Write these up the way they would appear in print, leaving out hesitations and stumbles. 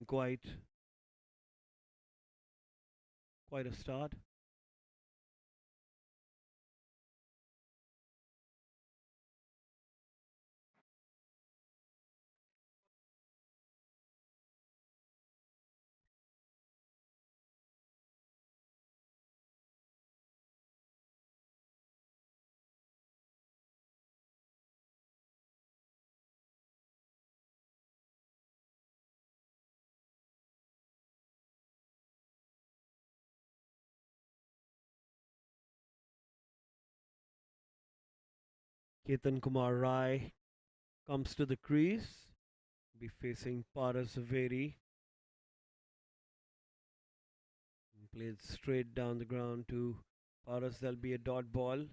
Quite a start. Ketan Kumar Rai comes to the crease. Be facing Paras Zaveri. Played straight down the ground to Paras. There'll be a dot ball.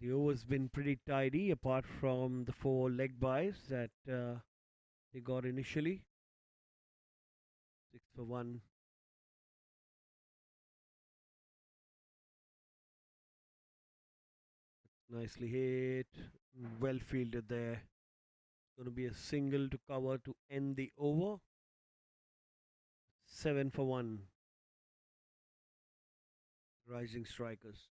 The over's been pretty tidy apart from the four leg buys that they got initially. 6 for 1. Nicely hit. Well fielded there. Going to be a single to cover to end the over. 7 for 1. Rising strikers.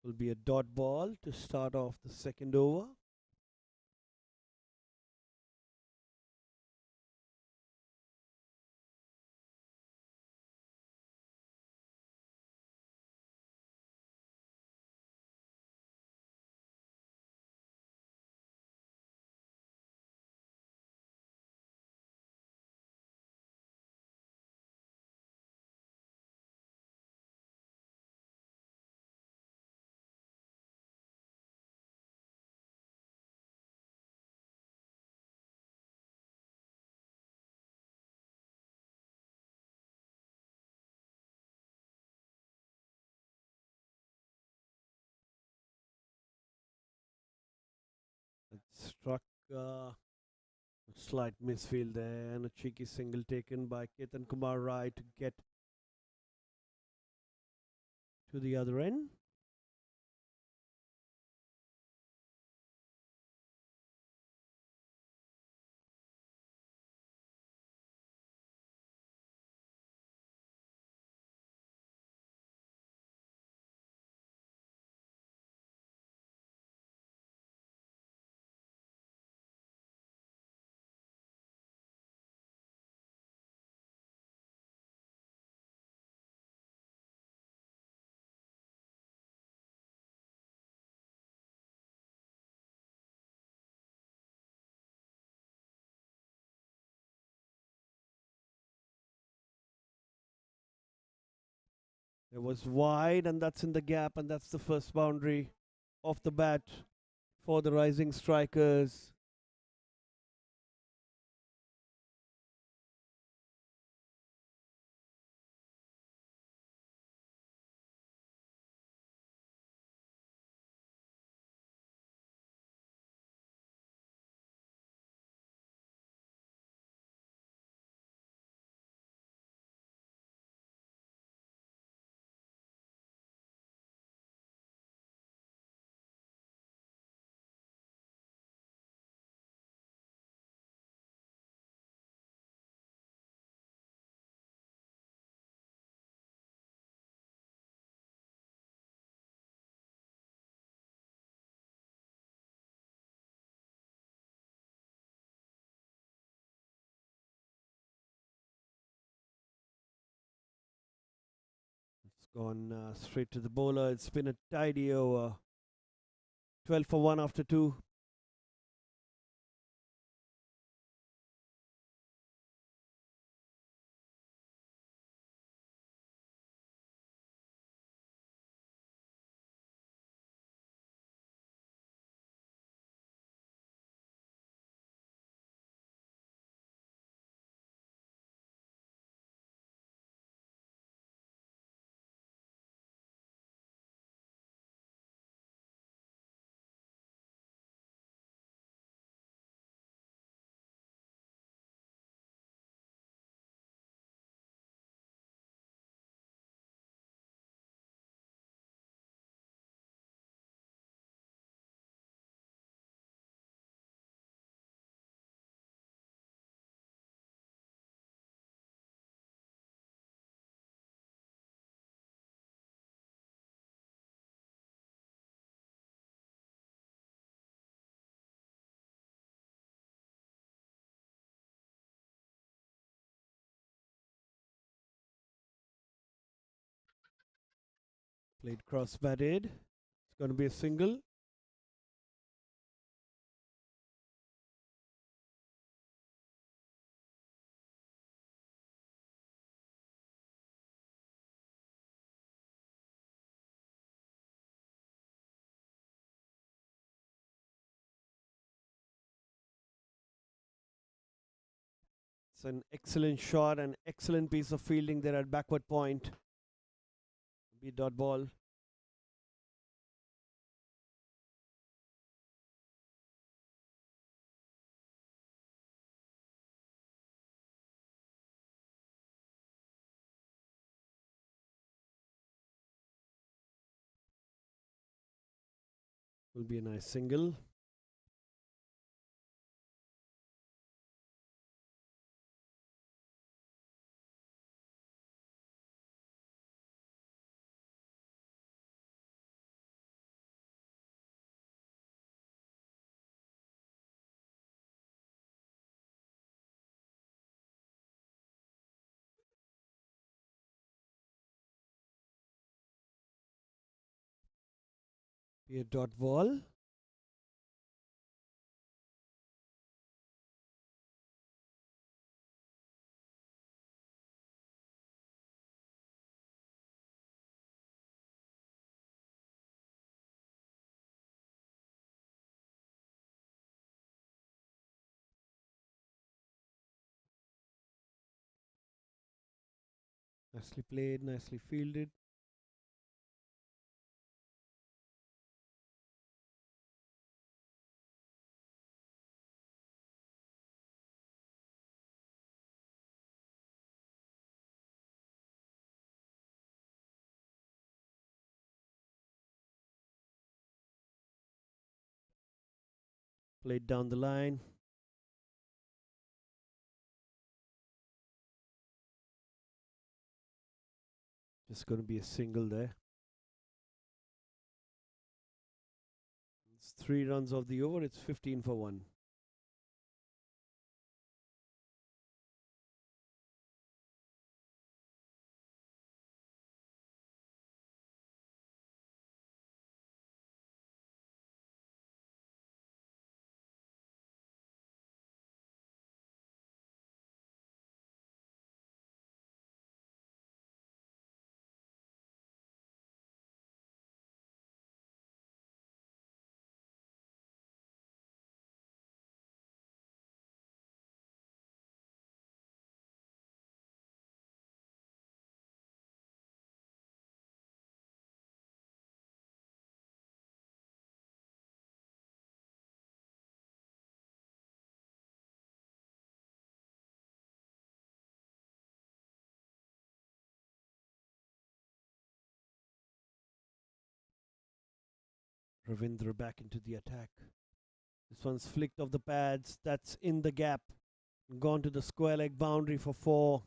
Will be a dot ball to start off the second over. It struck a slight misfield there and a cheeky single taken by Ketan Kumar Rai to get to the other end. It was wide, and that's in the gap, and that's the first boundary off the bat for the rising strikers. Gone straight to the bowler. It's been a tidy over. 12 for 1 after 2. Played cross batted. It's going to be a single. It's an excellent shot, an excellent piece of fielding there at backward point. Be dot ball. Will be a nice single. Be a dot ball. Nicely played, nicely fielded. Played down the line. Just going to be a single there. It's 3 runs of the over. It's 15 for 1. Ravindra back into the attack. This one's flicked off the pads. That's in the gap. Gone to the square leg boundary for 4.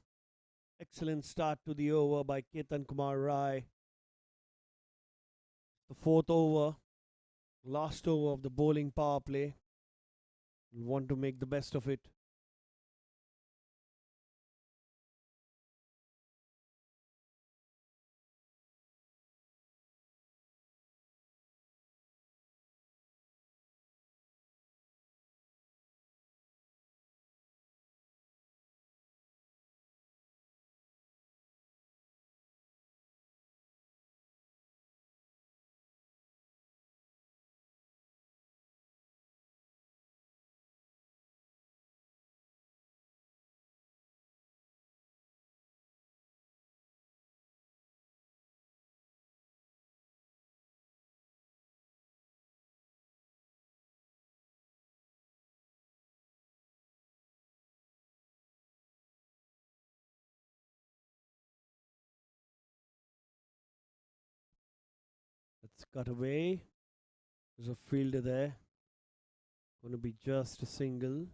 Excellent start to the over by Ketan Kumar Rai. The 4th over. Last over of the bowling power play. We want to make the best of it. cut away. There's a fielder there. Going to be just a single.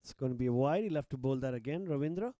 It's going to be a wide. He'll have to bowl that again, Ravindra.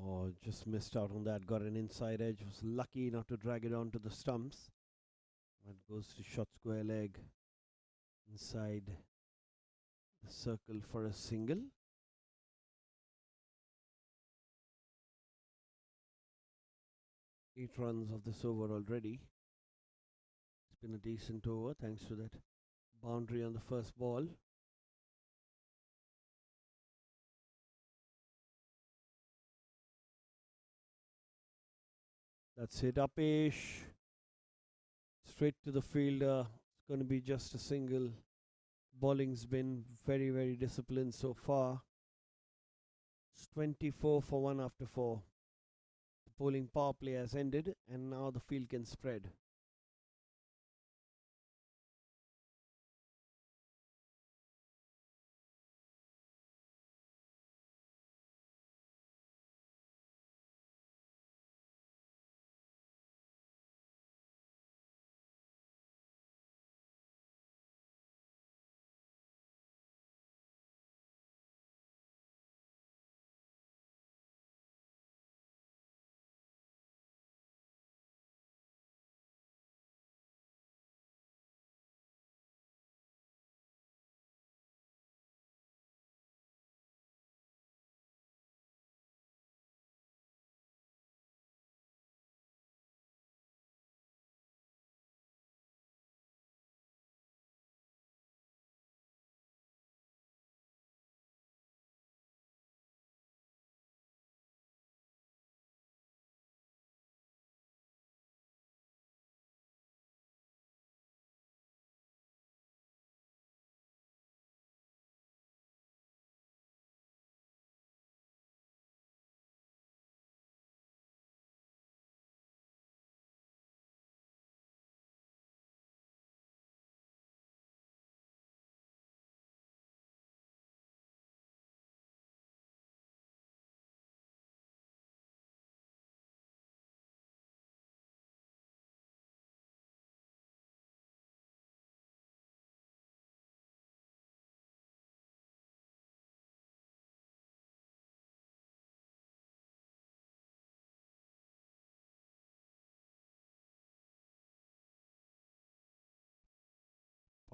Oh, just missed out on that. Got an inside edge. Was lucky not to drag it onto the stumps. That goes to short square leg inside the circle for a single. 8 runs of this over already. It's been a decent over thanks to that boundary on the first ball. That's it, upish. Straight to the fielder. It's going to be just a single. Bowling's been very, very disciplined so far. It's 24 for 1 after 4. The bowling power play has ended and now the field can spread.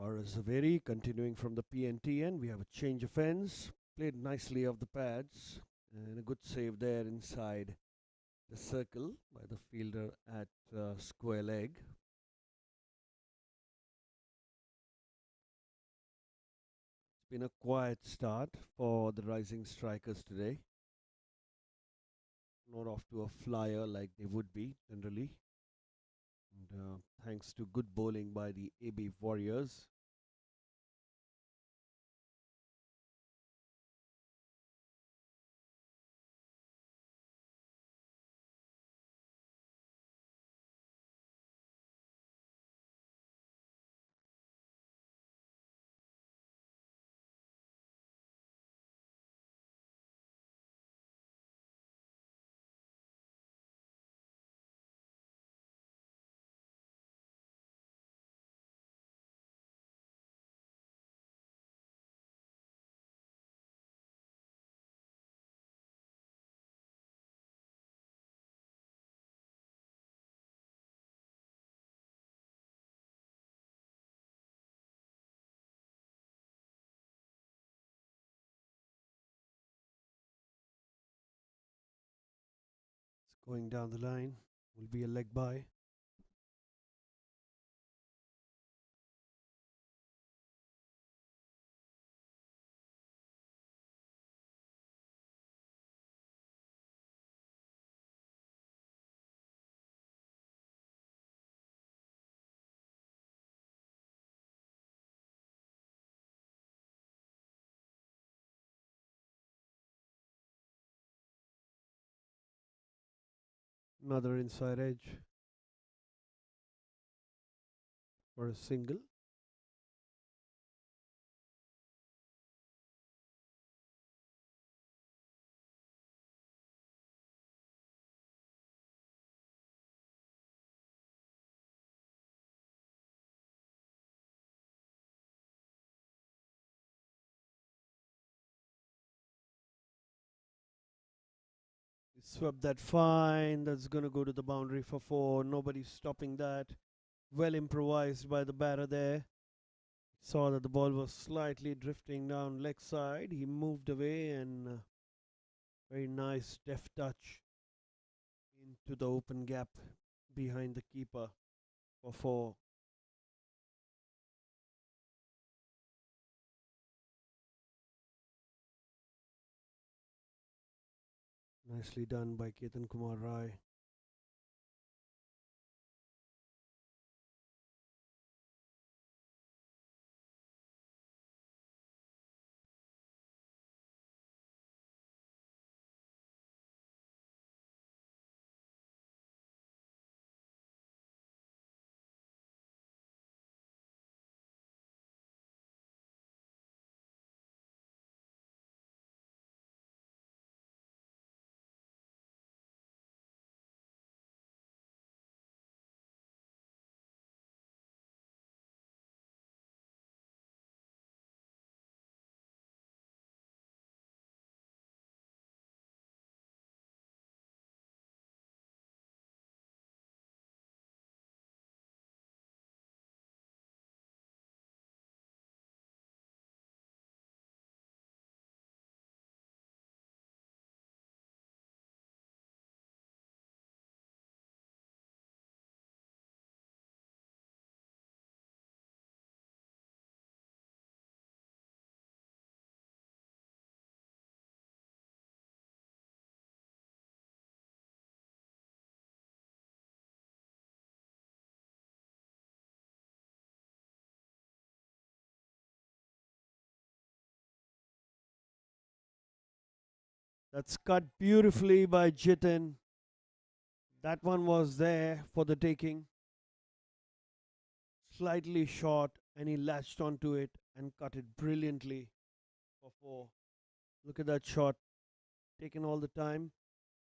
Zaveri continuing from the PNT end. We have a change of ends. Played nicely off the pads. And a good save there inside the circle by the fielder at square leg. It's been a quiet start for the rising strikers today. Not off to a flyer like they would be generally. And thanks to good bowling by the AB Warriors. Going down the line will be a leg by. Another inside edge for a single. He swept that fine. That's going to go to the boundary for four. Nobody's stopping that. Well improvised by the batter there. Saw that the ball was slightly drifting down leg side. He moved away and very nice deft touch into the open gap behind the keeper for four. Nicely done by Ketan Kumar Rai. That's cut beautifully by Jitin. That one was there for the taking. Slightly short, and he latched onto it and cut it brilliantly for four. Look at that shot. Taken all the time.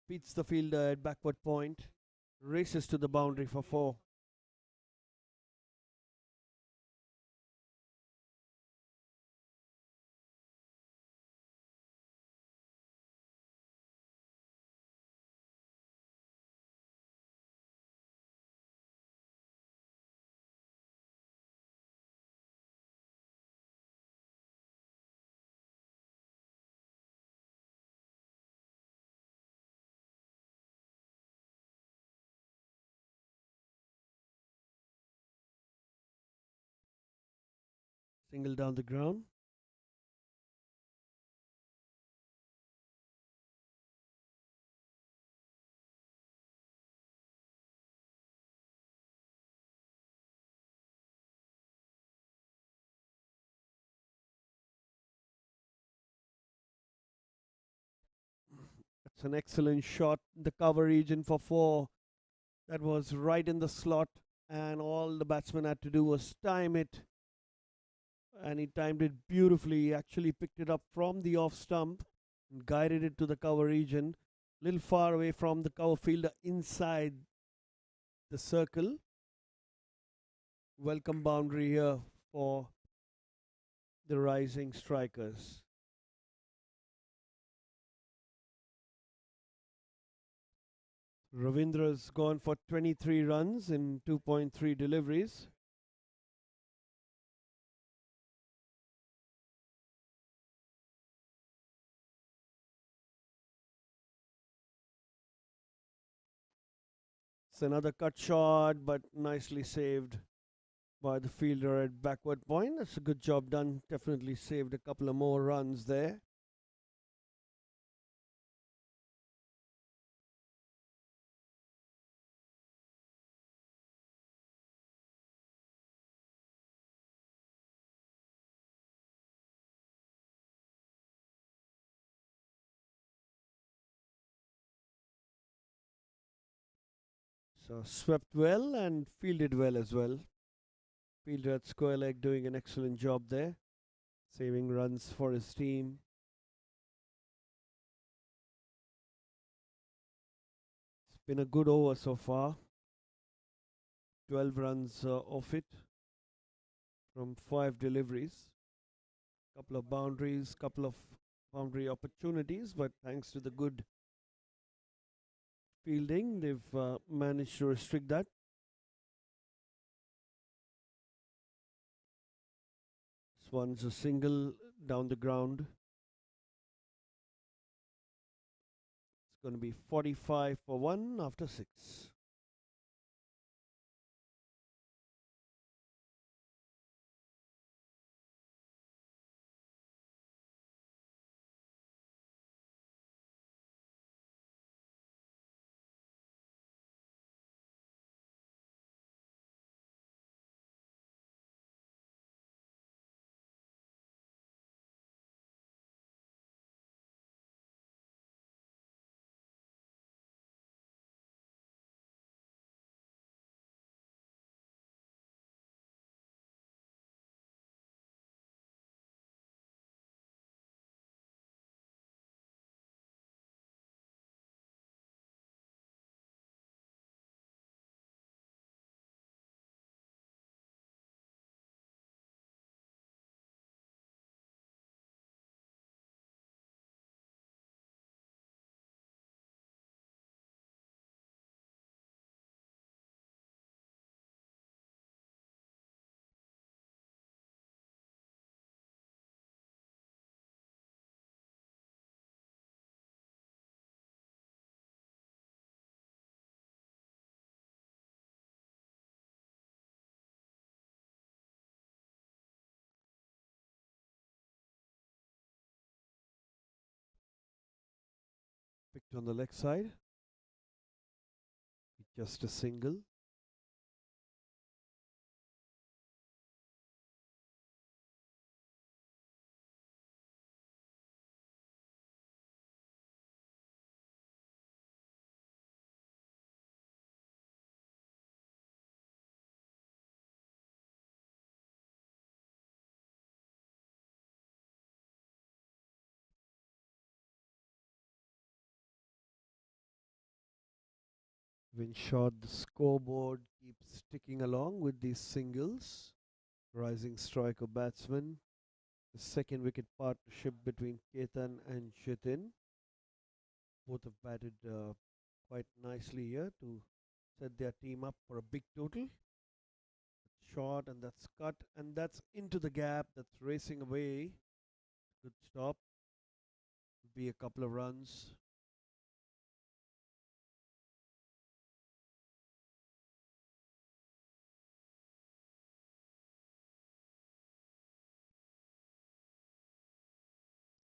Beats the fielder at backward point. Races to the boundary for four. Single down the ground. That's an excellent shot. The cover region for four. That was right in the slot, and all the batsman had to do was time it. And he timed it beautifully. He actually picked it up from the off stump and guided it to the cover region. Little far away from the cover fielder inside the circle. Welcome boundary here for the rising strikers. Ravindra's gone for 23 runs in 2.3 deliveries. It's another cut shot, but nicely saved by the fielder at backward point. That's a good job done. Definitely saved a couple of more runs there. So swept well and fielded well as well. Fielder at square leg doing an excellent job there, saving runs for his team. It's been a good over so far. 12 runs off it from 5 deliveries. Couple of boundaries, couple of boundary opportunities, but thanks to the good fielding, they've managed to restrict that. This one's a single down the ground. It's going to be 45 for 1 after 6. Picked on the leg side. Just a single. When shot, the scoreboard keeps ticking along with these singles. Rising striker batsman. The second wicket partnership between Ketan and Jitin. Both have batted quite nicely here to set their team up for a big total. Shot and that's cut and that's into the gap. That's racing away. Good stop. Be a couple of runs.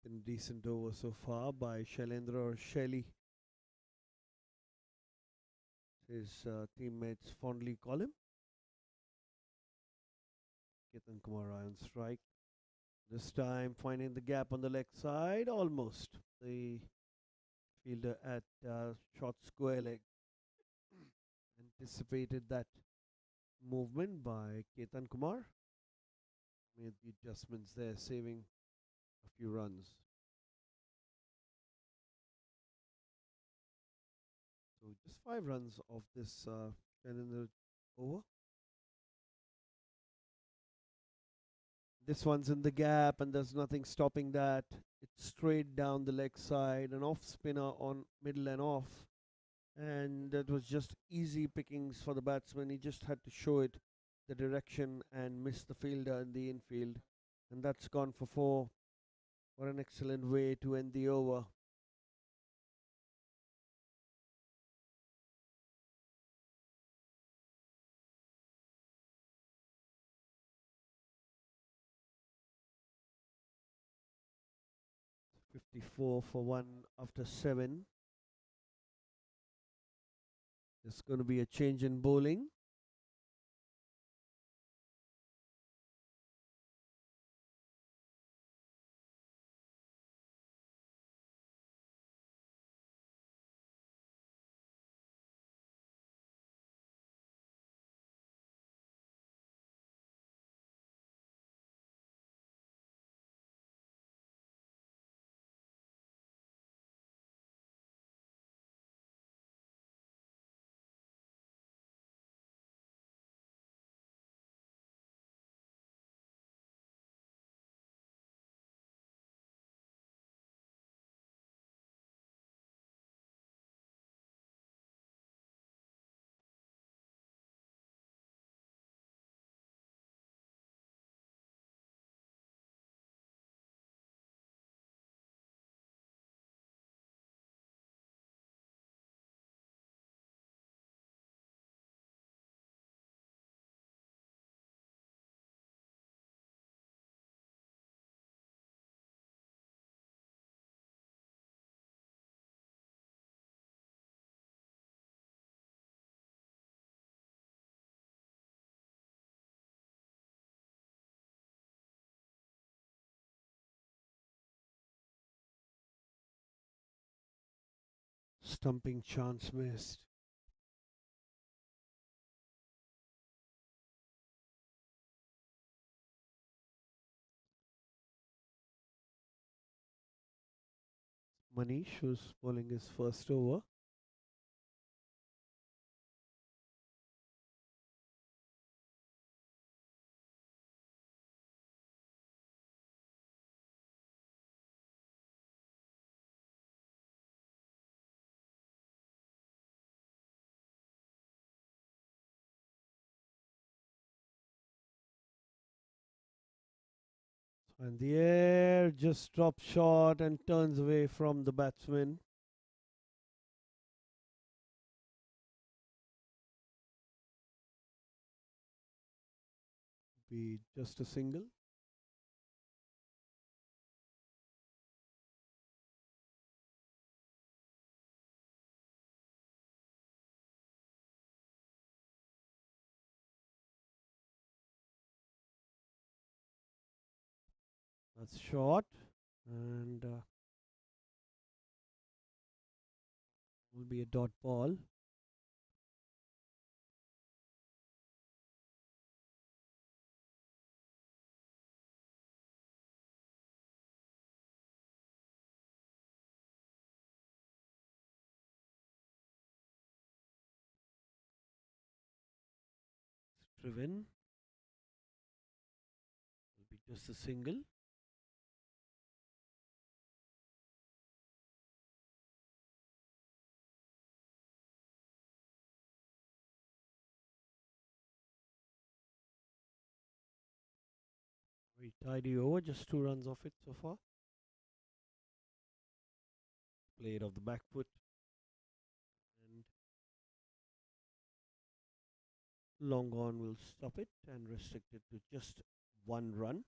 Been decent over so far by Shailendra or Shelly. His teammates fondly call him. Ketan Kumar on strike. This time finding the gap on the leg side, almost. The fielder at short square leg anticipated that movement by Ketan Kumar. Made the adjustments there, saving a few runs. So just 5 runs off this calendar over. This one's in the gap, and there's nothing stopping that. It's straight down the leg side, an off spinner on middle and off. And that was just easy pickings for the batsman. He just had to show it the direction and miss the fielder in the infield. And that's gone for 4. What an excellent way to end the over. 54 for 1 after 7. There's going to be a change in bowling. Stumping chance missed. Manish, who's bowling his first over. And the air just drops short and turns away from the batsman. Be just a single. That's short. And will be a dot ball. Driven. Will be just a single. Very tidy over, just 2 runs off it so far. Played off the back foot. And long on will stop it and restrict it to just 1 run.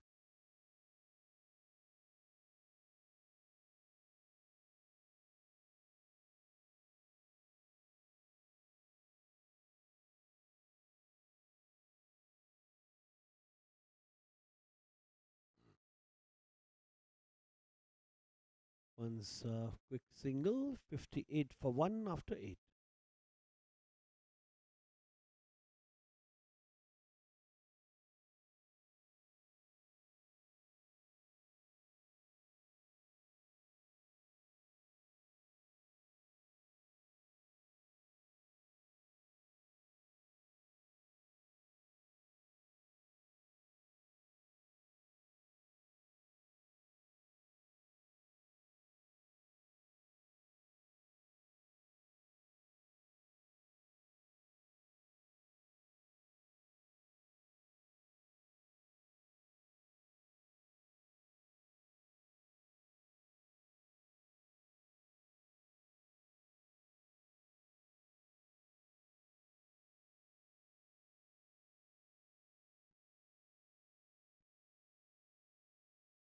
One's quick single, 58 for 1 after 8.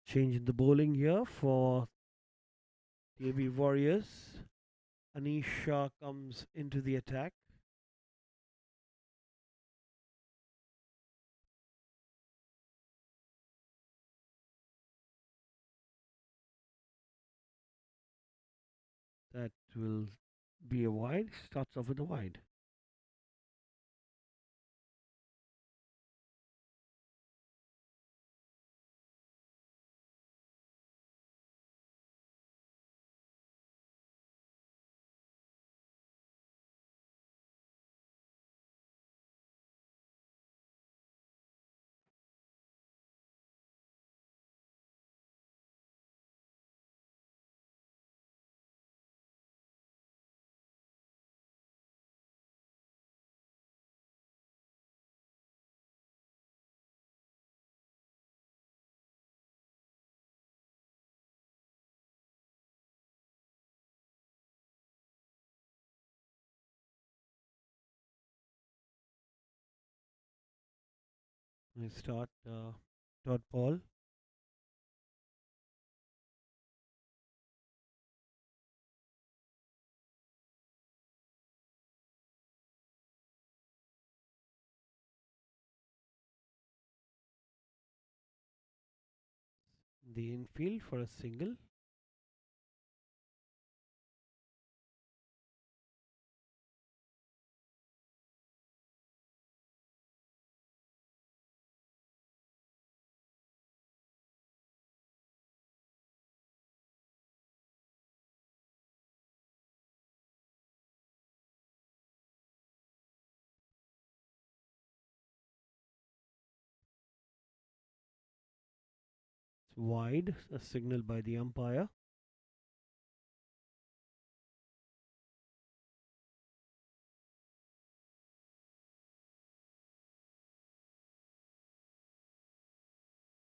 Change in the bowling here for TAB Warriors. Anish Shah comes into the attack. That will be a wide. Starts off with a wide. We start dot ball. The infield for a single. It's wide. A signal by the umpire.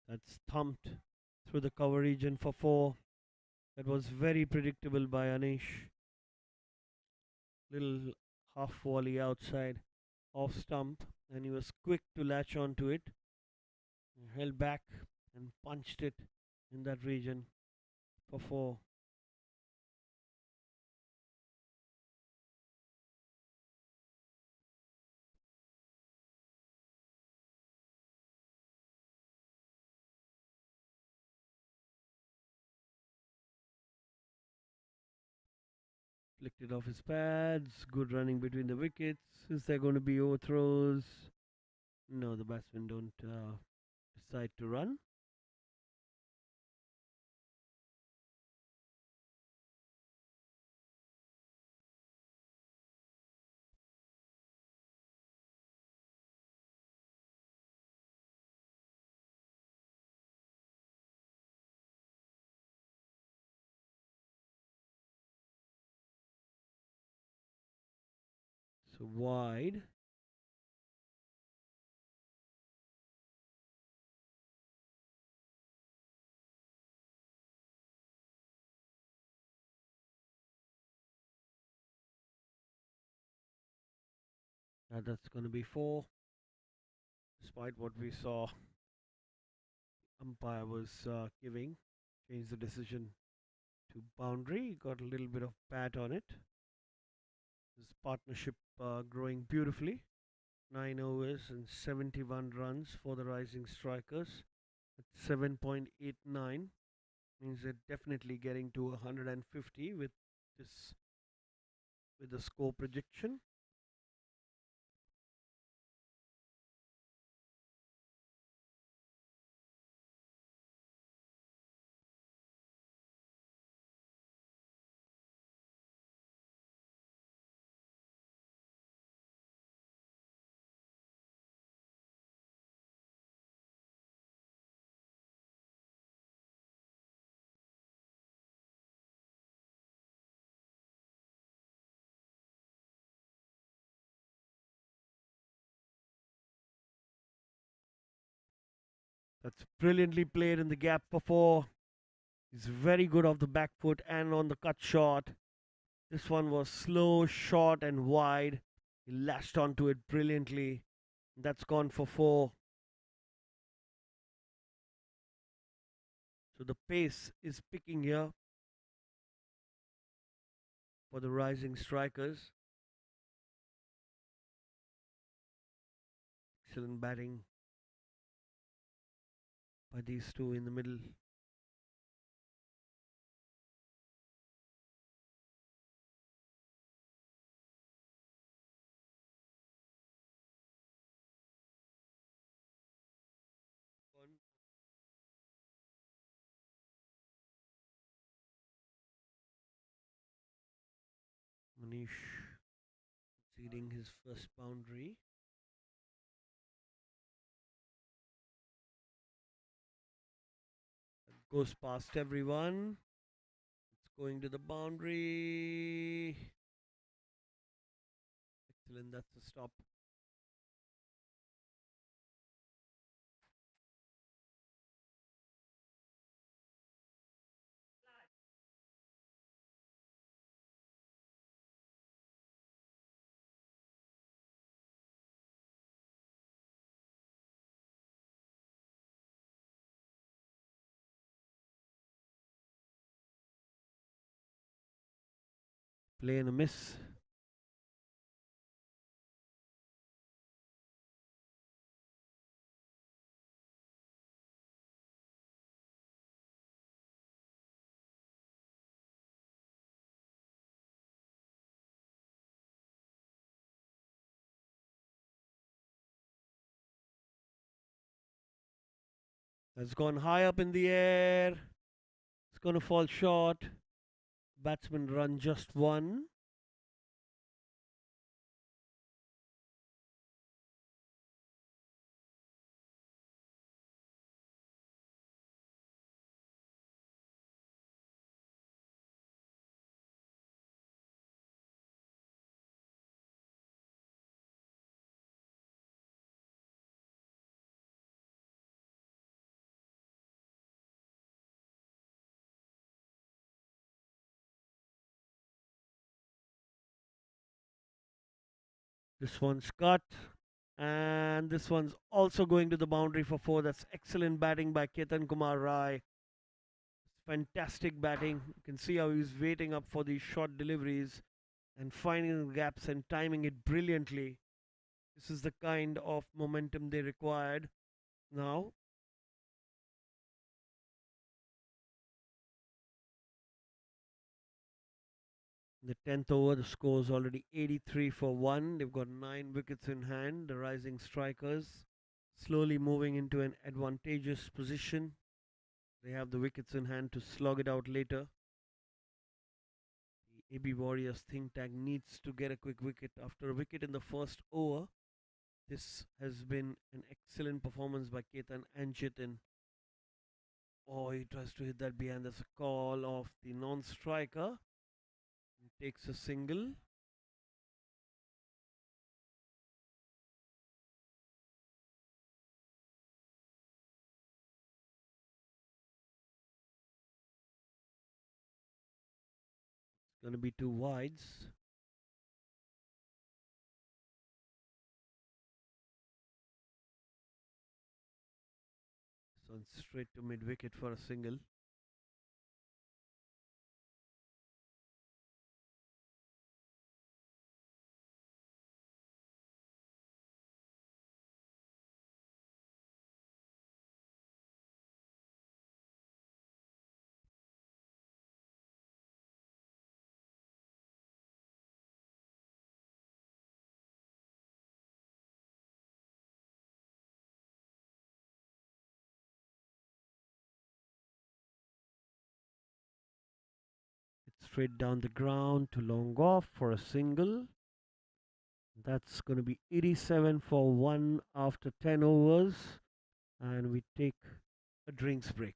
That's thumped through the cover region for four. That was very predictable by Anish. Little half volley outside, off stump, and he was quick to latch onto it. He held back and punched it in that region for four. Flicked it off his pads. Good running between the wickets. Is there going to be overthrows? No, the batsmen don't decide to run. So wide. That's going to be four. Despite what we saw, umpire was giving, changed the decision to boundary. Got a little bit of bat on it. This partnership growing beautifully. 9 overs and 71 runs for the rising strikers. At 7.89 means they're definitely getting to 150 this with the score projection. That's brilliantly played in the gap for four. He's very good off the back foot and on the cut shot. This one was slow, short, and wide. He lashed onto it brilliantly. That's gone for four. So the pace is picking here. for the rising strikers. Excellent batting by these two in the middle. Manish exceeding his first boundary. Goes past everyone. It's going to the boundary. Excellent, that's a stop. Play and a miss. That's gone high up in the air. It's going to fall short. Batsman run just one. This one's cut. And this one's also going to the boundary for 4. That's excellent batting by Ketan Kumar Rai. Fantastic batting. You can see how he's waiting up for these short deliveries and finding the gaps and timing it brilliantly. This is the kind of momentum they required now. In the 10th over, the score is already 83 for 1. They've got 9 wickets in hand. The rising strikers slowly moving into an advantageous position. They have the wickets in hand to slog it out later. The AB Warriors think tank needs to get a quick wicket. After a wicket in the first over, this has been an excellent performance by Ketan and Chetan. Oh, he tries to hit that behind. There's a call of the non-striker. He takes a single. It's going to be 2 wides. So straight to mid wicket for a single. Straight down the ground to long off for a single. That's going to be 87 for 1 after 10 overs. And we take a drinks break.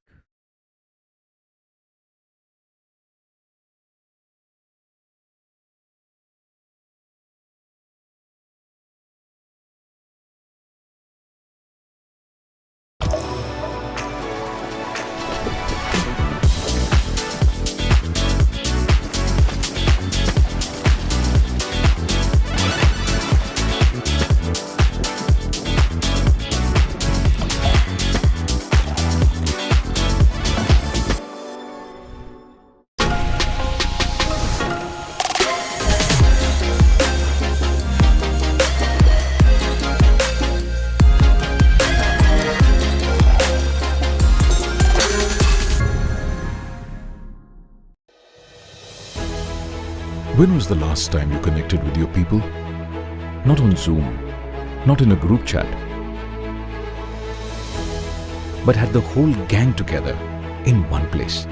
When was the last time you connected with your people? Not on Zoom, not in a group chat, but had the whole gang together in one place.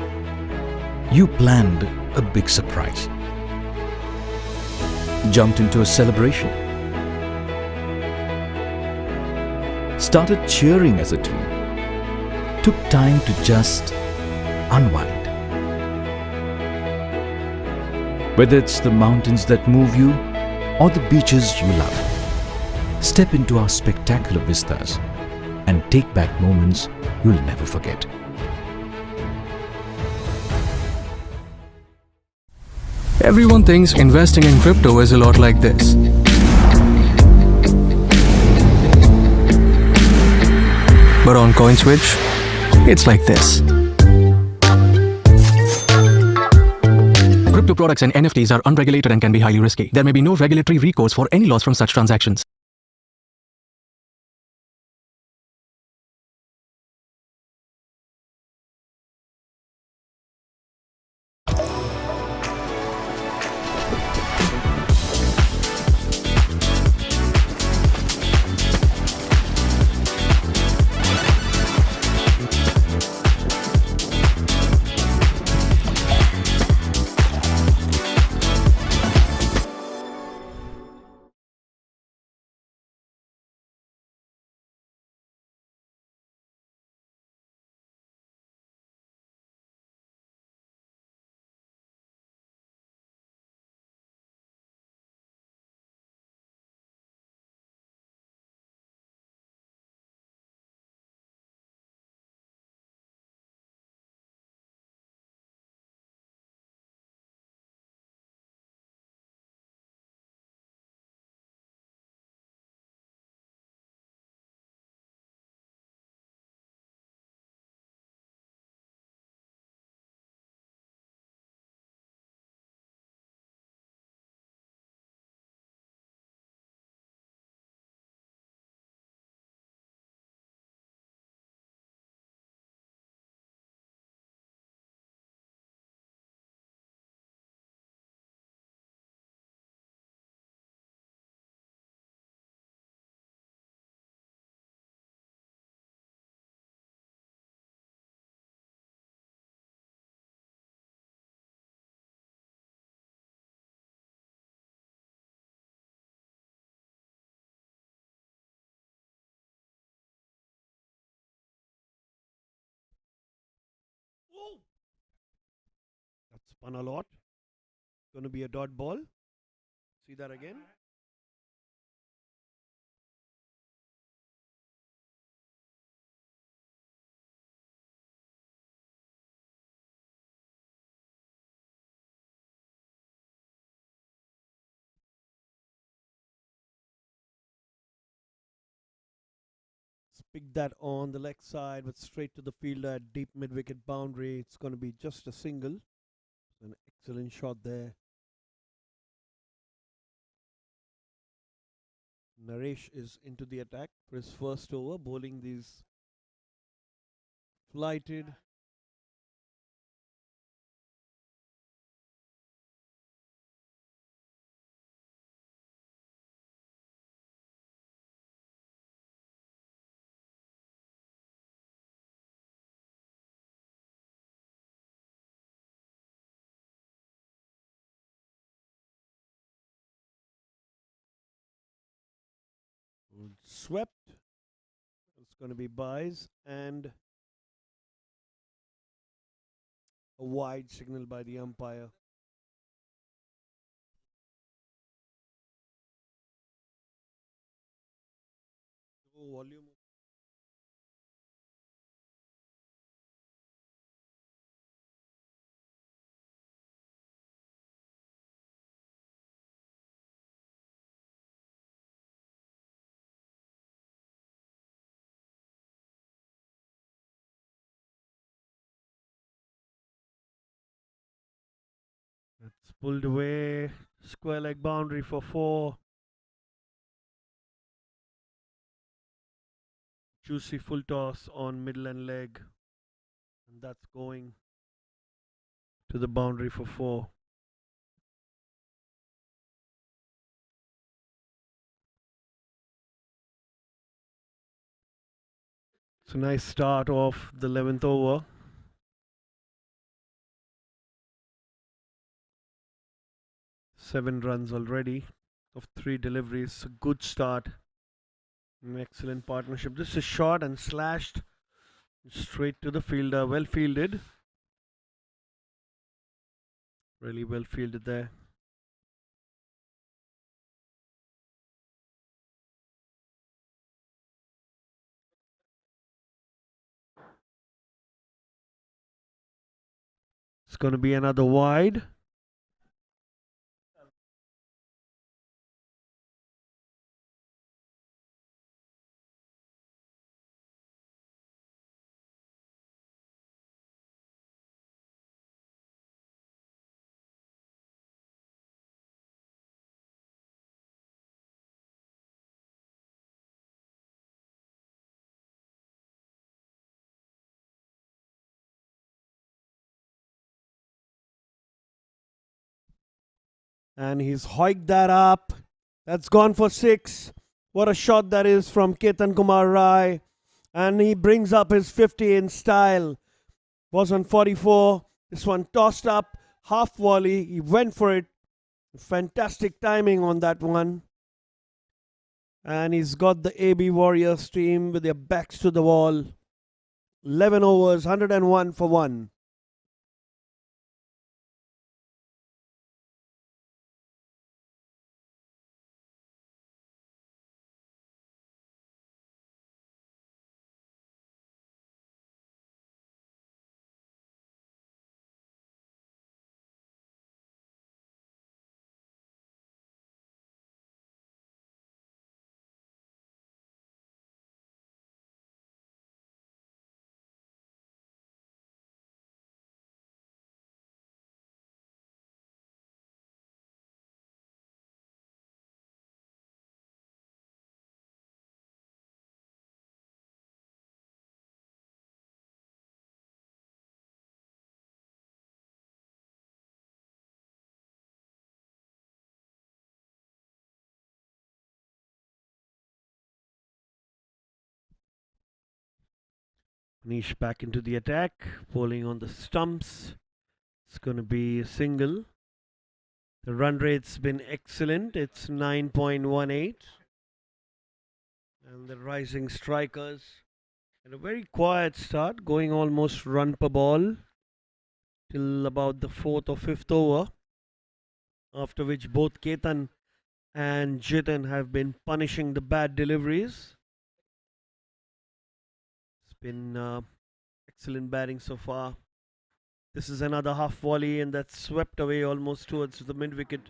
You planned a big surprise, jumped into a celebration, started cheering as a team, took time to just unwind. Whether it's the mountains that move you or the beaches you love, step into our spectacular vistas and take back moments you'll never forget. Everyone thinks investing in crypto is a lot like this. But on CoinSwitch, it's like this. Crypto products and NFTs are unregulated and can be highly risky. There may be no regulatory recourse for any loss from such transactions. Oh! That spun a lot. Going to be a dot ball. See that again? Pick that on the leg side, but straight to the fielder at deep mid wicket boundary. It's going to be just a single. An excellent shot there. Naresh is into the attack for his first over, bowling these flighted. Swept. It's going to be buys and a wide signal by the umpire. Oh, volume. It's pulled away. Square leg boundary for 4. Juicy full toss on middle and leg. And that's going to the boundary for 4. It's a nice start of the 11th over. Seven runs already of three deliveries. A good start. An excellent partnership. This is shot and slashed straight to the fielder. Well fielded. Really well fielded there. It's going to be another wide. And he's hiked that up. That's gone for six. What a shot that is from Ketan Kumar Rai. And he brings up his 50 in style. Was on 44. This one tossed up, half volley. He went for it. Fantastic timing on that one. And he's got the AB Warriors team with their backs to the wall. 11 overs, 101 for 1. Manish back into the attack, bowling on the stumps. It's going to be a single. The run rate's been excellent. It's 9.18. And the rising strikers had a very quiet start, going almost run per ball till about the fourth or fifth over. After which both Ketan and Jitin have been punishing the bad deliveries. It's been excellent batting so far. This is another half volley, and that's swept away almost towards the mid wicket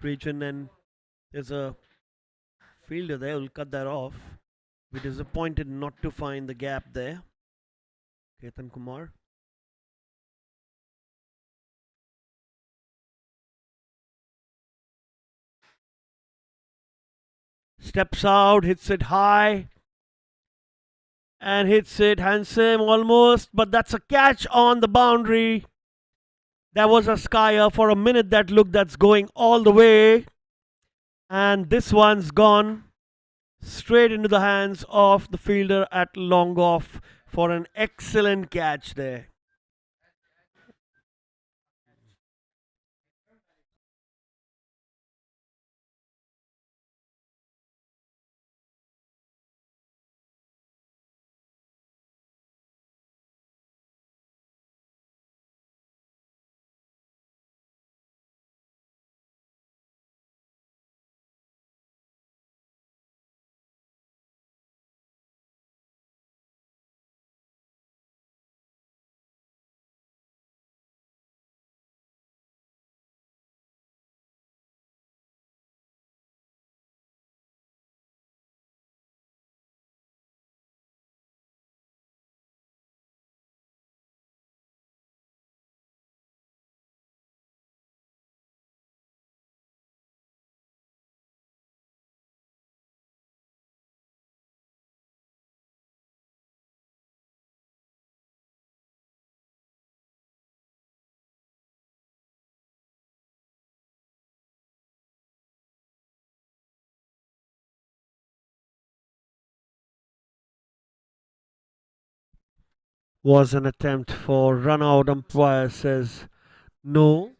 region. And there's a fielder there who'll cut that off. Be disappointed not to find the gap there. Ketan Kumar. Steps out, hits it high, and hits it handsome almost, but that's a catch on the boundary. That was a skyer for a minute. That look, that's going all the way, and this one's gone straight into the hands of the fielder at long off for an excellent catch there. was an attempt for run out. Umpire says no.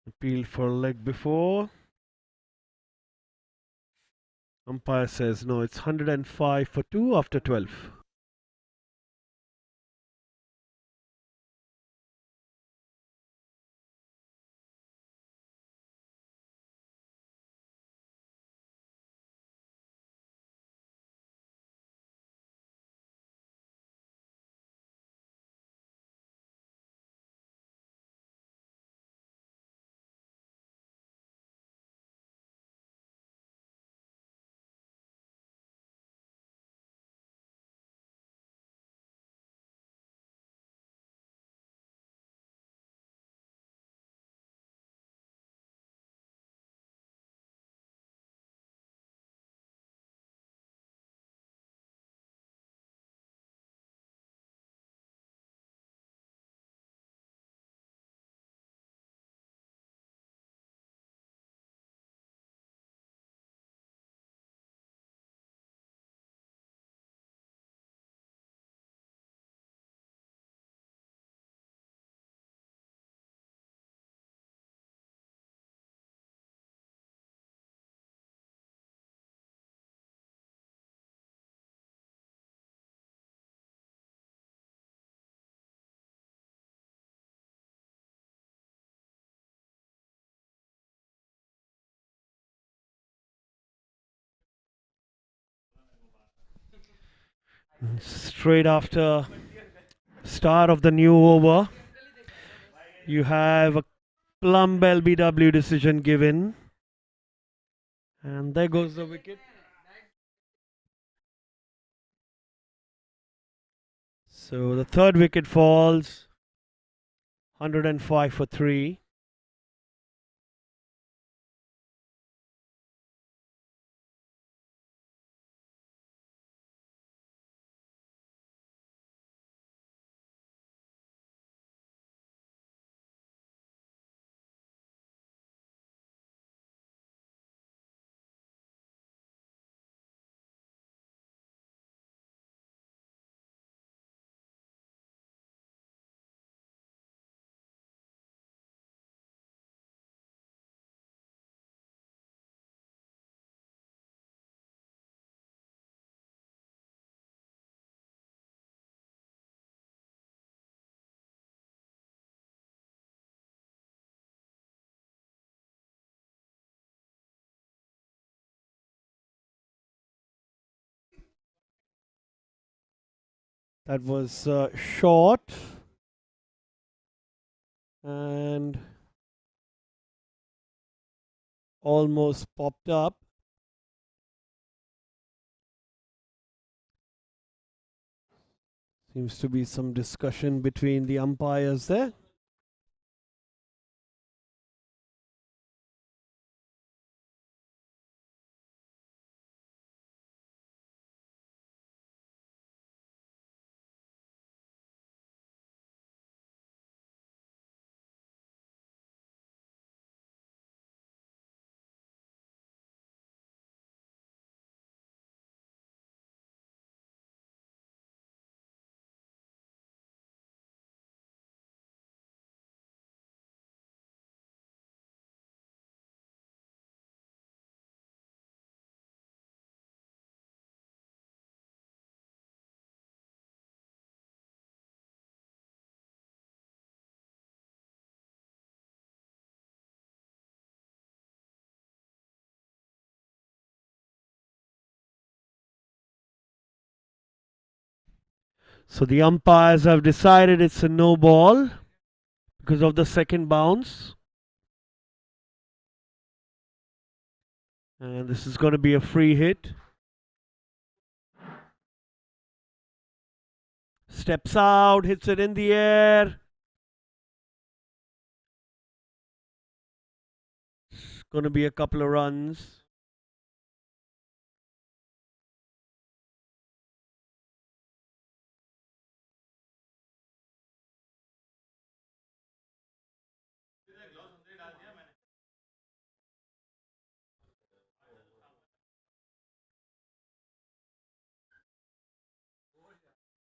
Appealed for leg before. Umpire says no, it's 105 for 2 after 12. Straight after start of the new over, you have a plumb LBW decision given. And there goes the wicket. So the third wicket falls, 105 for 3. That was short and almost popped up. Seems to be some discussion between the umpires there. So the umpires have decided it's a no ball because of the second bounce. And this is going to be a free hit. Steps out, hits it in the air. It's going to be a couple of runs.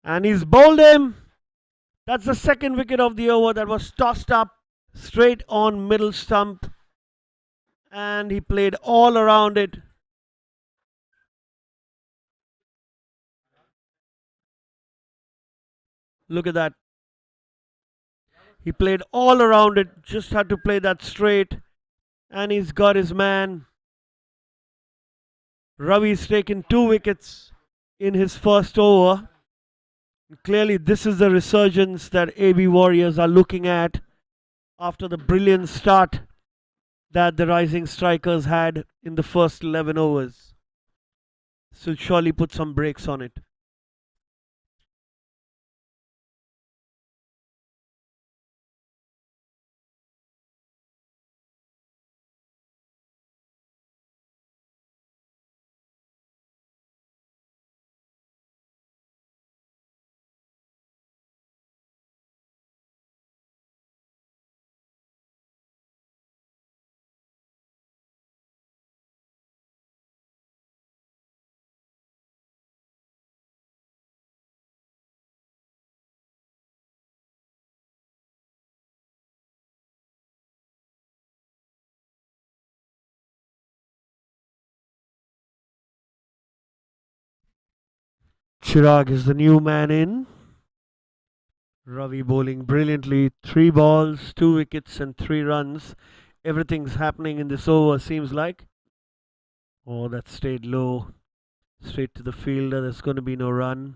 And he's bowled him. That's the second wicket of the over that was tossed up straight on middle stump. And he played all around it. Look at that. He played all around it. Just had to play that straight. And he's got his man. Ravi's taken 2 wickets in his first over. Clearly, this is the resurgence that AB Warriors are looking at after the brilliant start that the rising strikers had in the first 11 overs. This will surely put some brakes on it. Chirag is the new man in. Ravi bowling brilliantly. 3 balls, 2 wickets, and 3 runs. Everything's happening in this over, seems like. Oh, that stayed low. Straight to the fielder. There's going to be no run.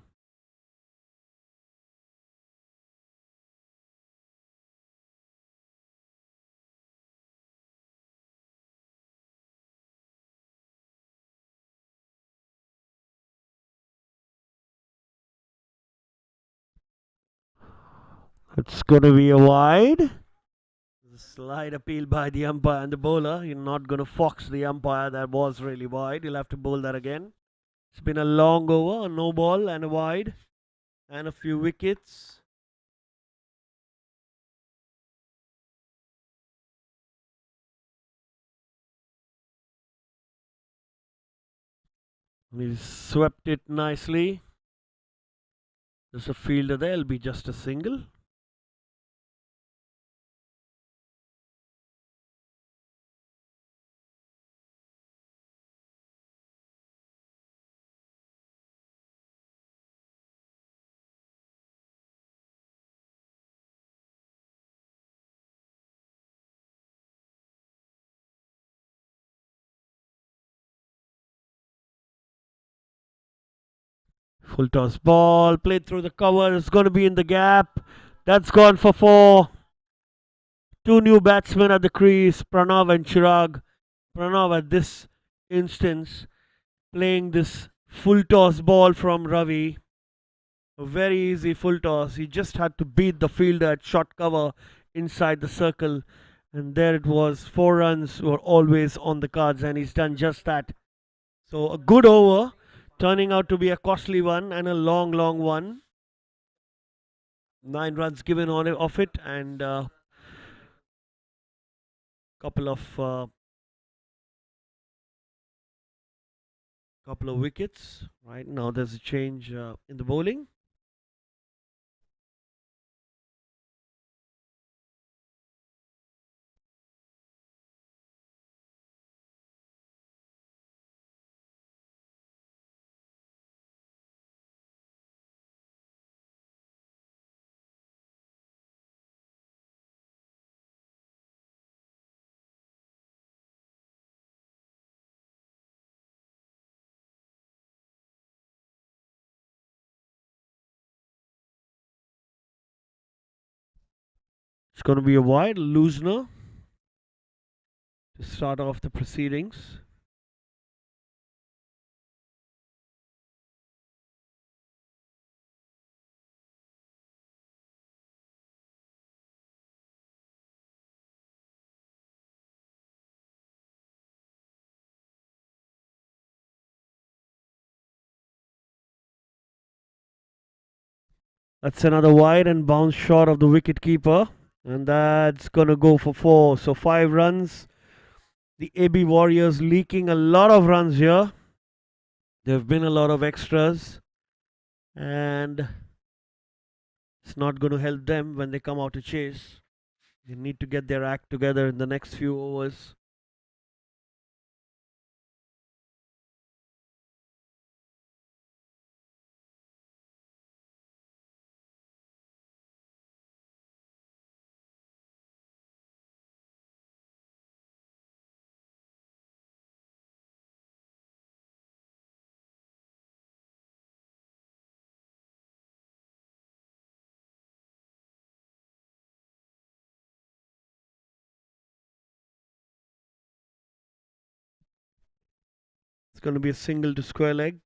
It's going to be a wide. Slight appeal by the umpire and the bowler. You're not going to fox the umpire. That was really wide. You'll have to bowl that again. It's been a long over, a no ball and a wide, and a few wickets. He's swept it nicely. There's a fielder there. It'll be just a single. Full toss ball, played through the cover. It's going to be in the gap. That's gone for 4. 2 new batsmen at the crease, Pranav and Chirag. Pranav at this instance playing this full toss ball from Ravi. A very easy full toss. He just had to beat the fielder at short cover inside the circle. And there it was. 4 runs were always on the cards, and he's done just that. So a good over, turning out to be a costly one and a long, long one. 9 runs given on it, off it, and couple of wickets. Right now, there's a change in the bowling. It's going to be a wide loosener to start off the proceedings. That's another wide and bounce shot of the wicket keeper. And that's going to go for 4. So 5 runs. The AB Warriors leaking a lot of runs here. There have been a lot of extras. And it's not going to help them when they come out to chase. They need to get their act together in the next few overs. It's going to be a single to square leg.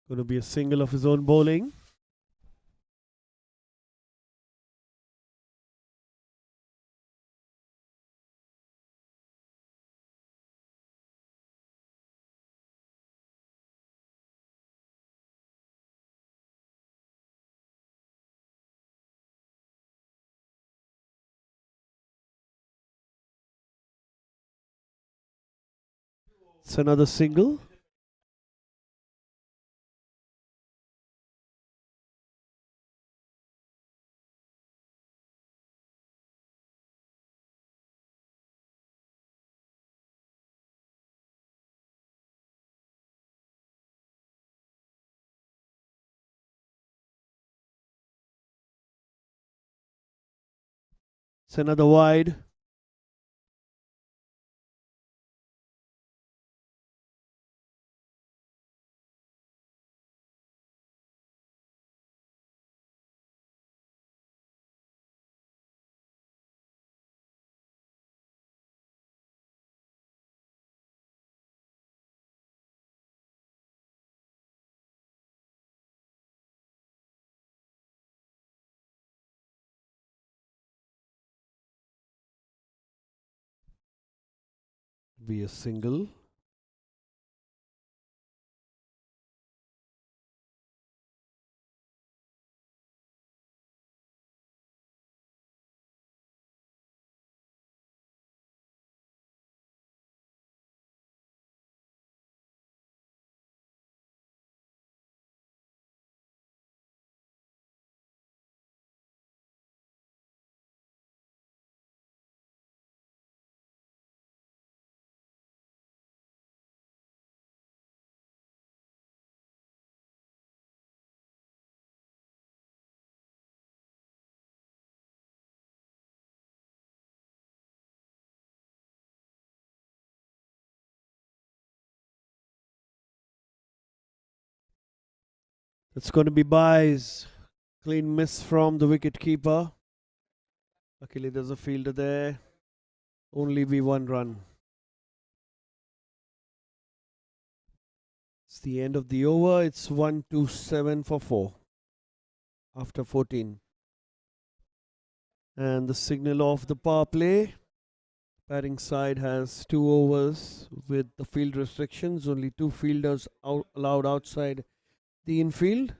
Going to be a single of his own bowling. It's another single. It's another wide. Be a single. It's going to be buys. Clean miss from the wicket keeper. Luckily, there's a fielder there. Only be 1 run. It's the end of the over. It's 1-2-7 for 4 after 14. And the signal of the power play. Batting side has 2 overs with the field restrictions. Only 2 fielders allowed outside the infield.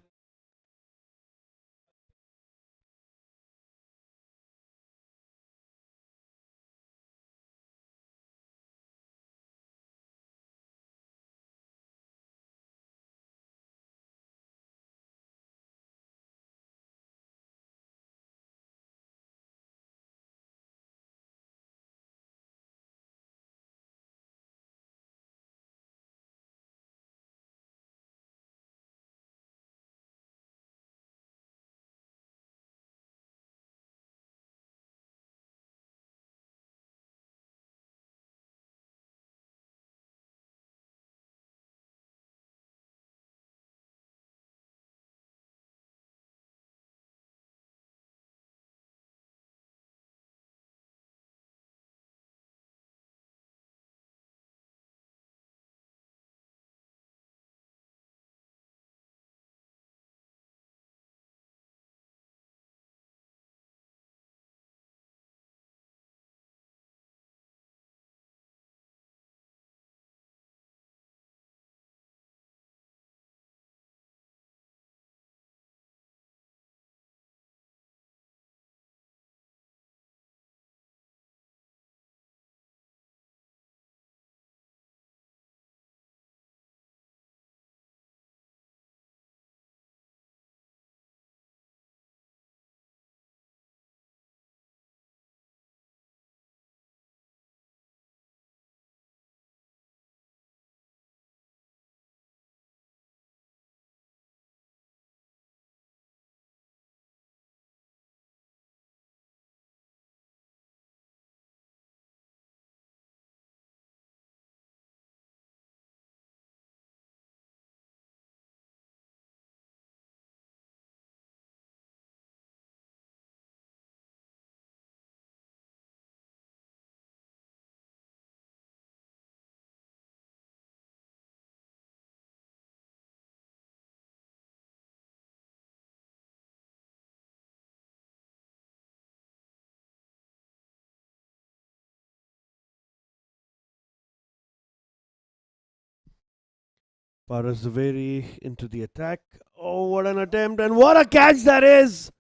Parasveri into the attack. Oh, what an attempt, and what a catch that is!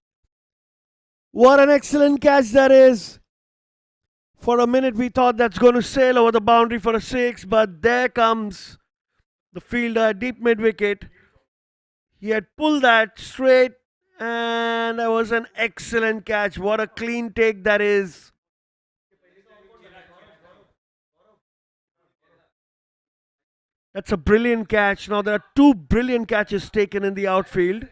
What an excellent catch that is! For a minute, we thought that's going to sail over the boundary for a six, but there comes the fielder at deep mid wicket. He had pulled that straight, and that was an excellent catch. What a clean take that is. That's a brilliant catch. Now, there are two brilliant catches taken in the outfield.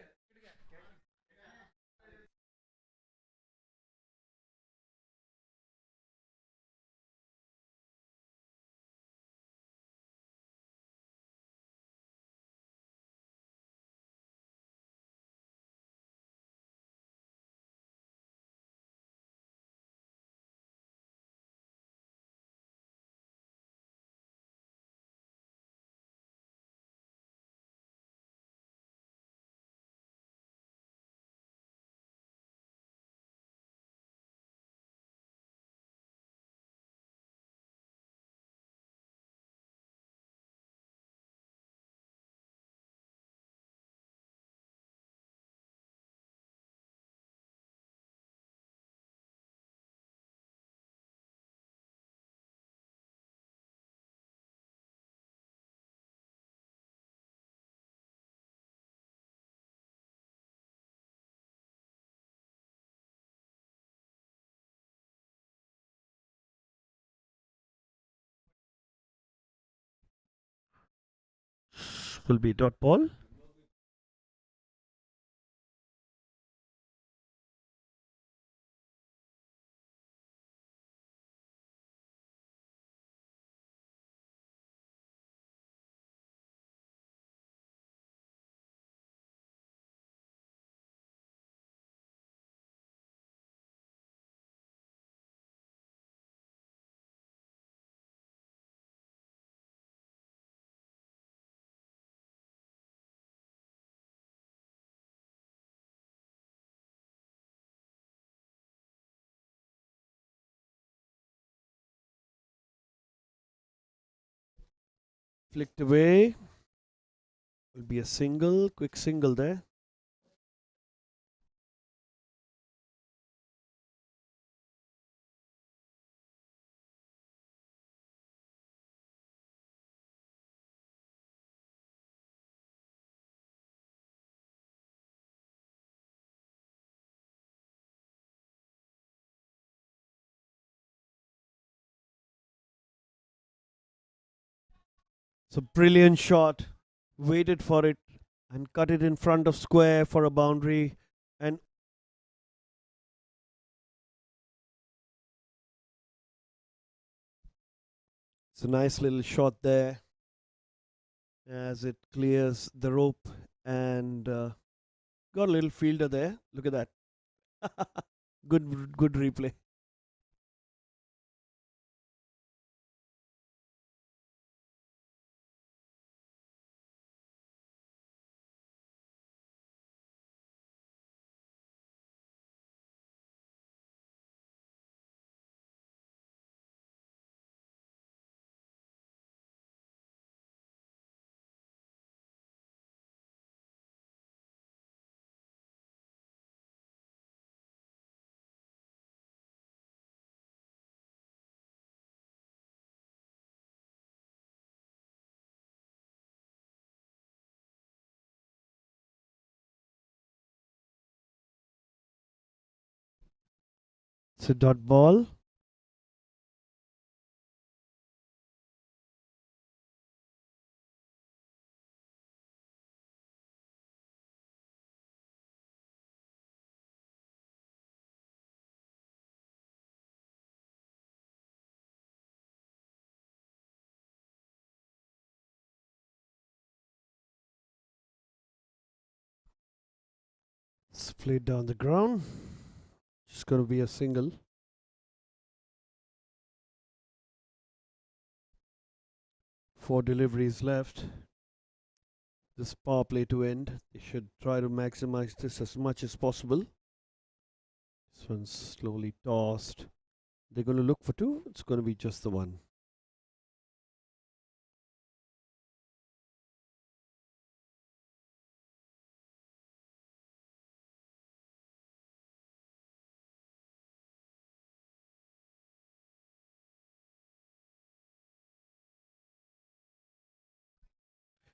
Will be dot ball. Flicked away. Will be a single, quick single there. It's a brilliant shot. Waited for it and cut it in front of square for a boundary. And it's a nice little shot there as it clears the rope and got a little fielder there. Look at that. Good replay. It's a dot ball. It's played down the ground. Just going to be a single. 4 deliveries left. This power play to end. They should try to maximize this as much as possible. This one's slowly tossed. They're going to look for 2. It's going to be just the 1.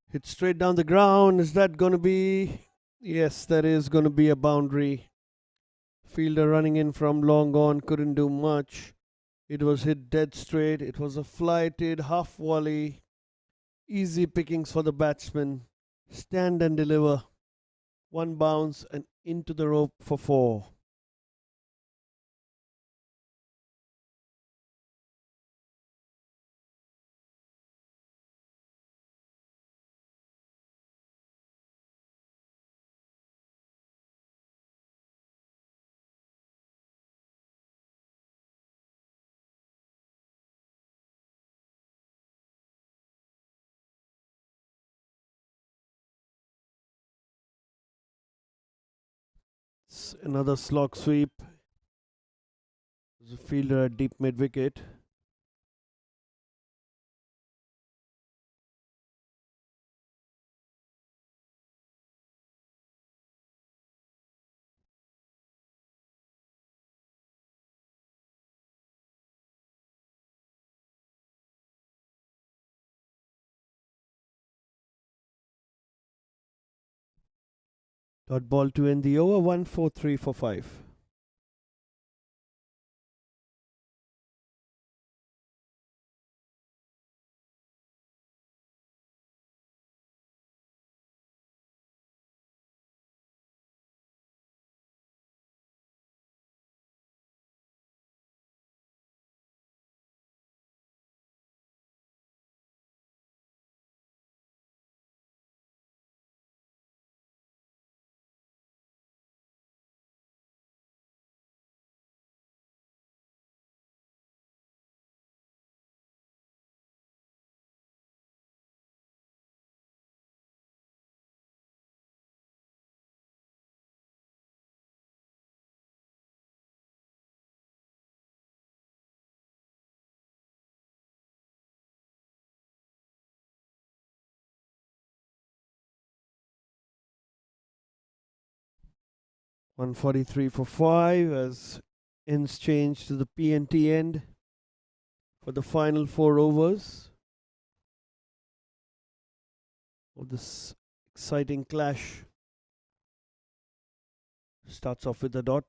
Hit straight down the ground. Is that going to be? Yes, that is going to be a boundary. Fielder running in from long on couldn't do much. It was hit dead straight. It was a flighted half volley. Easy pickings for the batsman. Stand and deliver. One bounce and into the rope for four. Another slog sweep. There's a fielder at deep mid wicket. Dot ball to end the over. 1-4-3 for 5. $143 for 5 as ends change to the PNT end for the final 4 overs of this exciting clash. Starts off with a dot.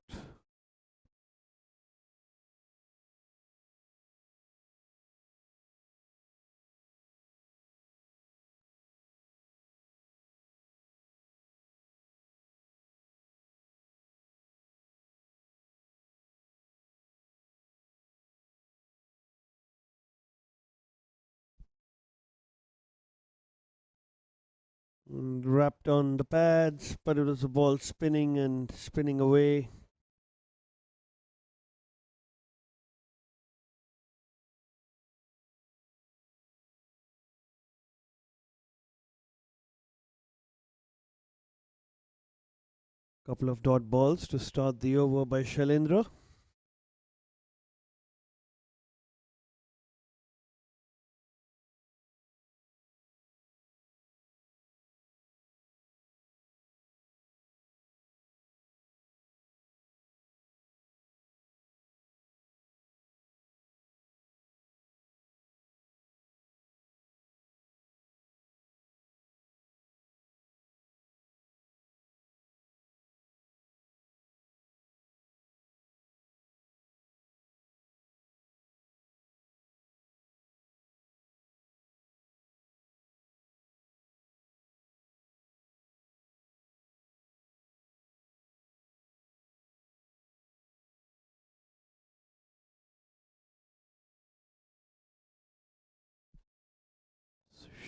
Wrapped on the pads, but it was a ball spinning and spinning away. Couple of dot balls to start the over by Shailendra.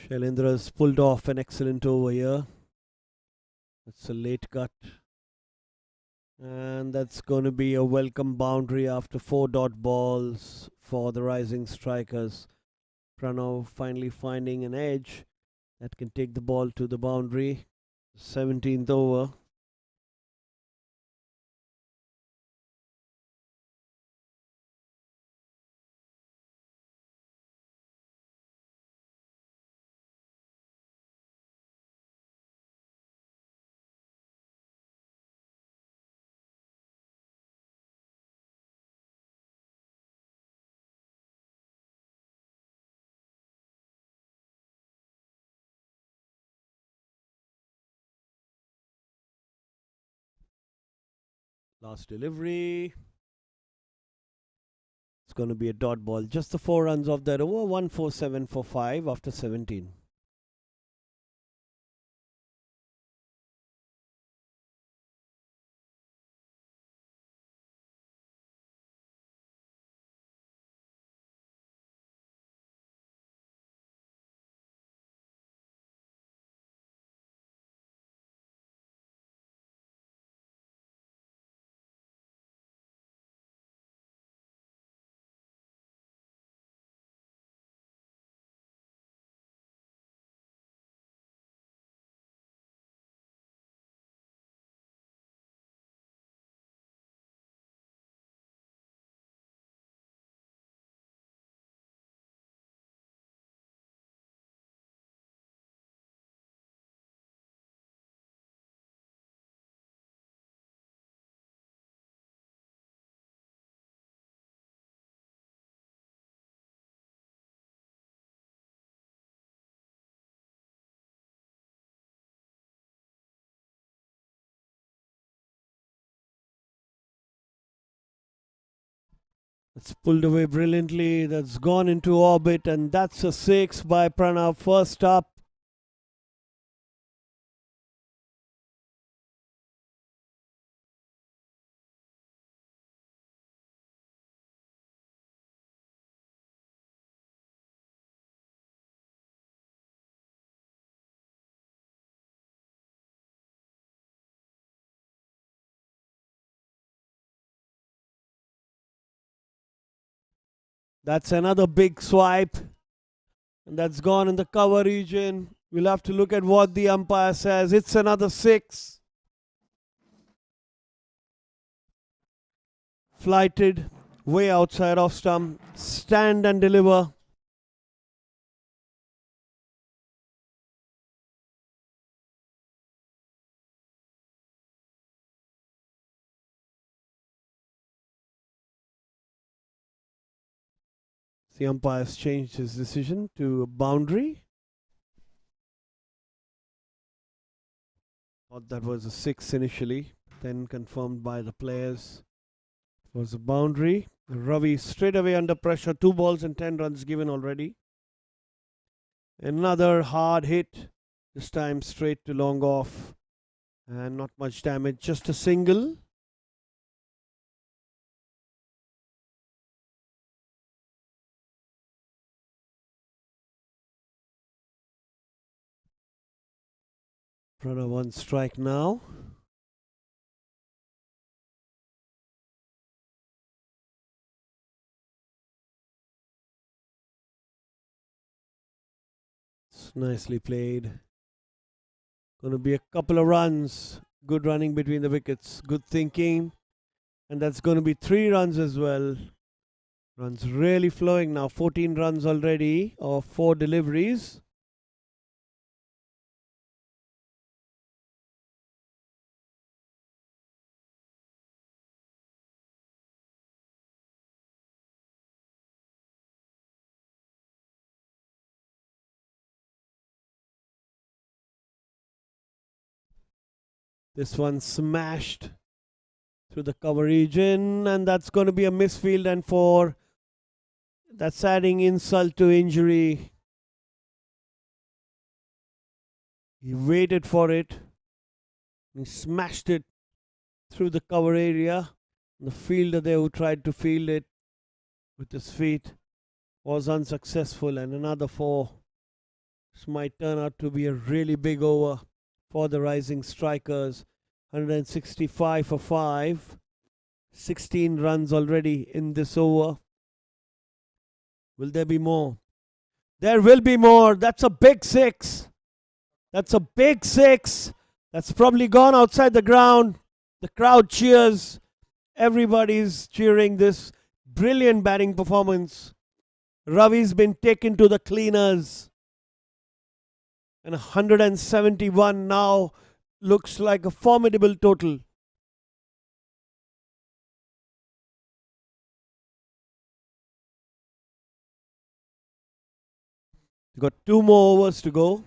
Shailendra's pulled off an excellent over here. It's a late cut. And that's going to be a welcome boundary after 4 dot balls for the rising strikers. Pranav finally finding an edge that can take the ball to the boundary. 17th over. Last delivery. It's going to be a dot ball. Just the 4 runs of that over. 147 for 5 after 17. It's pulled away brilliantly. That's gone into orbit, and that's a 6 by Pranav. First up. That's another big swipe. And that's gone in the cover region. We'll have to look at what the umpire says. It's another 6. Flighted way outside off stump. Stand and deliver. The umpire's changed his decision to a boundary. Thought that was a 6 initially, then confirmed by the players. It was a boundary. Ravi straight away under pressure. 2 balls and 10 runs given already. Another hard hit. This time straight to long off. And not much damage, just a single. Pranav on strike now. It's nicely played. Going to be a couple of runs. Good running between the wickets. Good thinking. And that's going to be 3 runs as well. Runs really flowing now. 14 runs already of 4 deliveries. This one smashed through the cover region, and that's going to be a misfield and 4. That's adding insult to injury. He waited for it. He smashed it through the cover area. The fielder there who tried to field it with his feet was unsuccessful, and another 4. This might turn out to be a really big over for the rising strikers. 165 for 5. 16 runs already in this over. Will there be more? There will be more. That's a big 6. That's a big 6. That's probably gone outside the ground. The crowd cheers. Everybody's cheering this brilliant batting performance. Ravi's been taken to the cleaners. And 171 now looks like a formidable total. You've got 2 more overs to go.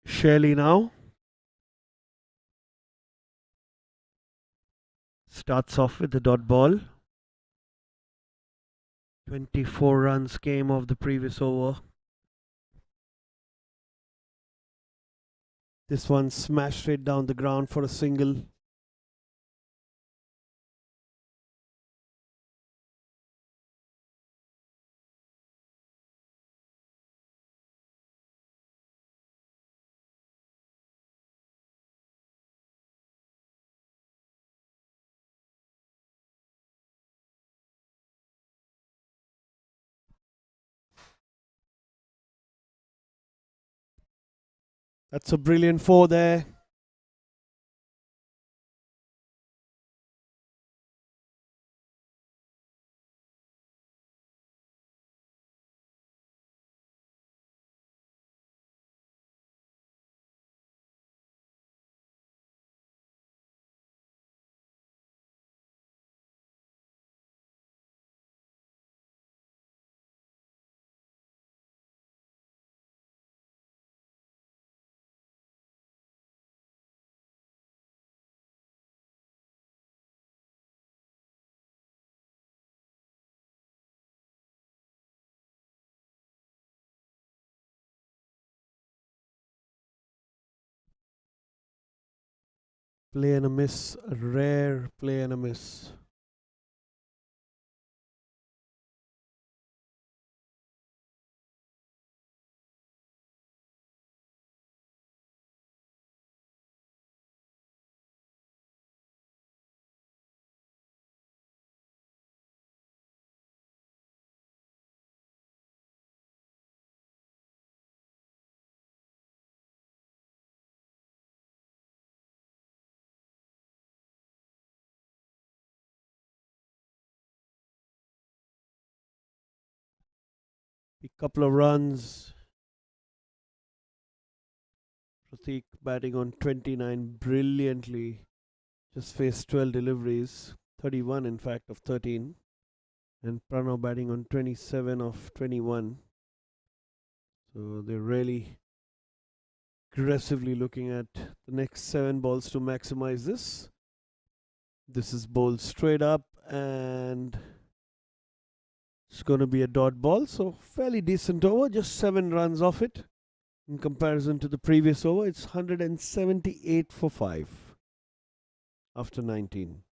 Shelley now starts off with the dot ball. 24 runs came off the previous over. This one smashed straight down the ground for a single. That's a brilliant four there. Play and a miss, a rare play and a miss. A couple of runs. Pratik batting on 29 brilliantly. Just faced 12 deliveries, 31 in fact of 13. And Pranav batting on 27 of 21. So they're really aggressively looking at the next 7 balls to maximize this. This is bowled straight up and it's going to be a dot ball. So fairly decent over, just 7 runs off it. In comparison to the previous over, it's 178 for 5 after 19.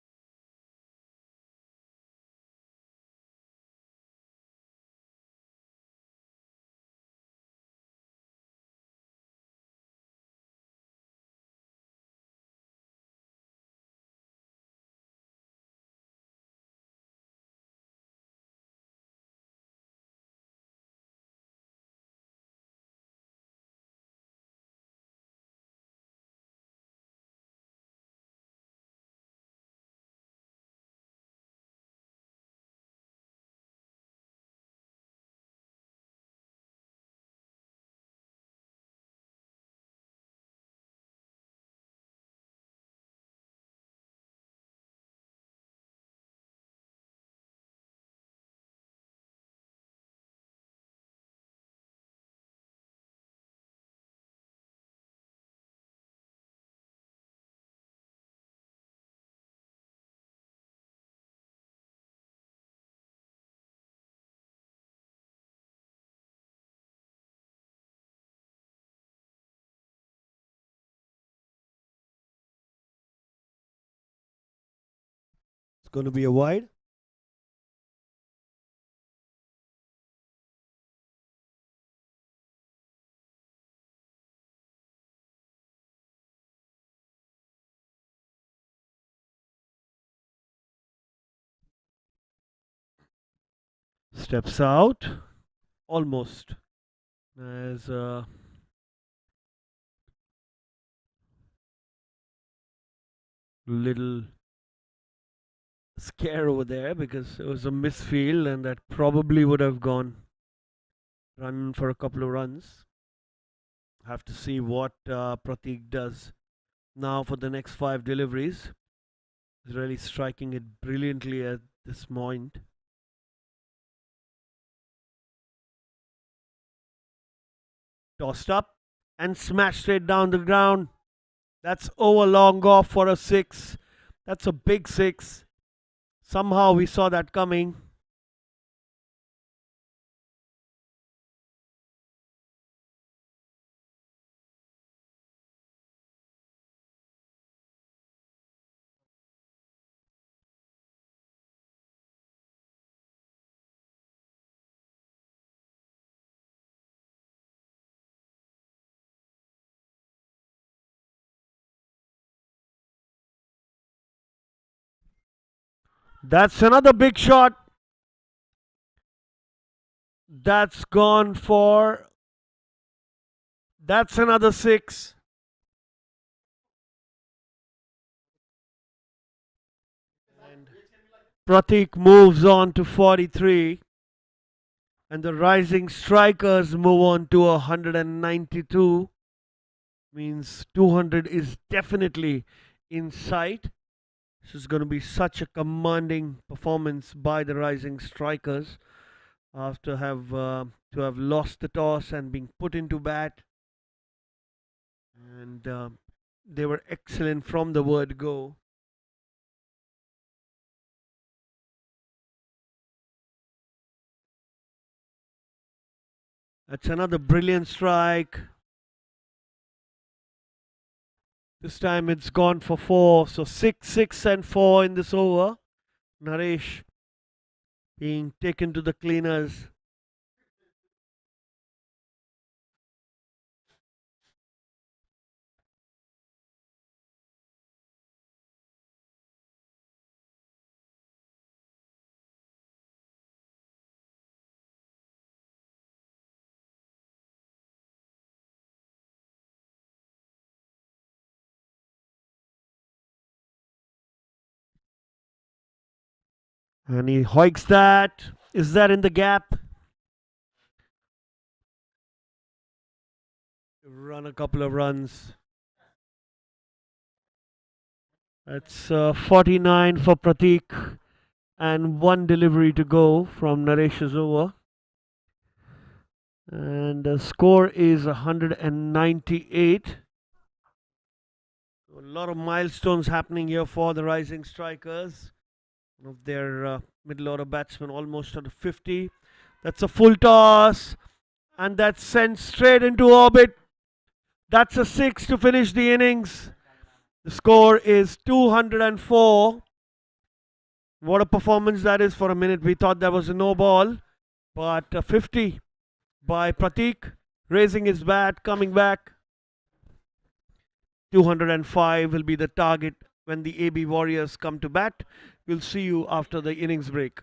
It's going to be a wide. Steps out. Almost. There's a little scare over there because it was a misfield and that probably would have gone run for a couple of runs. Have to see what Pratik does now for the next 5 deliveries. He's really striking it brilliantly at this point. Tossed up and smashed it down the ground. That's over long off for a 6. That's a big 6. Somehow we saw that coming. That's another big shot. That's gone for. That's another 6. And Pratik moves on to 43. And the rising strikers move on to 192. Means 200 is definitely in sight. This is going to be such a commanding performance by the rising strikers after to have lost the toss and being put into bat. And they were excellent from the word go. That's another brilliant strike. This time it's gone for 4. So 6, 6 and 4 in this over. Naresh being taken to the cleaners. And he hoiks that. Is that in the gap? Run a couple of runs. That's 49 for Pratik and 1 delivery to go from Naresh's over. And the score is 198. A lot of milestones happening here for the rising strikers. One of their middle order batsmen almost at 50. That's a full toss. And that's sent straight into orbit. That's a 6 to finish the innings. The score is 204. What a performance that is. For a minute we thought that was a no ball. But 50 by Pratik, raising his bat, coming back. 205 will be the target when the AB Warriors come to bat. We'll see you after the innings break.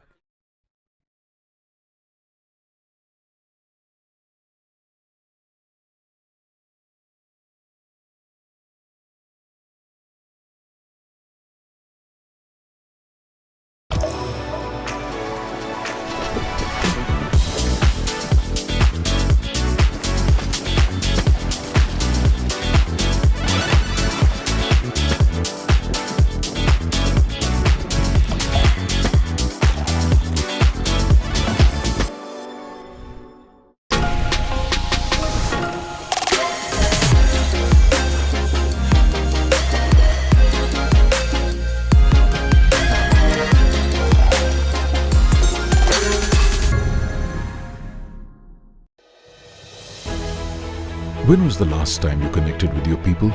When was the last time you connected with your people?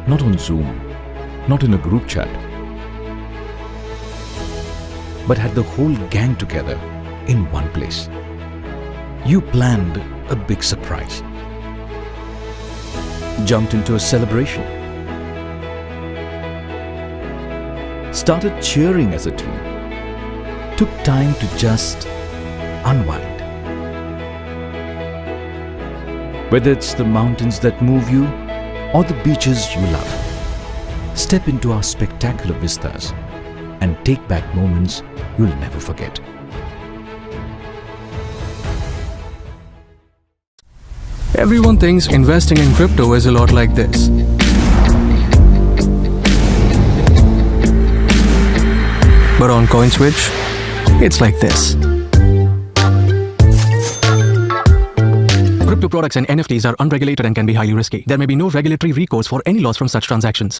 Not on Zoom, not in a group chat, but had the whole gang together in one place. You planned a big surprise, jumped into a celebration, started cheering as a team, took time to just unwind. Whether it's the mountains that move you or the beaches you love, step into our spectacular vistas and take back moments you'll never forget. Everyone thinks investing in crypto is a lot like this. But on CoinSwitch, it's like this. Crypto products and NFTs are unregulated and can be highly risky. There may be no regulatory recourse for any loss from such transactions.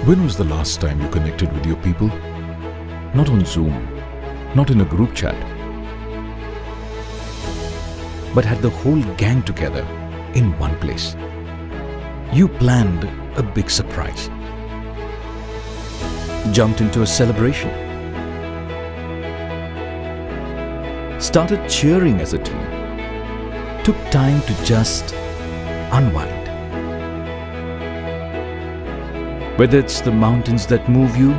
When was the last time you connected with your people? Not on Zoom, not in a group chat, but had the whole gang together in one place. You planned a big surprise, jumped into a celebration, started cheering as a team, took time to just unwind. Whether it's the mountains that move you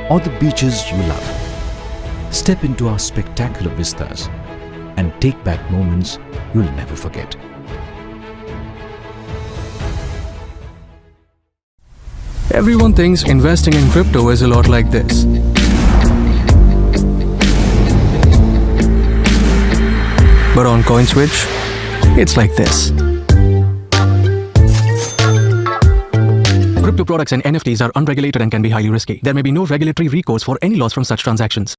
or the beaches you love, step into our spectacular vistas and take back moments you'll never forget. Everyone thinks investing in crypto is a lot like this. But on CoinSwitch, it's like this. Crypto products and NFTs are unregulated and can be highly risky. There may be no regulatory recourse for any loss from such transactions.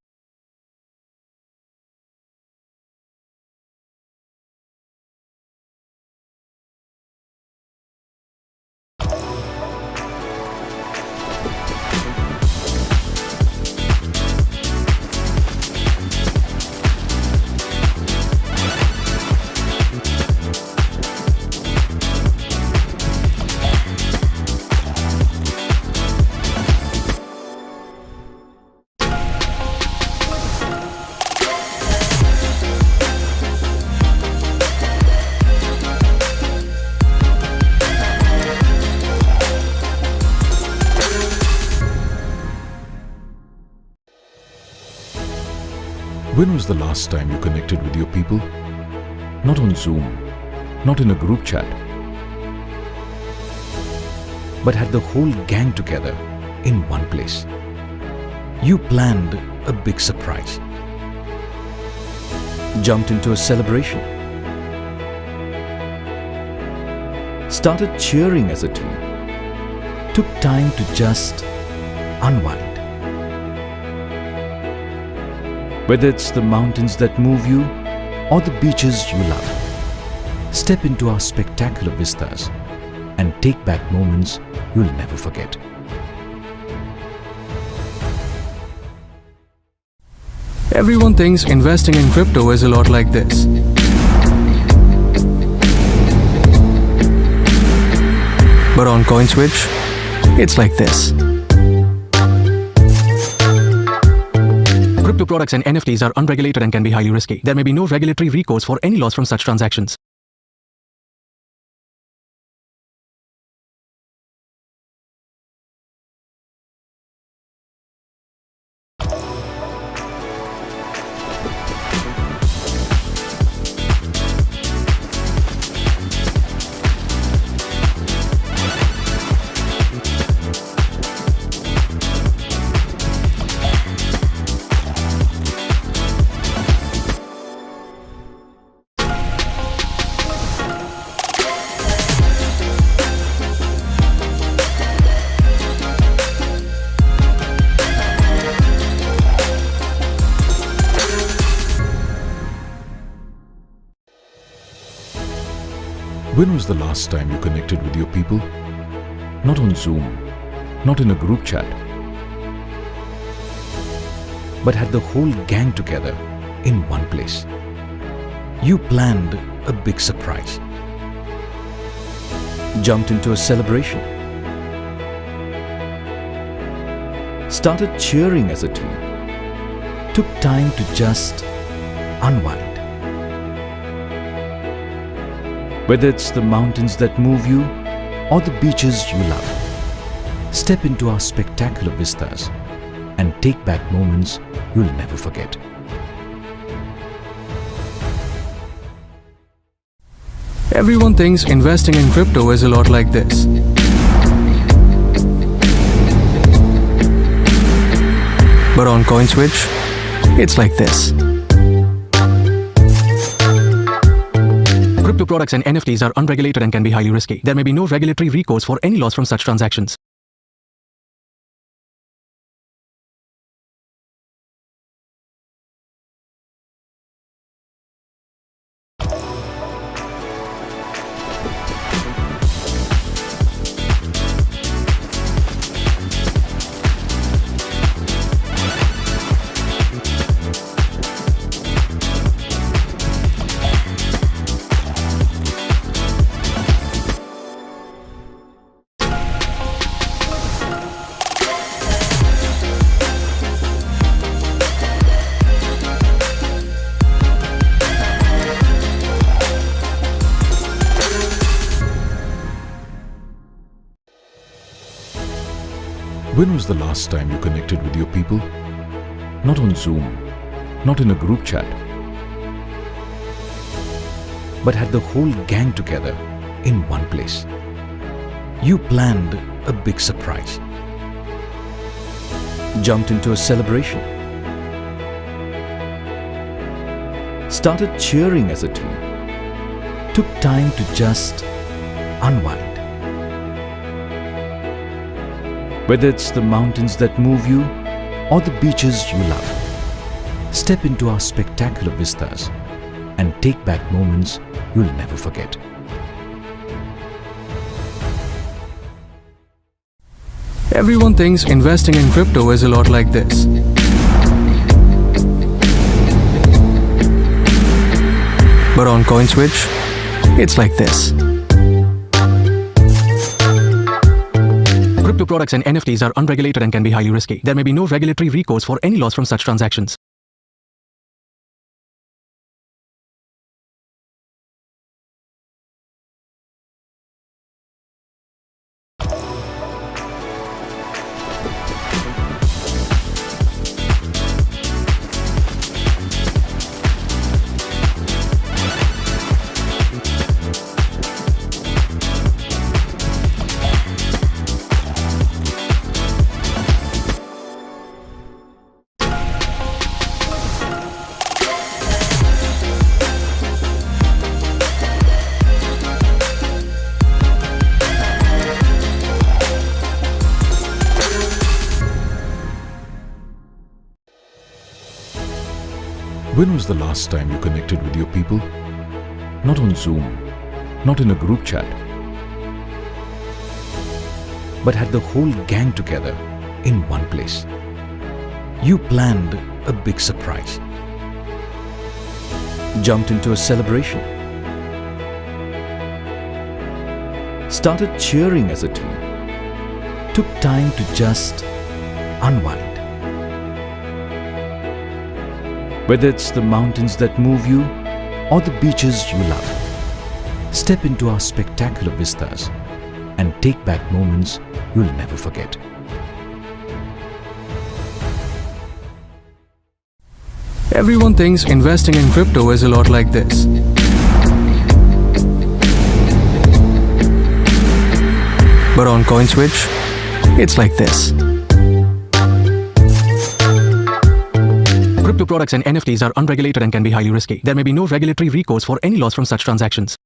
When was the last time you connected with your people? Not on Zoom, not in a group chat, but had the whole gang together in one place. You planned a big surprise, jumped into a celebration, started cheering as a team, took time to just unwind. Whether it's the mountains that move you or the beaches you love, step into our spectacular vistas and take back moments you'll never forget. Everyone thinks investing in crypto is a lot like this. But on CoinSwitch, it's like this. Crypto products and NFTs are unregulated and can be highly risky. There may be no regulatory recourse for any loss from such transactions. When was the last time you connected with your people? Not on Zoom, not in a group chat, but had the whole gang together in one place. You planned a big surprise, jumped into a celebration, started cheering as a team, took time to just unwind. Whether it's the mountains that move you or the beaches you love, step into our spectacular vistas and take back moments you'll never forget. Everyone thinks investing in crypto is a lot like this. But on CoinSwitch, it's like this. Crypto products and NFTs are unregulated and can be highly risky. There may be no regulatory recourse for any loss from such transactions. When was the last time you connected with your people? Not on Zoom, not in a group chat, but had the whole gang together in one place. You planned a big surprise, jumped into a celebration, started cheering as a team, took time to just unwind. Whether it's the mountains that move you or the beaches you love, step into our spectacular vistas and take back moments you'll never forget. Everyone thinks investing in crypto is a lot like this. But on CoinSwitch, it's like this. Crypto products and NFTs are unregulated and can be highly risky. There may be no regulatory recourse for any loss from such transactions. When was the last time you connected with your people? Not on Zoom, not in a group chat, but had the whole gang together in one place. You planned a big surprise, jumped into a celebration, started cheering as a team, took time to just unwind. Whether it's the mountains that move you or the beaches you love, step into our spectacular vistas and take back moments you'll never forget. Everyone thinks investing in crypto is a lot like this. But on CoinSwitch, it's like this. Crypto products and NFTs are unregulated and can be highly risky. There may be no regulatory recourse for any loss from such transactions.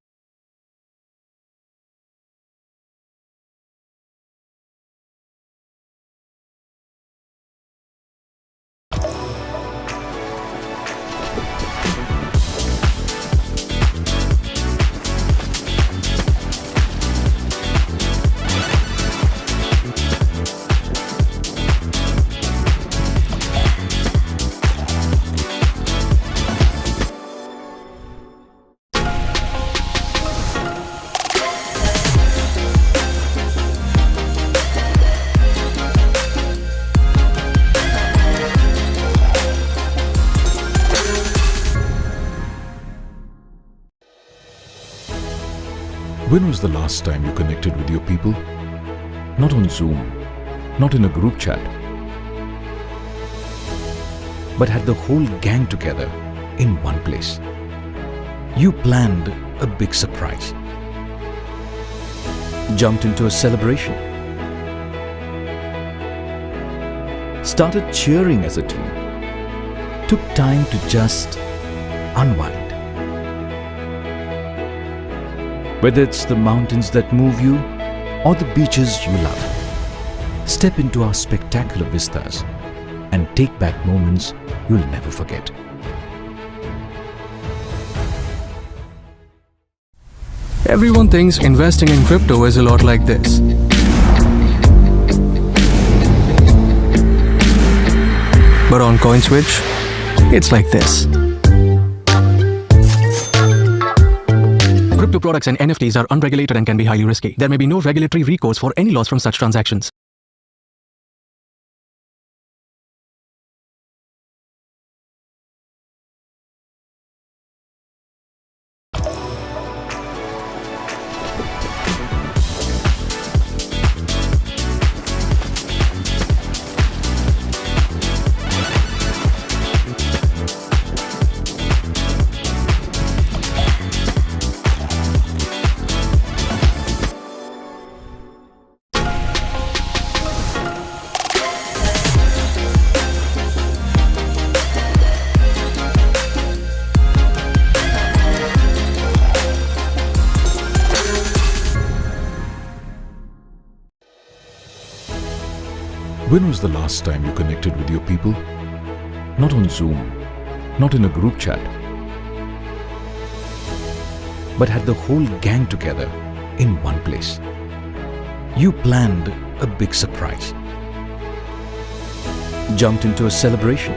When was the last time you connected with your people? Not on Zoom, not in a group chat, but had the whole gang together in one place. You planned a big surprise, jumped into a celebration, started cheering as a team, took time to just unwind. Whether it's the mountains that move you or the beaches you love, step into our spectacular vistas and take back moments you'll never forget. Everyone thinks investing in crypto is a lot like this. But on CoinSwitch, it's like this. Crypto products and NFTs are unregulated and can be highly risky. There may be no regulatory recourse for any loss from such transactions. When was the last time you connected with your people? Not on Zoom, not in a group chat, but had the whole gang together in one place. You planned a big surprise, jumped into a celebration,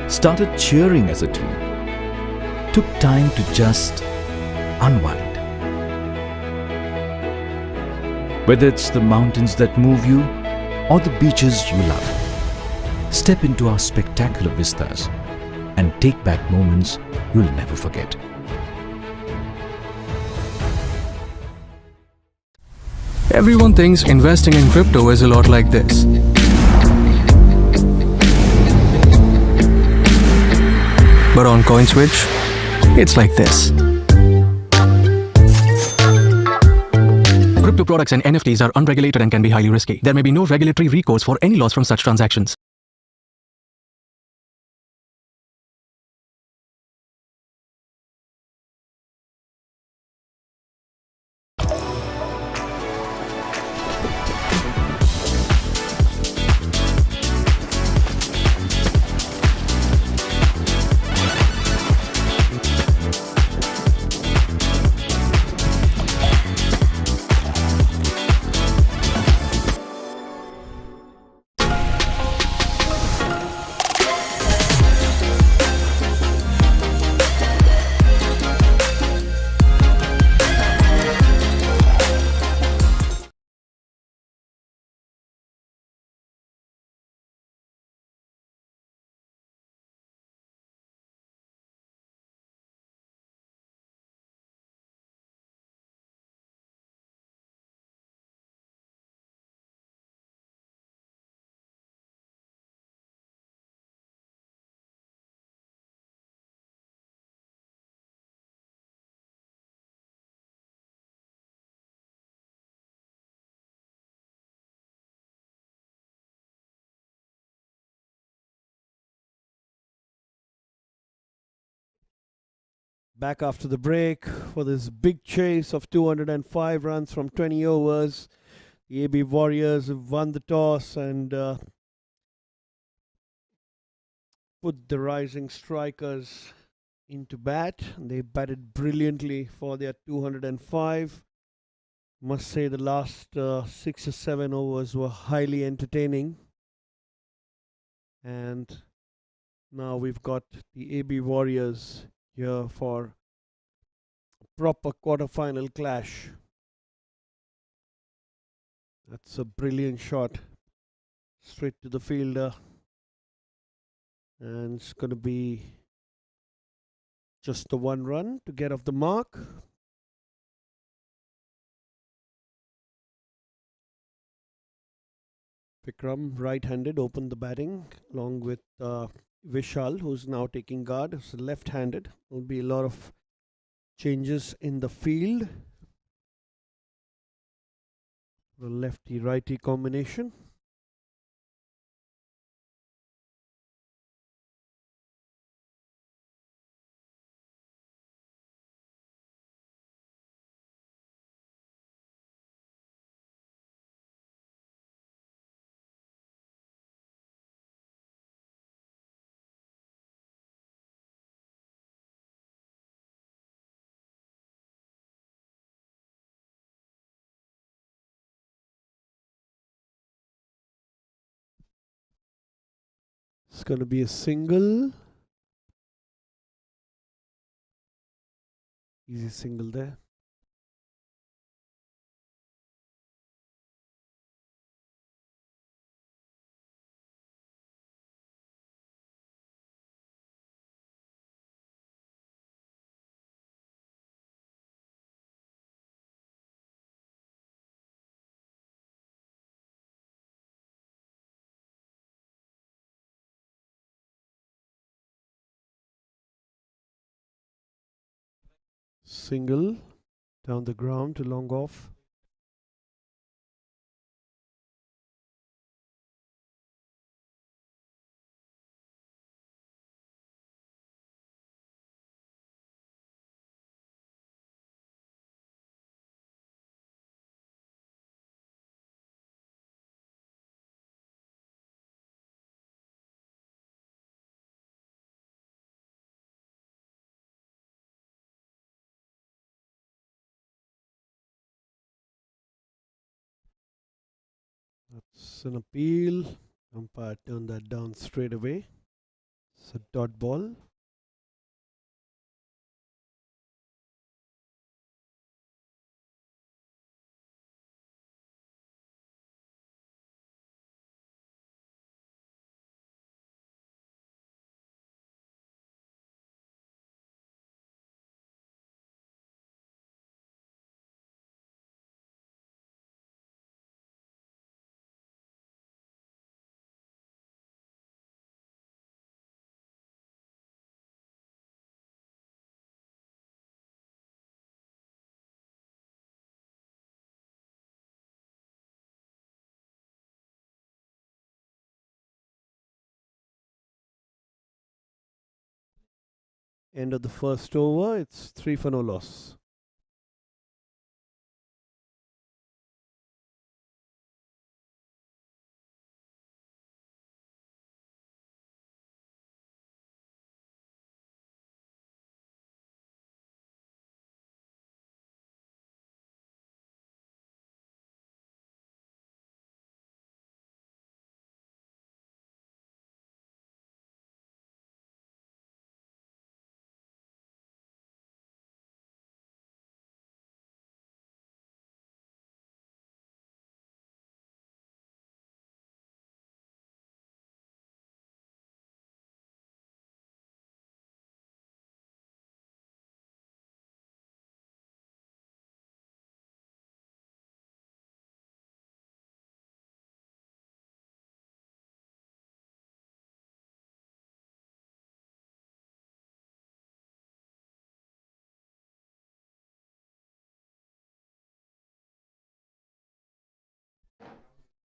started cheering as a team, took time to just unwind. Whether it's the mountains that move you or the beaches you love, step into our spectacular vistas and take back moments you'll never forget. Everyone thinks investing in crypto is a lot like this. But on CoinSwitch, it's like this. Crypto products and NFTs are unregulated and can be highly risky. There may be no regulatory recourse for any loss from such transactions. Back after the break for this big chase of 205 runs from 20 overs. The AB Warriors have won the toss and put the rising strikers into bat. They batted brilliantly for their 205. Must say the last 6 or 7 overs were highly entertaining. And now we've got the AB Warriors here for a proper quarter-final clash. That's a brilliant shot straight to the fielder, and it's going to be Just the one run to get off the mark. Vikram, right-handed, opened the batting along with Vishal, who's now taking guard. It's left-handed. There'll be a lot of changes in the field. The lefty-righty combination. It's going to be a single. Easy single there. Single down the ground to long off. That's an appeal. Umpire turned that down straight away. It's a dot ball. End of the first over. It's 3 for no loss.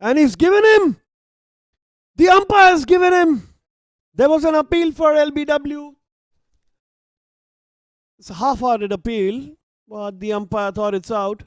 And he's given him. The umpire's given him. There was an appeal for LBW. It's a half-hearted appeal, but the umpire thought it's out.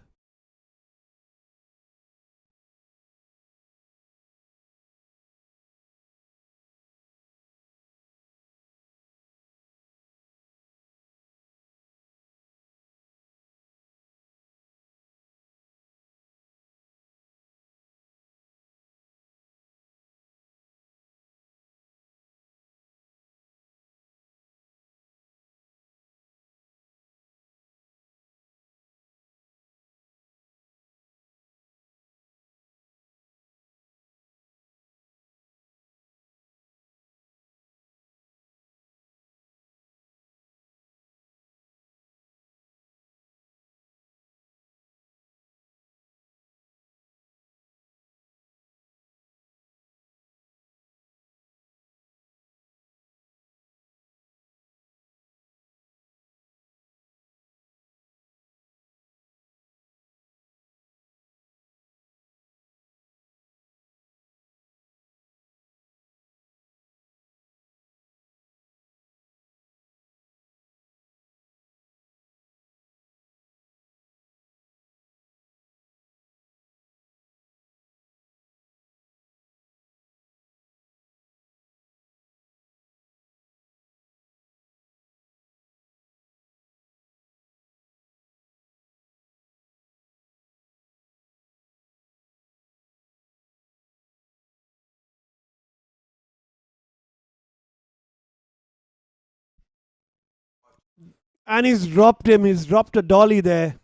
And he's dropped him. He's dropped a dolly there.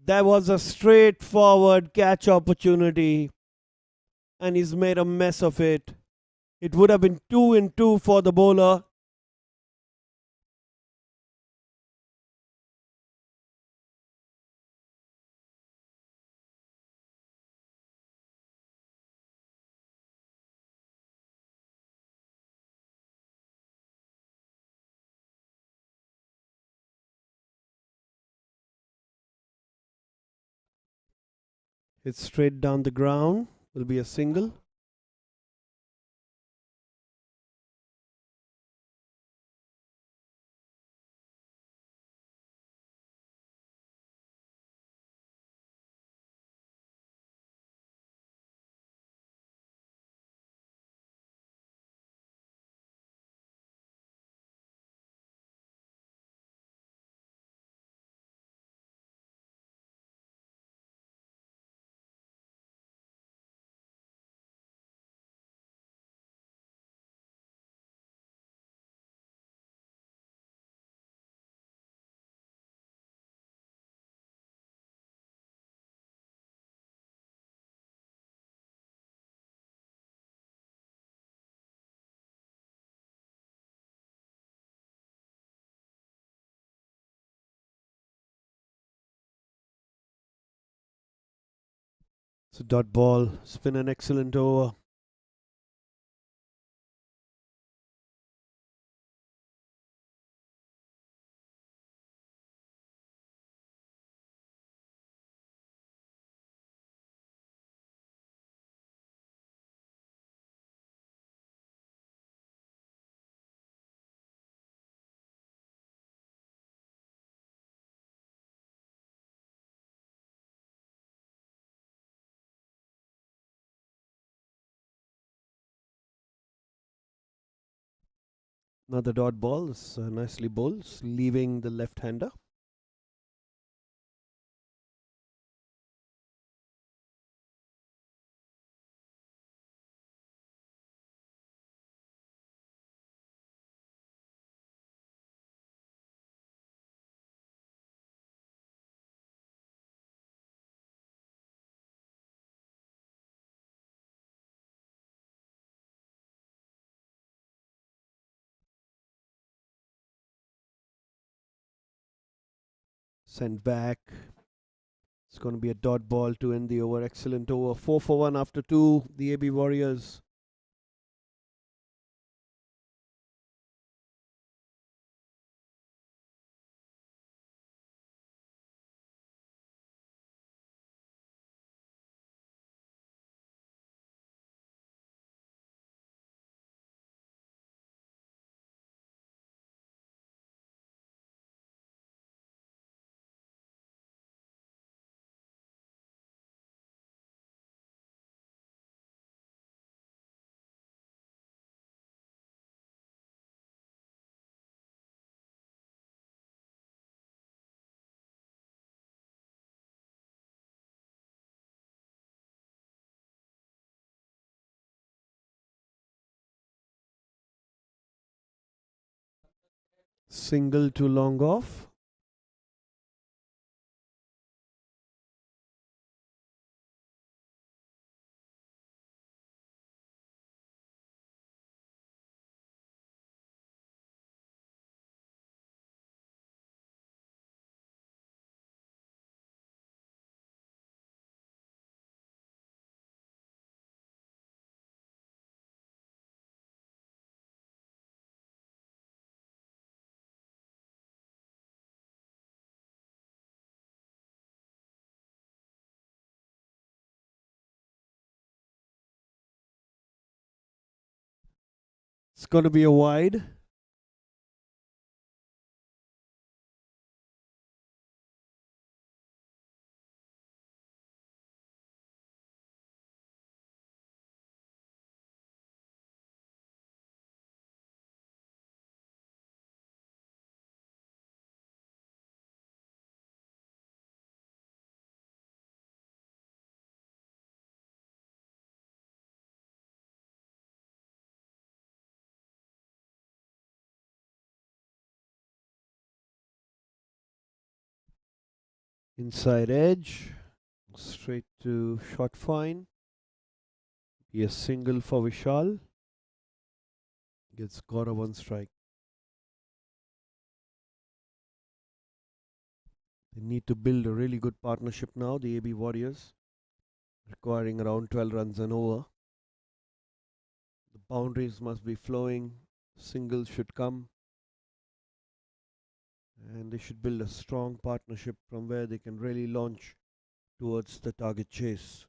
That was a straightforward catch opportunity, and he's made a mess of it. It would have been 2-2 for the bowler. It's straight down the ground. Will be a single. It's a dot ball. It's been an excellent over. Another dot ball. It's nicely bowled, leaving the left-hander. Sent back. It's going to be a dot ball to end the over. Excellent over. 4 for 1 after 2. The AB Warriors. Single to long off. It's going to be a wide. Inside edge, straight to short fine. Be a single for Vishal. Gets Gaurav one strike. They need to build a really good partnership now, the AB Warriors, requiring around 12 runs and over. The boundaries must be flowing, singles should come, and they should build a strong partnership from where they can really launch towards the target chase.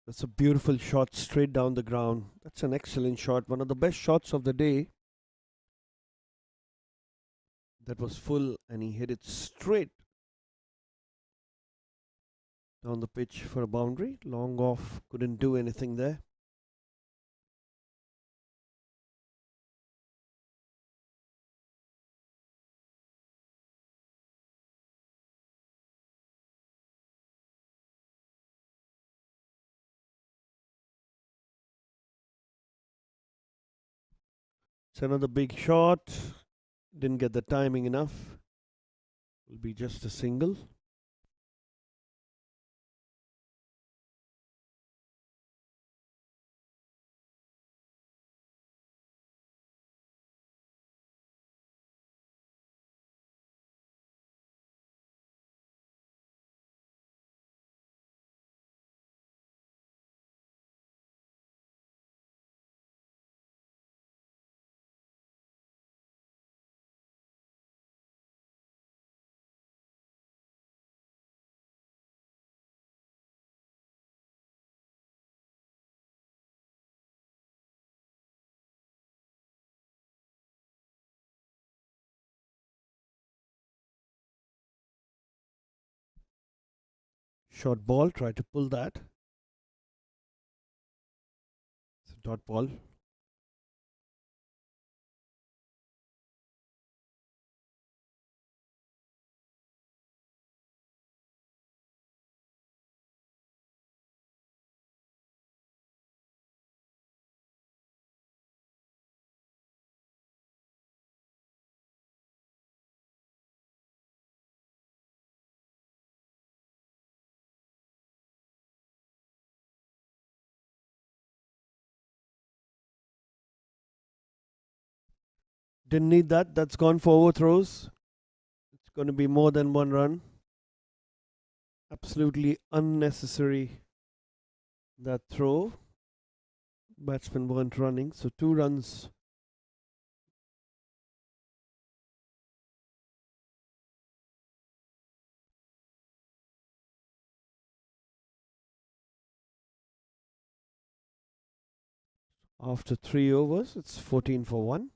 That's a beautiful shot straight down the ground. That's an excellent shot, one of the best shots of the day. That was full, and he hit it straight down the pitch for a boundary. Long off, couldn't do anything there. It's another big shot. Didn't get the timing enough. Will be just a single. Short ball, try to pull that. It's a dot ball. Didn't need that. That's gone for overthrows. It's going to be more than one run. Absolutely unnecessary, that throw. Batsmen weren't running, so 2 runs. After 3 overs, it's 14 for 1.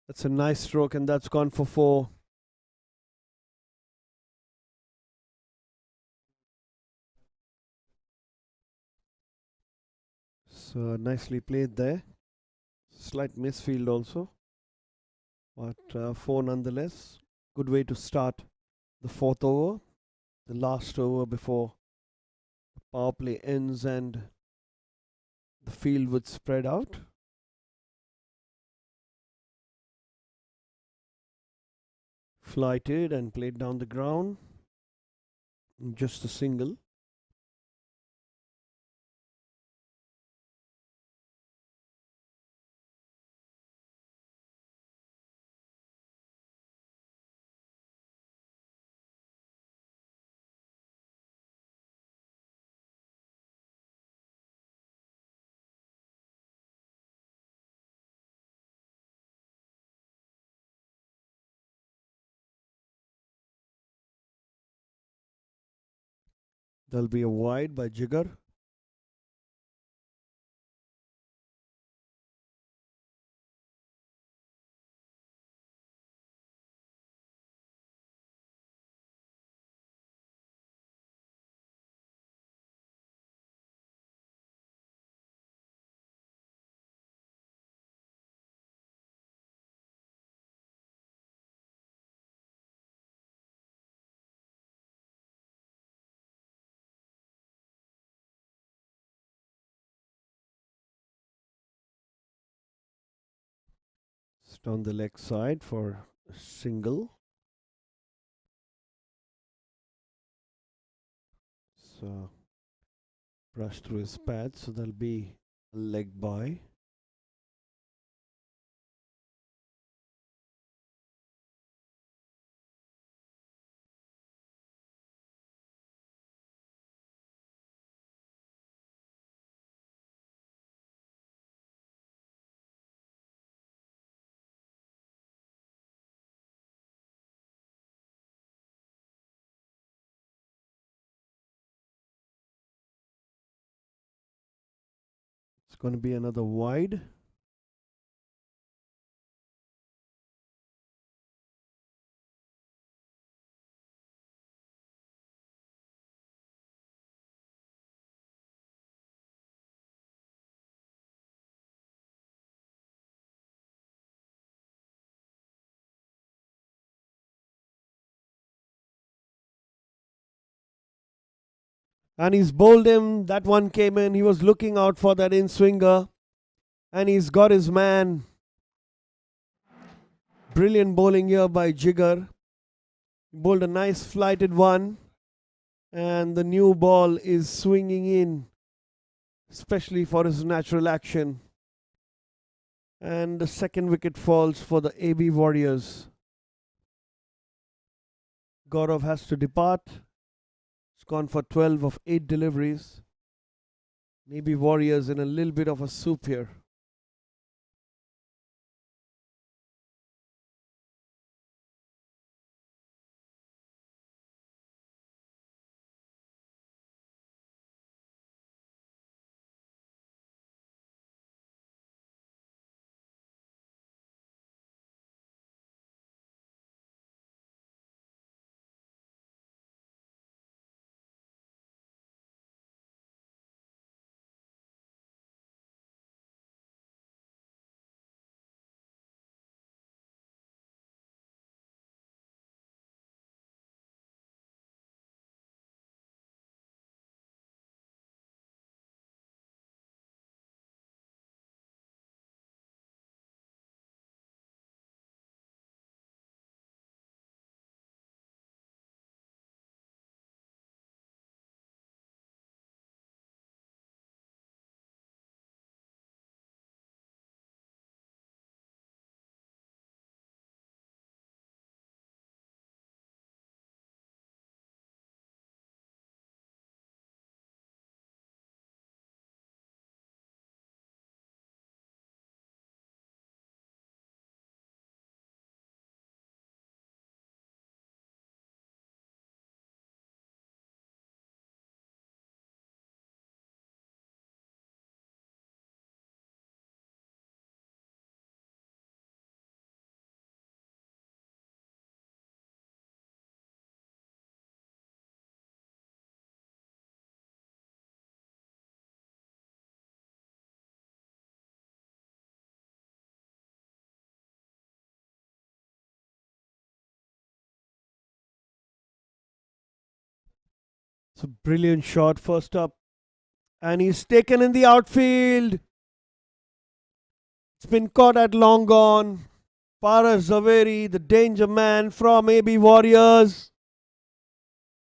That's a nice stroke, and that's gone for 4. So nicely played there. Slight misfield also, but 4 nonetheless. Good way to start the 4th over, the last over before the power play ends and the field would spread out. Flighted and played down the ground. Just a single. There'll be a wide by Jigar. It's down the leg side for a single. So brush through his pads, so there'll be a leg by. It's going to be another wide. And he's bowled him. That one came in. He was looking out for that in swinger. And he's got his man. Brilliant bowling here by Jigar. Bowled a nice flighted one. And the new ball is swinging in, especially for his natural action. And the second wicket falls for the AB Warriors. Gaurav has to depart. It's gone for 12 of 8 deliveries. Maybe Warriors in a little bit of a soup here. It's a brilliant shot first up. And he's taken in the outfield. It's been caught at long gone. Paras Zaveri, the danger man from AB Warriors,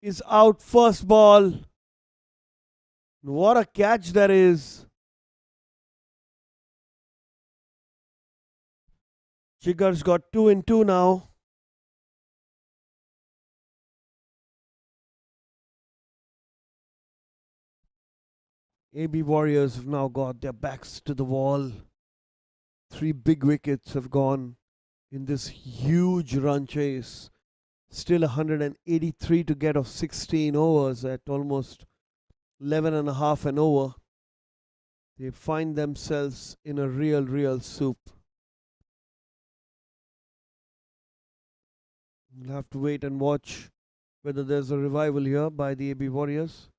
is out first ball. What a catch that is. Jigar's got 2 in 2 now. AB Warriors have now got their backs to the wall. 3 big wickets have gone in this huge run chase. Still 183 to get of 16 overs at almost 11 and a half and over, they find themselves in a real soup. We'll have to wait and watch whether there's a revival here by the AB Warriors.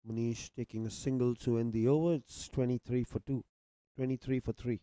Manish taking a single to end the over. It's 23 for 2, 23 for 3.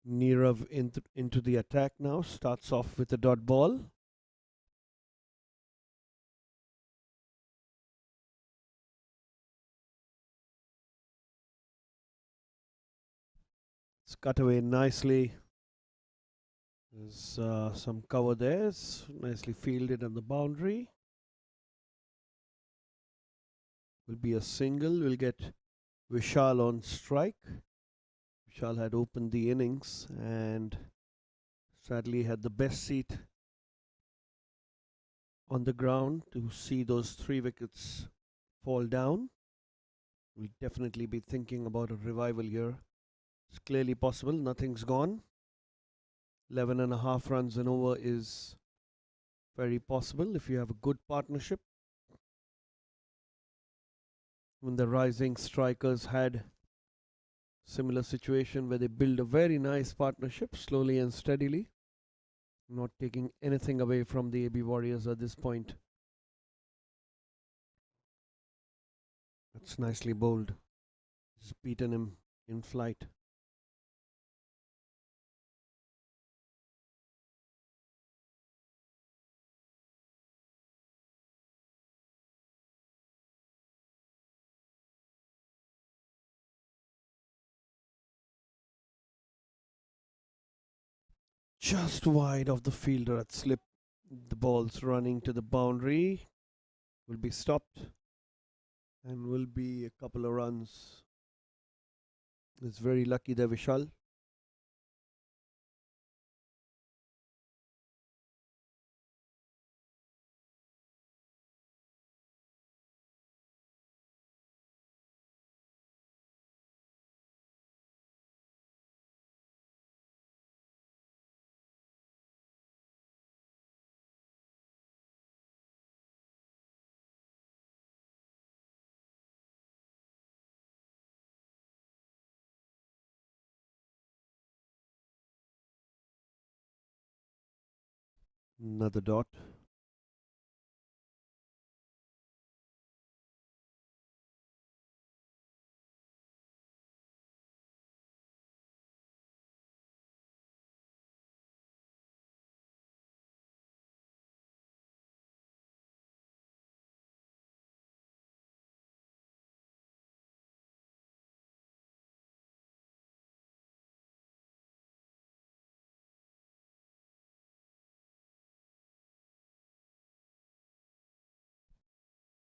Nirav into the attack now. Starts off with a dot ball. It's cut away nicely. There's some cover there. It's nicely fielded on the boundary. Will be a single. We'll get Vishal on strike. Vishal had opened the innings and sadly had the best seat on the ground to see those 3 wickets fall down. We'll definitely be thinking about a revival here. It's clearly possible. Nothing's gone. 11 and a half runs and over is very possible if you have a good partnership. When the rising strikers had similar situation where they build a very nice partnership slowly and steadily, not taking anything away from the AB Warriors at this point. That's nicely bowled. He's beaten him in flight. Just wide of the fielder at slip. The ball's running to the boundary. Will be stopped and will be a couple of runs. It's very lucky there, Vishal. Another dot.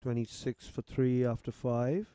$26 for 3 after 5.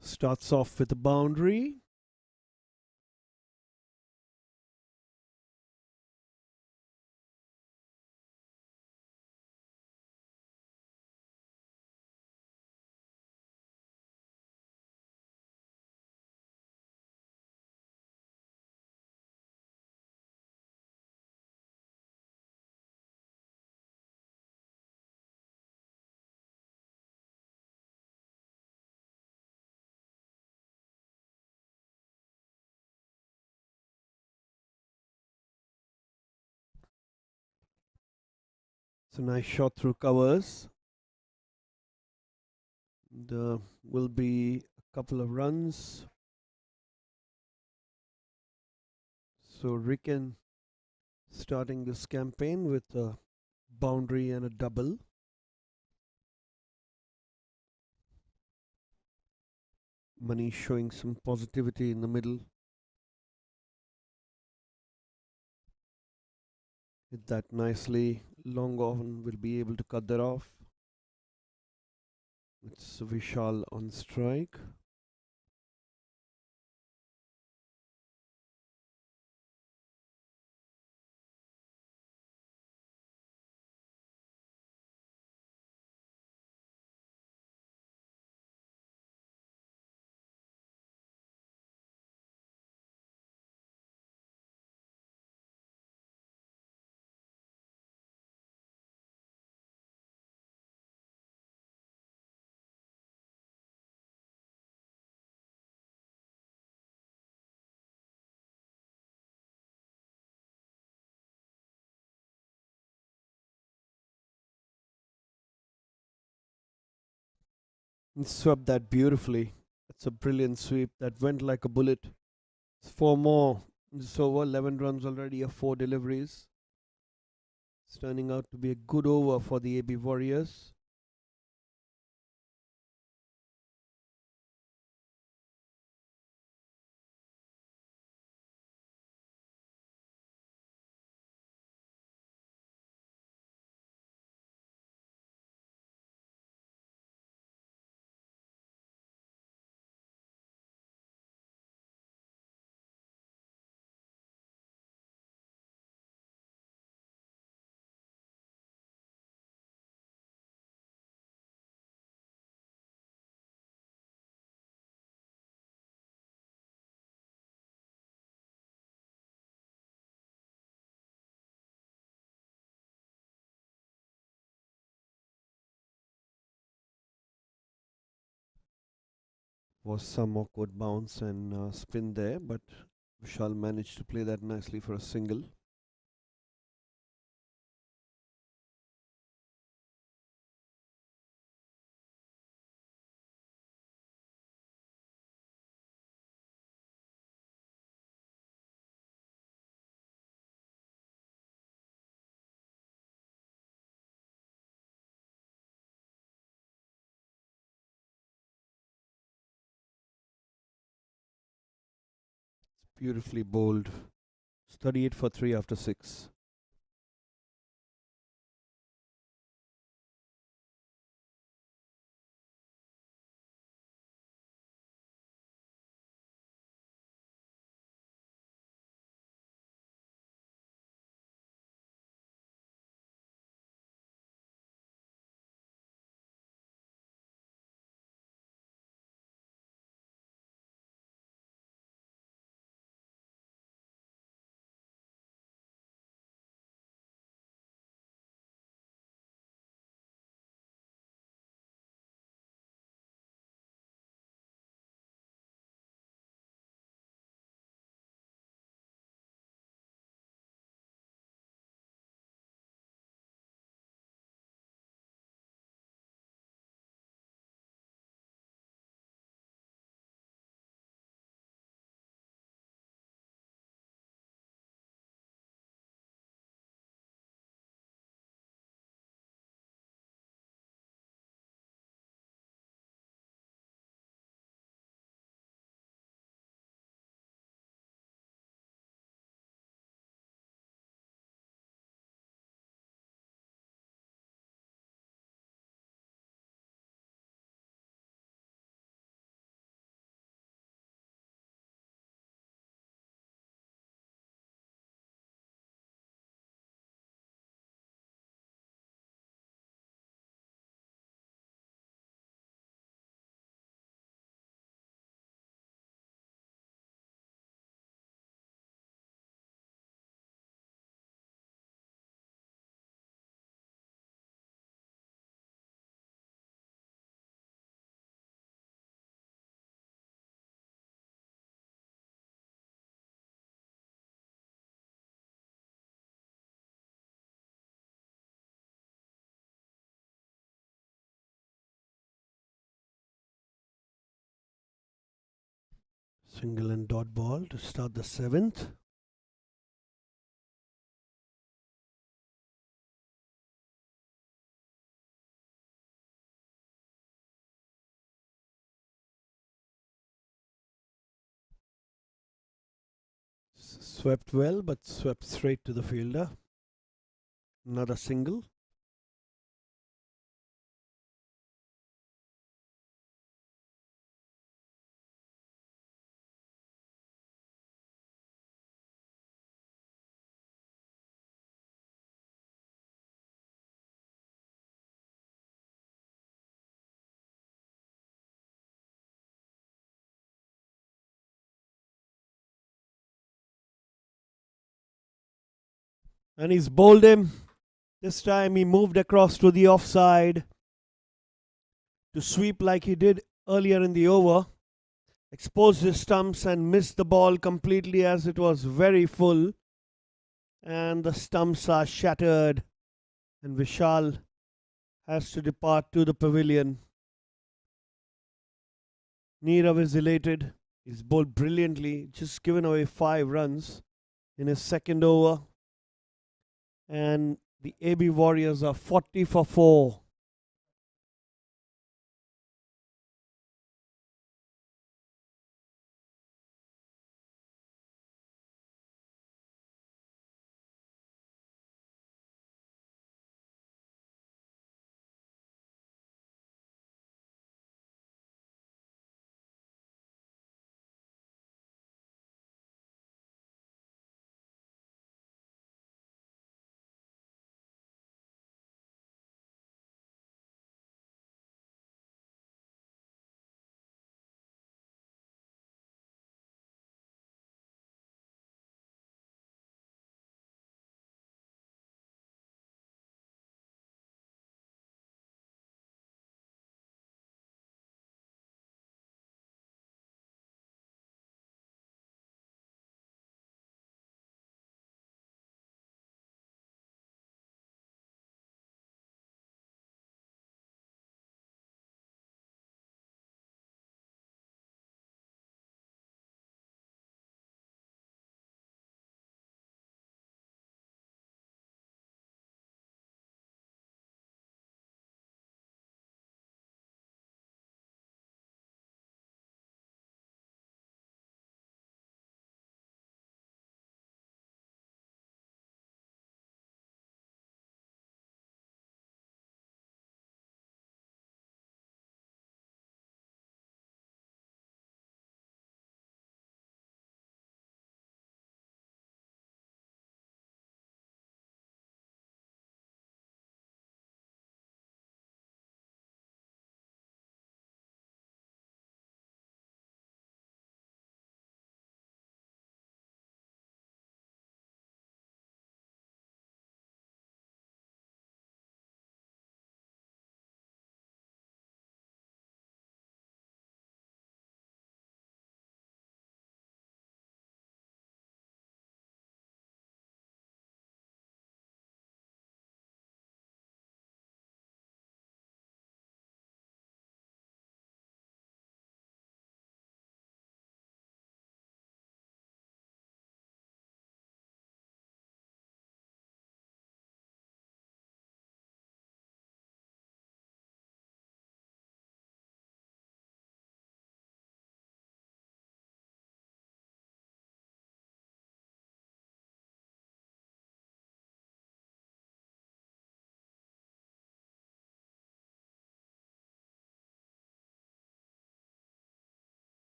Starts off with a boundary. It's a nice shot through covers. There will be a couple of runs. So Ricken starting this campaign with a boundary and a double. Manish showing some positivity in the middle. Hit that nicely. Long on will be able to cut that off. It's Vishal on strike. And swept that beautifully. That's a brilliant sweep that went like a bullet. It's four more. It's over. 11 runs already of 4 deliveries. It's turning out to be a good over for the AB Warriors. Was some awkward bounce and spin there, but Vishal managed to play that nicely for a single. Beautifully bowled. 38 for 3 after 6. Single and dot ball to start the 7th. Swept well, but swept straight to the fielder. Another single. And he's bowled him. This time he moved across to the offside to sweep like he did earlier in the over. Exposed his stumps and missed the ball completely as it was very full. And the stumps are shattered. And Vishal has to depart to the pavilion. Neerav is elated. He's bowled brilliantly, just given away 5 runs in his second over. And the AB Warriors are 40 for 4.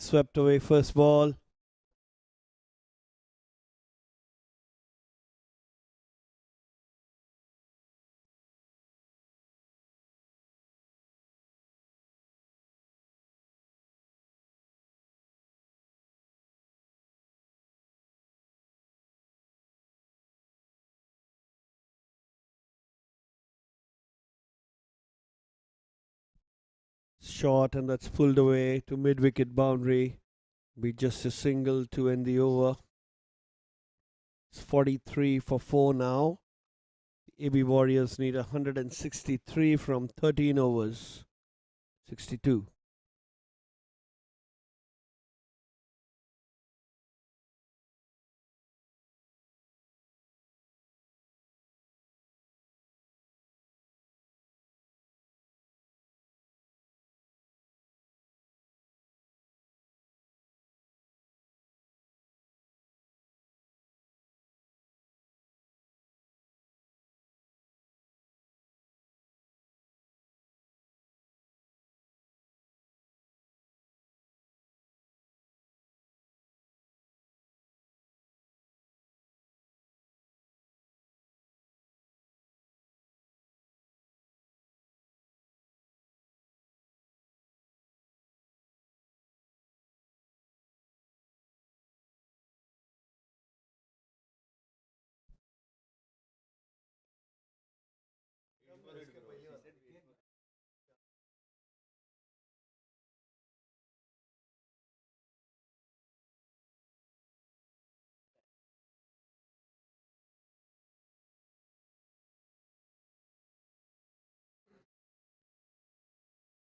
Swept away first ball. Short, and that's pulled away to mid wicket boundary. Be just a single to end the over. It's 43 for 4 now. The AB Warriors need 163 from 13 overs. 62.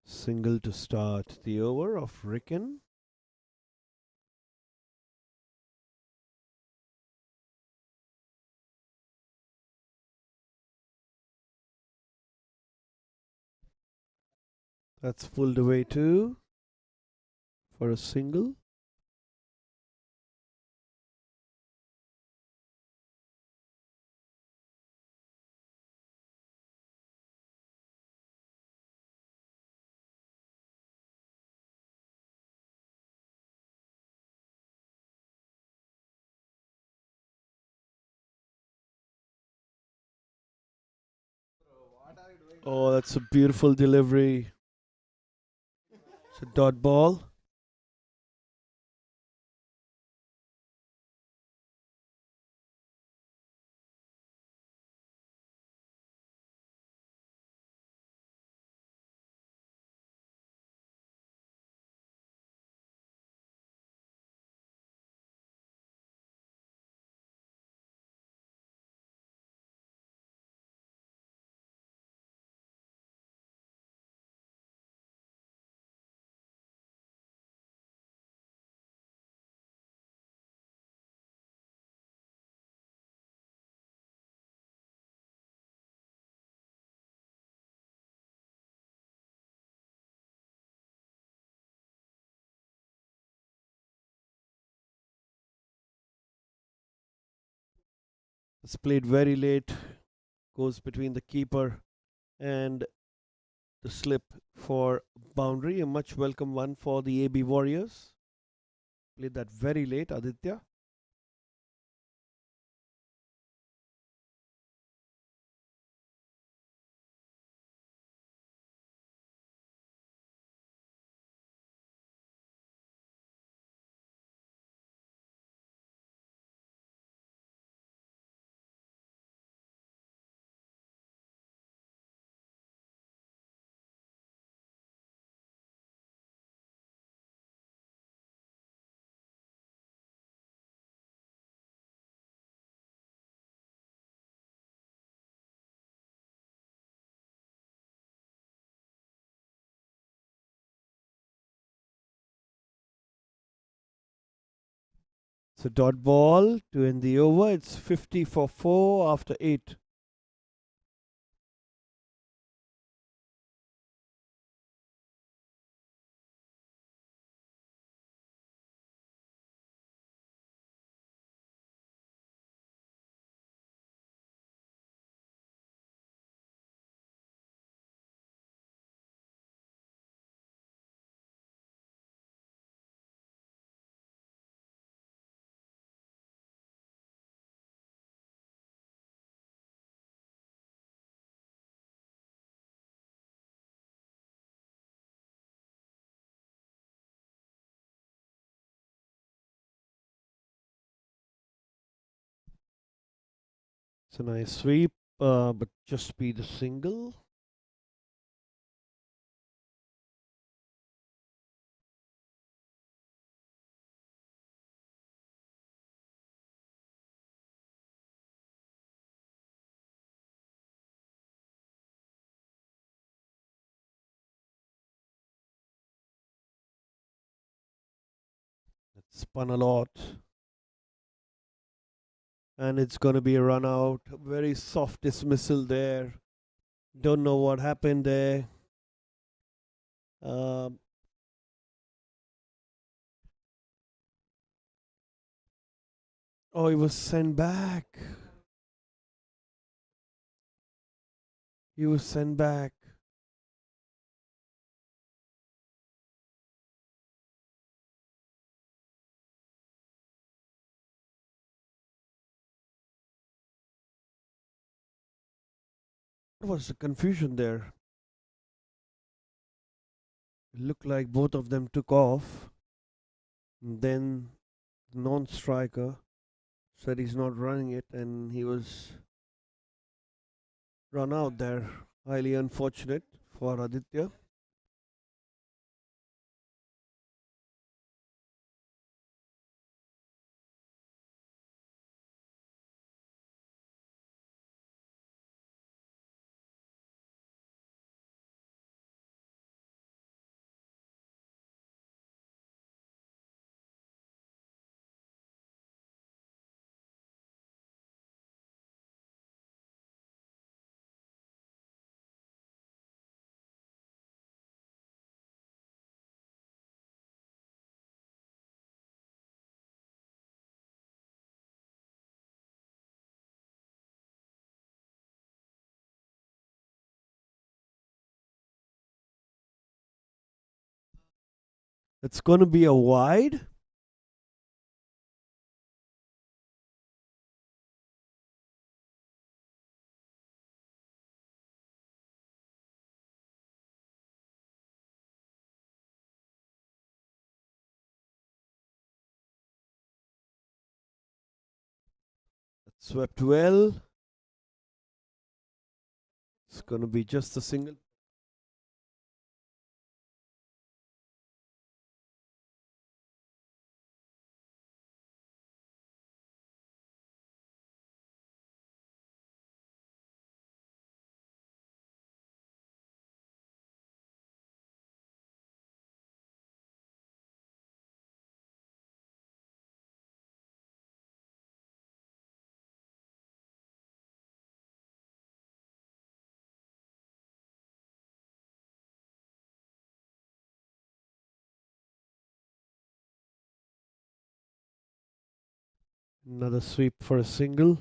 Single to start the over of Ricken. That's pulled away too for a single. Oh, that's a beautiful delivery. It's a dot ball. It's played very late. Goes between the keeper and the slip for boundary. A much welcome one for the AB Warriors. Played that very late, Aditya. It's a dot ball to end the over. It's 50 for 4 after 8. It's a nice sweep, but just be the single. It spun a lot. And it's going to be a run out. Very soft dismissal there. Don't know what happened there. Um, oh, he was sent back. He was sent back. What was the confusion there? It looked like both of them took off. And then the non-striker said he's not running it, and he was run out there. Highly unfortunate for Aditya. It's going to be a wide. Swept well. It's going to be just a single. Another sweep for a single.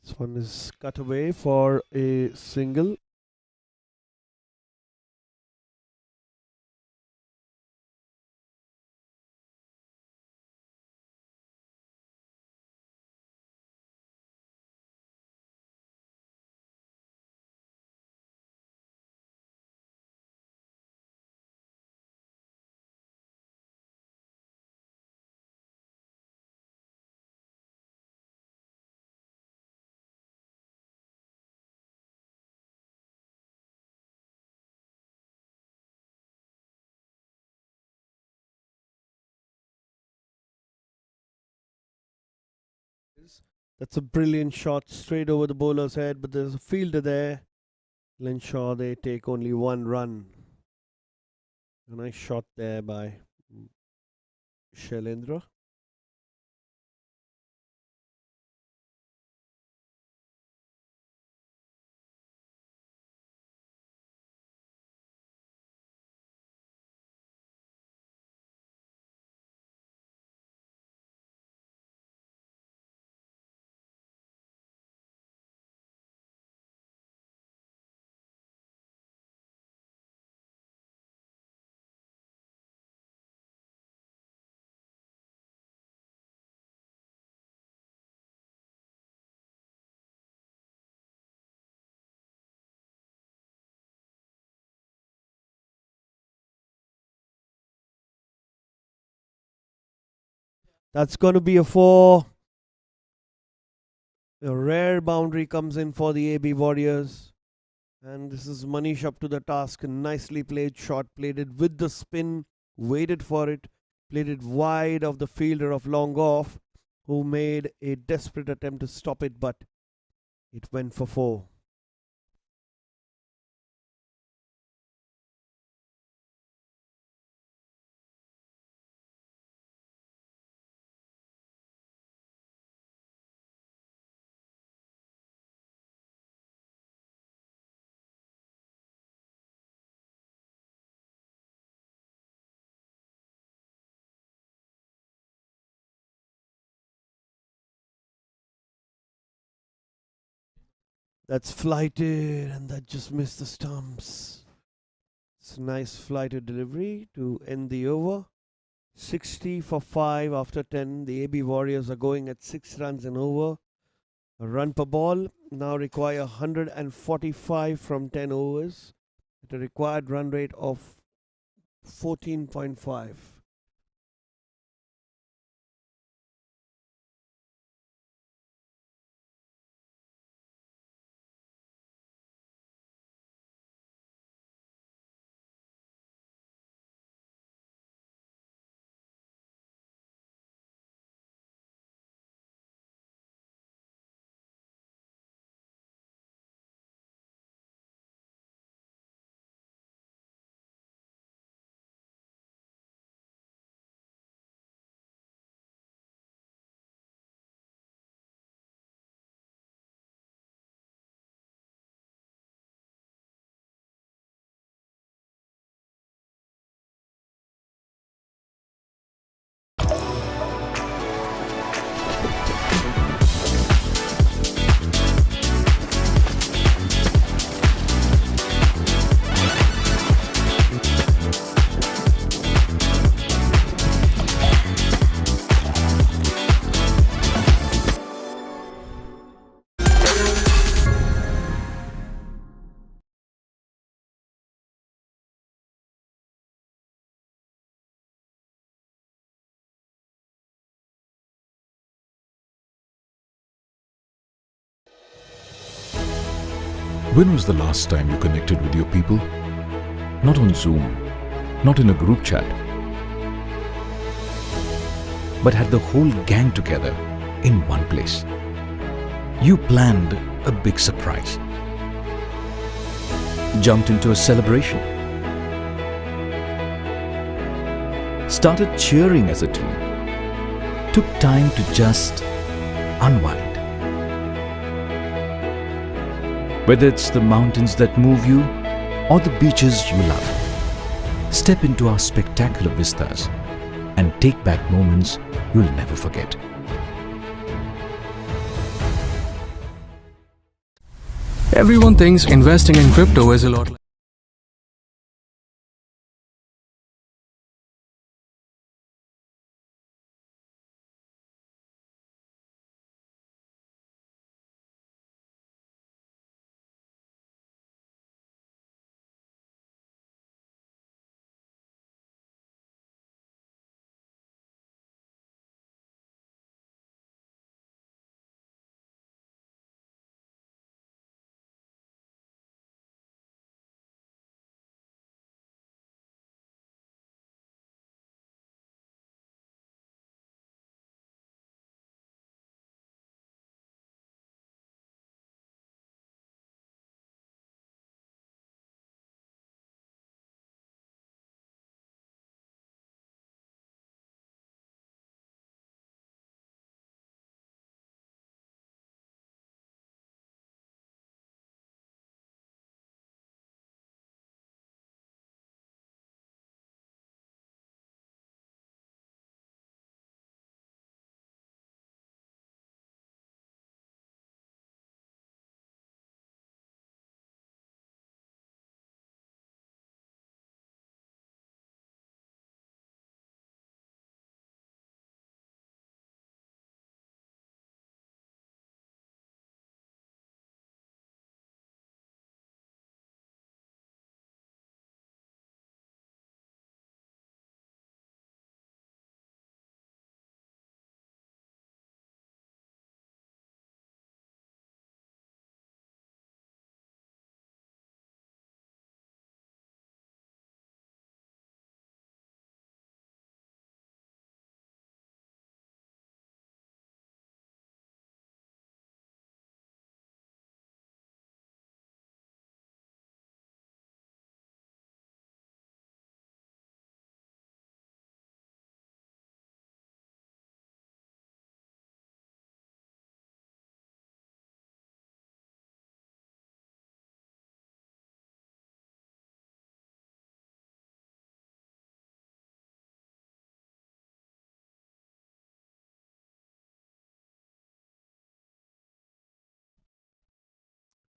This one is cut away for a single. That's a brilliant shot straight over the bowler's head, but there's a fielder there. Lenshaw, they take only one run. A nice shot there by Shailendra. That's going to be a 4. A rare boundary comes in for the AB Warriors. And this is Manish up to the task. A nicely played shot, played it with the spin, waited for it, played it wide of the fielder of long off, who made a desperate attempt to stop it, but it went for 4. That's flighted, and that just missed the stumps. It's a nice flighted delivery to end the over. 60 for 5 after 10. The AB Warriors are going at 6 runs and over. A run per ball. Now require 145 from 10 overs at a required run rate of 14.5. When was the last time you connected with your people? Not on Zoom, not in a group chat, but had the whole gang together in one place. You planned a big surprise, jumped into a celebration, started cheering as a team, took time to just unwind. Whether it's the mountains that move you or the beaches you love, step into our spectacular vistas and take back moments you'll never forget. Everyone thinks investing in crypto is a lot like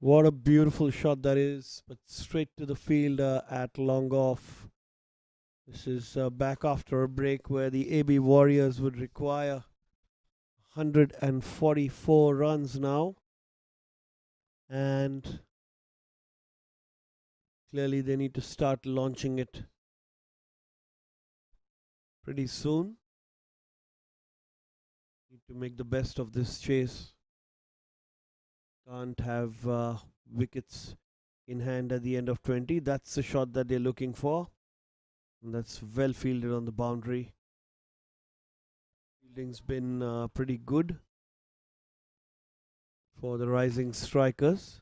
What a beautiful shot that is, but straight to the fielder at long off. This is back after a break where the AB Warriors would require 144 runs now, and clearly they need to start launching it pretty soon. Need to make the best of this chase. Can't have wickets in hand at the end of 20. That's the shot that they're looking for. And that's well fielded on the boundary. Fielding's been pretty good for the rising strikers.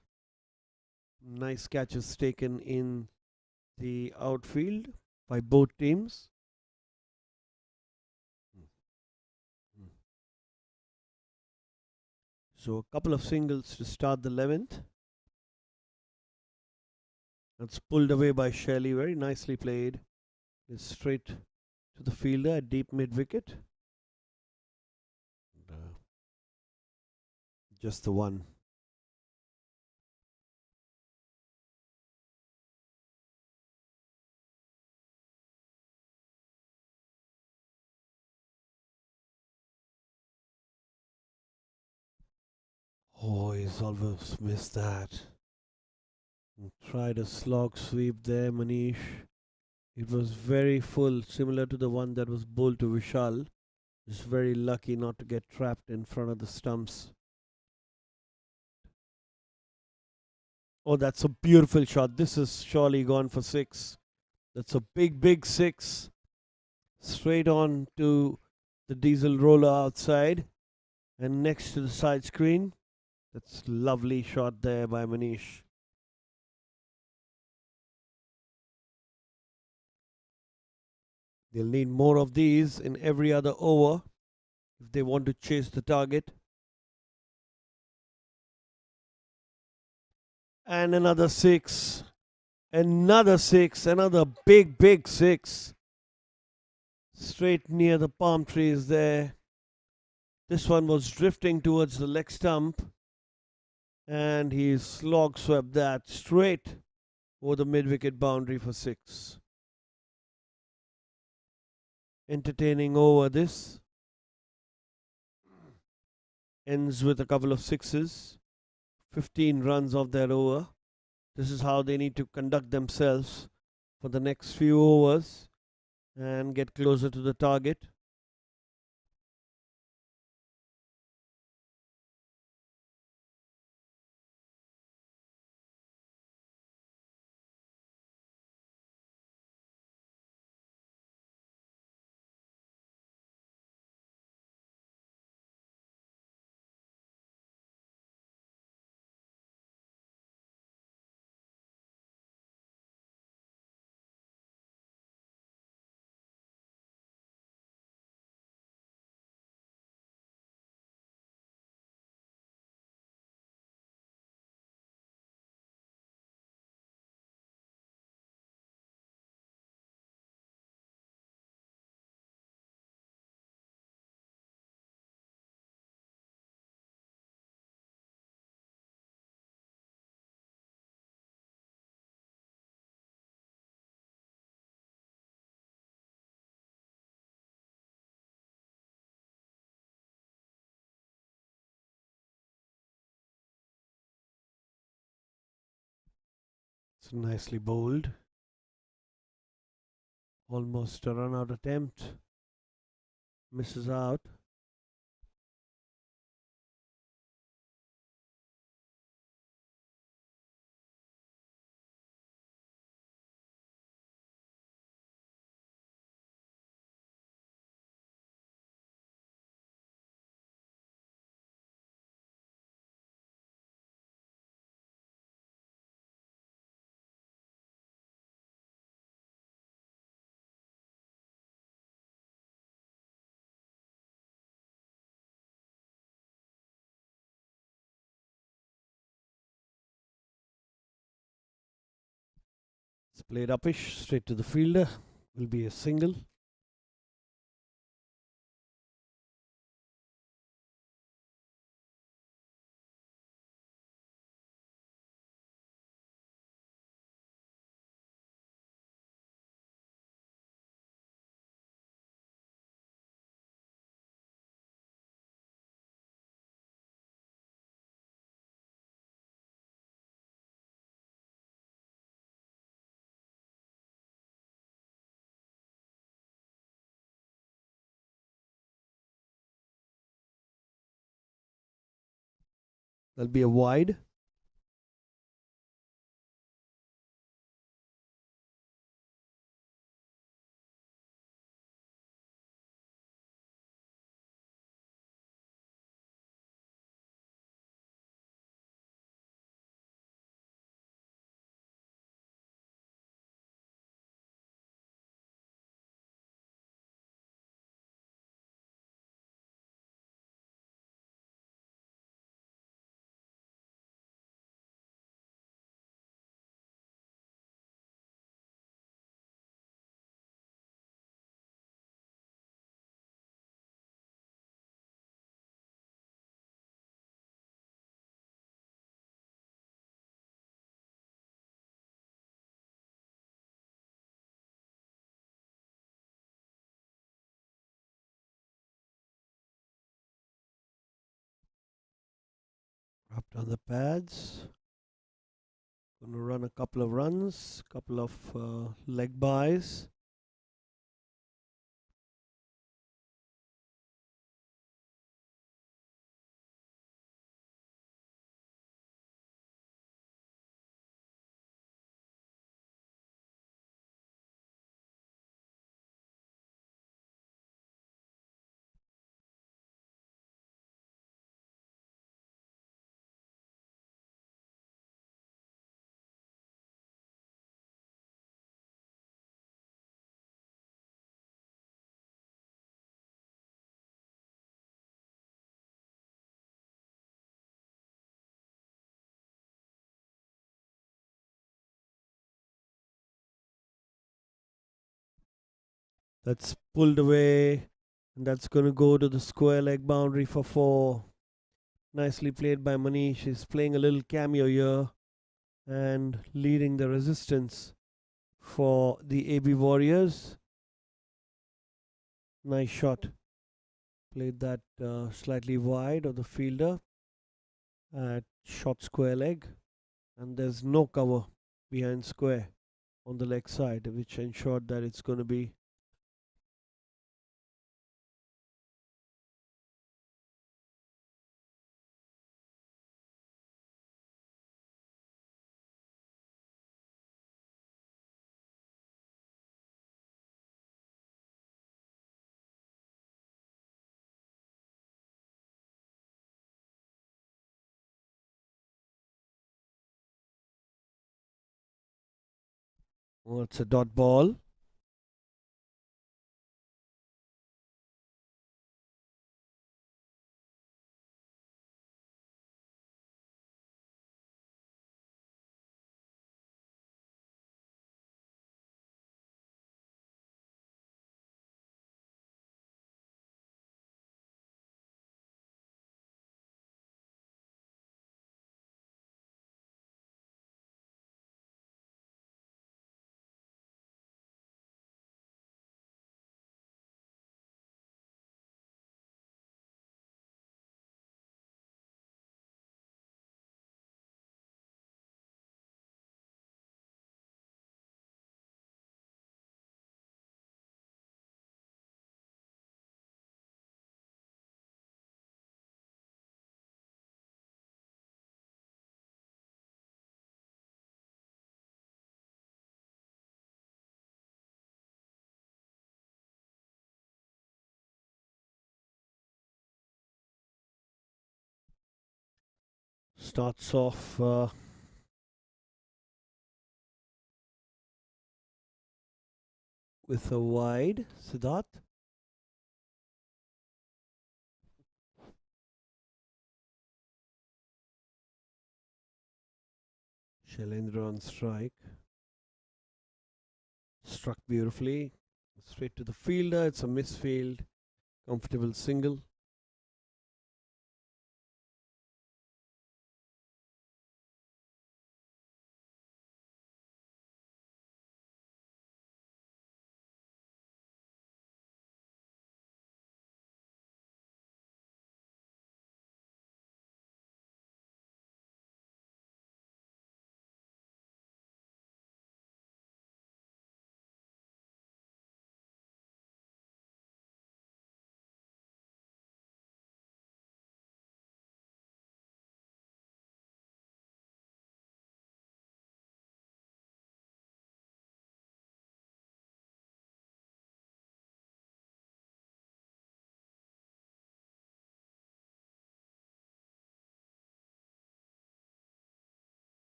Nice catches taken in the outfield by both teams. So a couple of singles to start the 11th. That's pulled away by Shelley. Very nicely played. It's straight to the fielder at deep mid wicket. Just the one. Oh, he's almost missed that. And tried a slog sweep there, Manish. It was very full, similar to the one that was bowled to Vishal. Just very lucky not to get trapped in front of the stumps. Oh, that's a beautiful shot. This is surely gone for 6. That's a big, big 6. Straight on to the diesel roller outside and next to the side screen. That's lovely shot there by Manish. They'll need more of these in every other over if they want to chase the target. And another 6. Another 6. Another big, big 6. Straight near the palm trees there. This one was drifting towards the leg stump. And he slog swept that straight over the mid wicket boundary for 6. Entertaining over this. Ends with a couple of sixes. 15 runs off that over. This is how they need to conduct themselves for the next few overs and get closer to the target. So nicely bowled. Almost a run out attempt. Misses out. It's played uppish, straight to the fielder. Will be a single. There'll be a wide. Dropped on the pads. Going to run a couple of runs, couple of leg buys. That's pulled away, and that's going to go to the square leg boundary for 4. Nicely played by Manish. He's playing a little cameo here and leading the resistance for the AB Warriors. Nice shot. Played that slightly wide of the fielder at short square leg. And there's no cover behind square on the leg side, which ensured that it's going to be well, it's a dot ball. Starts off with a wide. Siddharth. Shailendra on strike. Struck beautifully. Straight to the fielder. It's a misfield. Comfortable single.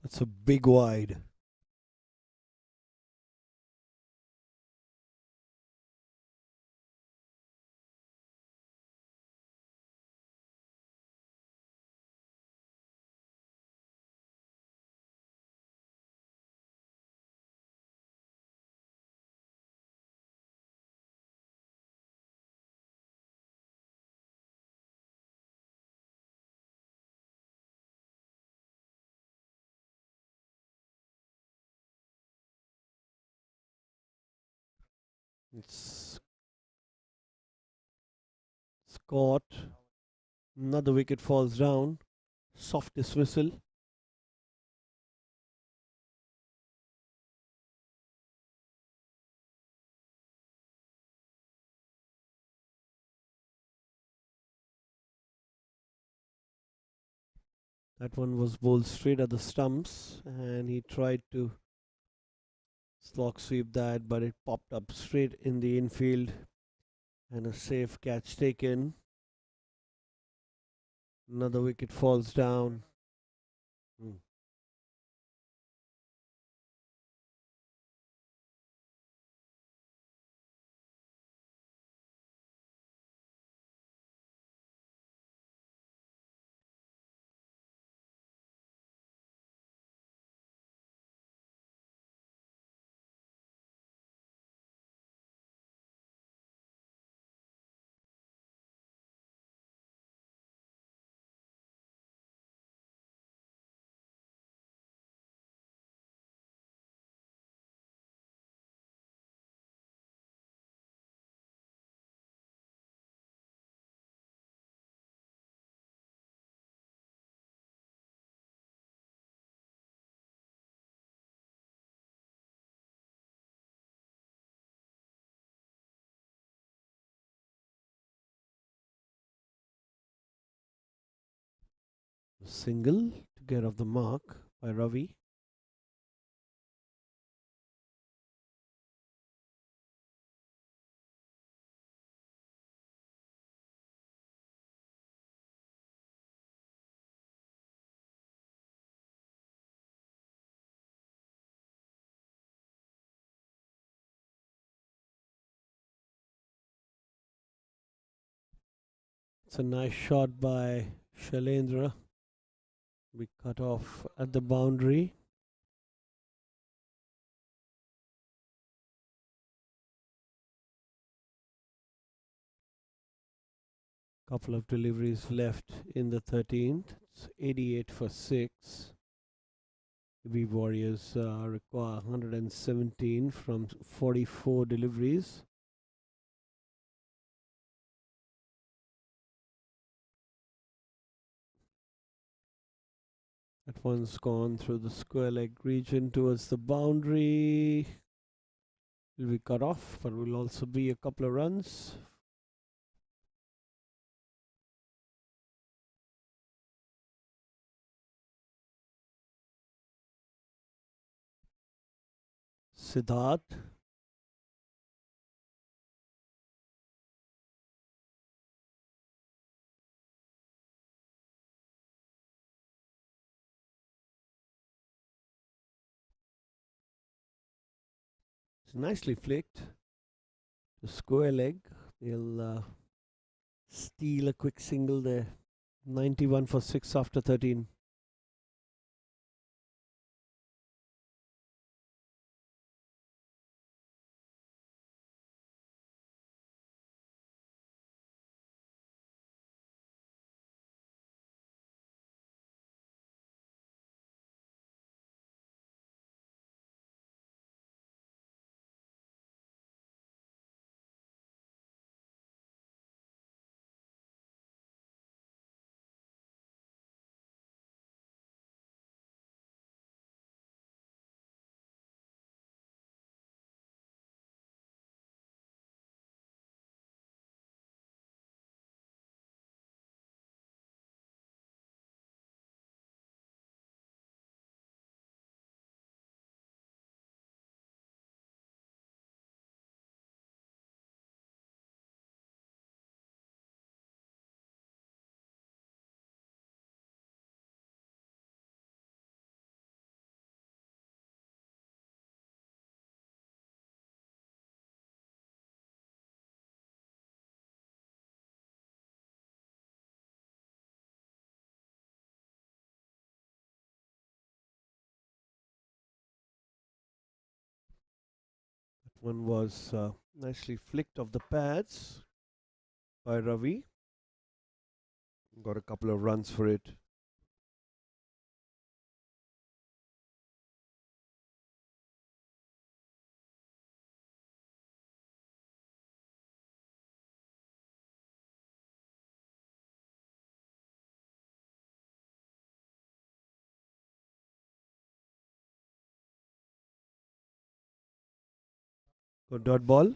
That's a big wide. It's caught. Another wicket falls down. Soft dismissal. That one was bowled straight at the stumps, and he tried to slog sweep that, but it popped up straight in the infield, and a safe catch taken. Another wicket falls down. Hmm. Single to get off the mark by Ravi. It's a nice shot by Shailendra. We cut off at the boundary. Couple of deliveries left in the 13th. It's 88 for 6. The Warriors require 117 from 44 deliveries. That one's gone through the square leg region towards the boundary. Will be cut off, but will also be a couple of runs. Siddharth. It's nicely flicked. The square leg. They'll steal a quick single there. 91 for 6 after 13. One was nicely flicked off the pads by Ravi. Got a couple of runs for it. Got dot ball.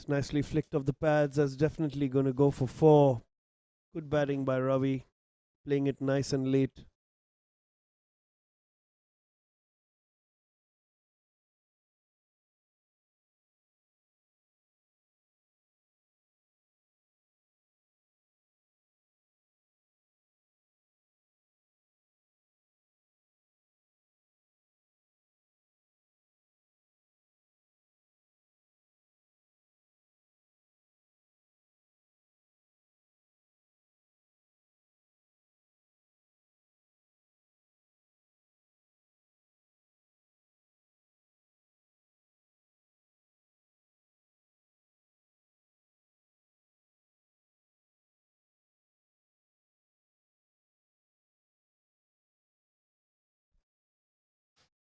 It's nicely flicked off the pads. That's definitely going to go for 4. Good batting by Ravi, playing it nice and late.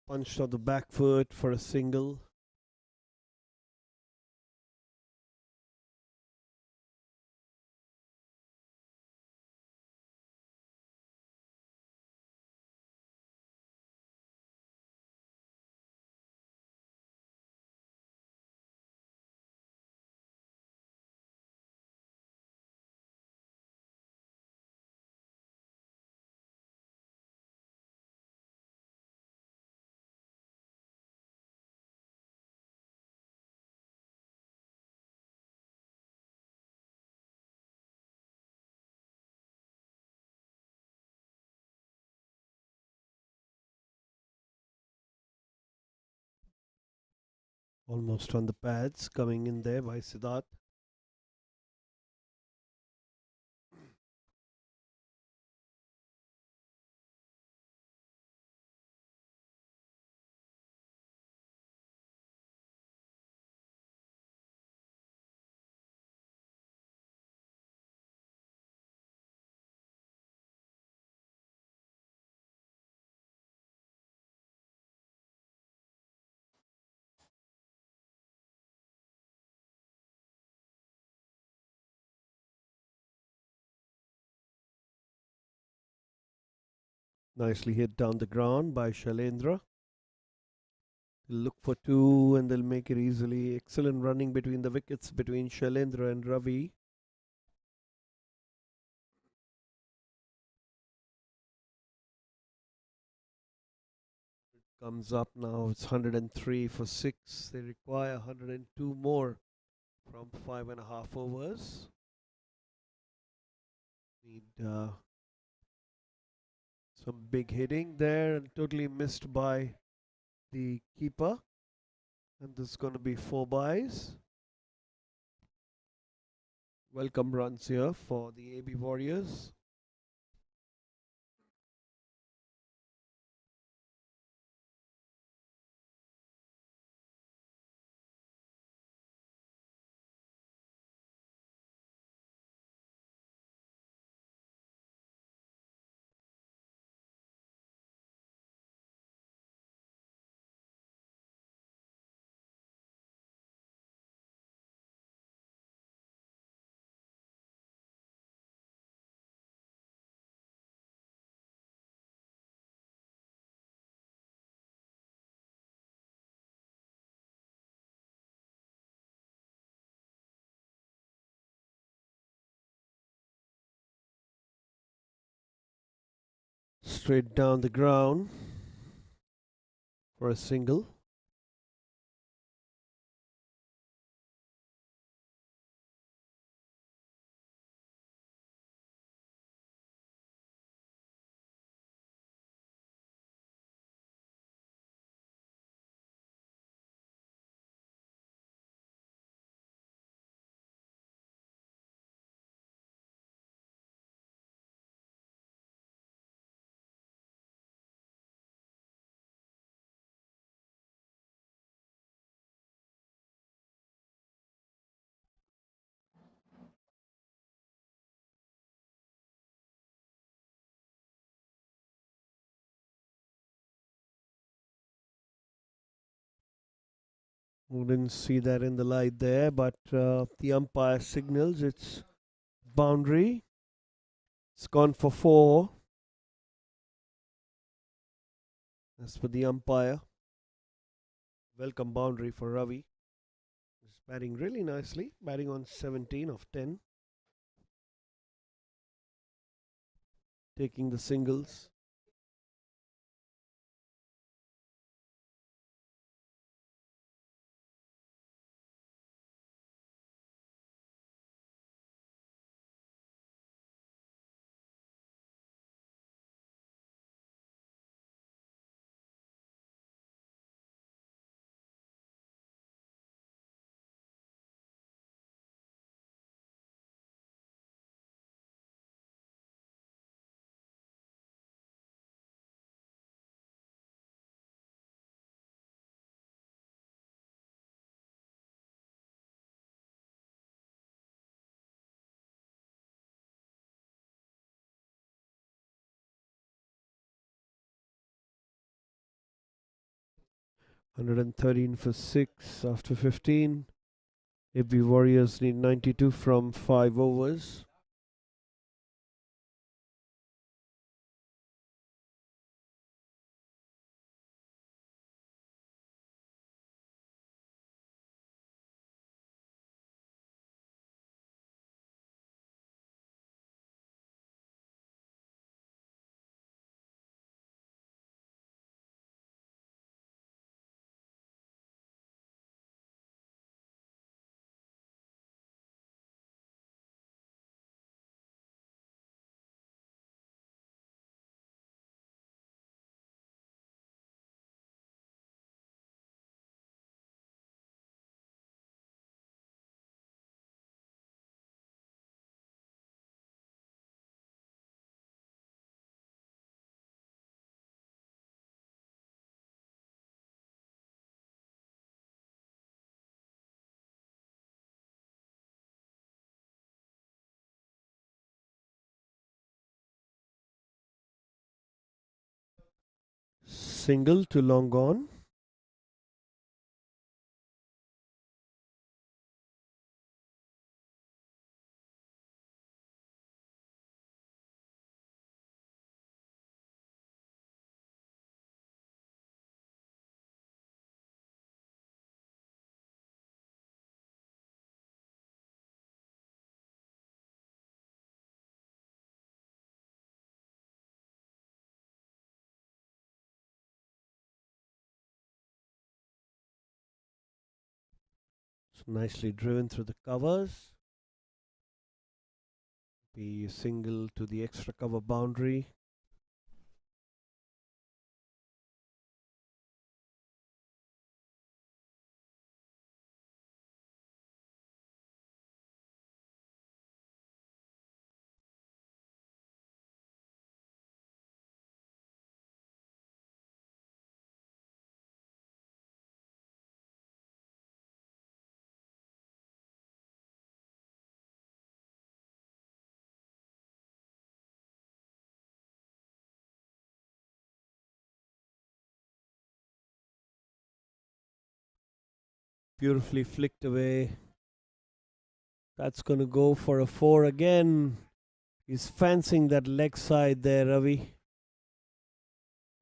Punched off the back foot for a single. Almost on the pads, coming in there by Siddharth. Nicely hit down the ground by Shalendra. They'll look for 2 and they'll make it easily. Excellent running between the wickets between Shalendra and Ravi. Comes up now. It's 103 for 6. They require 102 more from 5.5 overs. Need some big hitting there and totally missed by the keeper. And this is going to be 4 byes. Welcome runs here for the AB Warriors. Straight down the ground for a single. We didn't see that in the light there, but the umpire signals it's boundary. It's gone for 4. As for the umpire, welcome boundary for Ravi. He's Batting really nicely, batting on 17 of 10, taking the singles. $113 for 6 after 15. AB Warriors need 92 from 5 overs. Single to long on. So nicely driven through the covers. Be single to the extra cover boundary. Beautifully flicked away. That's going to go for a 4 again. He's fancying that leg side there, Ravi.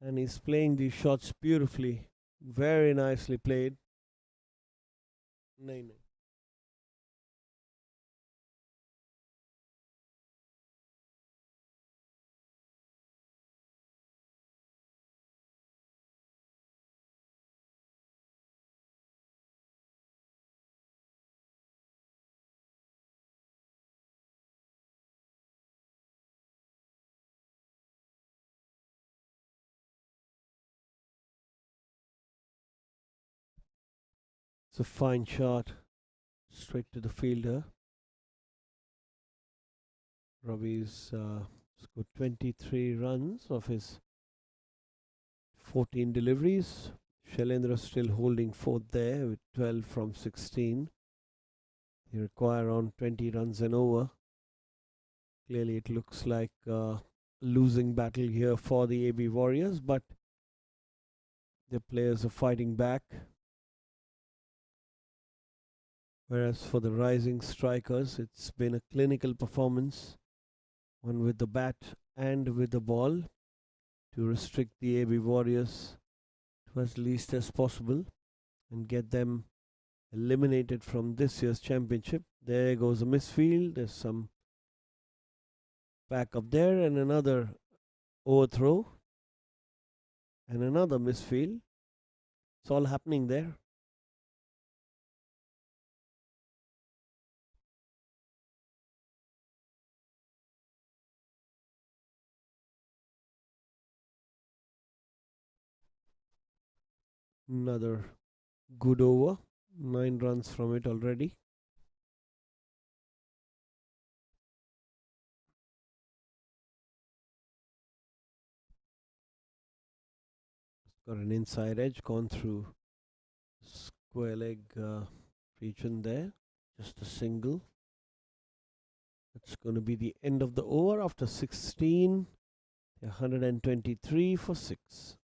And he's playing these shots beautifully. Very nicely played. Nahin, nahin. It's a fine shot. Straight to the fielder. Ravi's scored 23 runs of his 14 deliveries. Shailendra still holding fourth there with 12 from 16. They require around 20 runs and over. Clearly, it looks like a losing battle here for the AB Warriors, but the players are fighting back. Whereas for the rising strikers, it's been a clinical performance, one with the bat and with the ball, to restrict the AB Warriors to as least as possible and get them eliminated from this year's championship. There goes a misfield. There's some back up there, and another overthrow, and another misfield. It's all happening there. Another good over. 9 runs from it already. Got an inside edge, gone through square leg region there. Just a single. It's going to be the end of the over after 16. 123 for 6.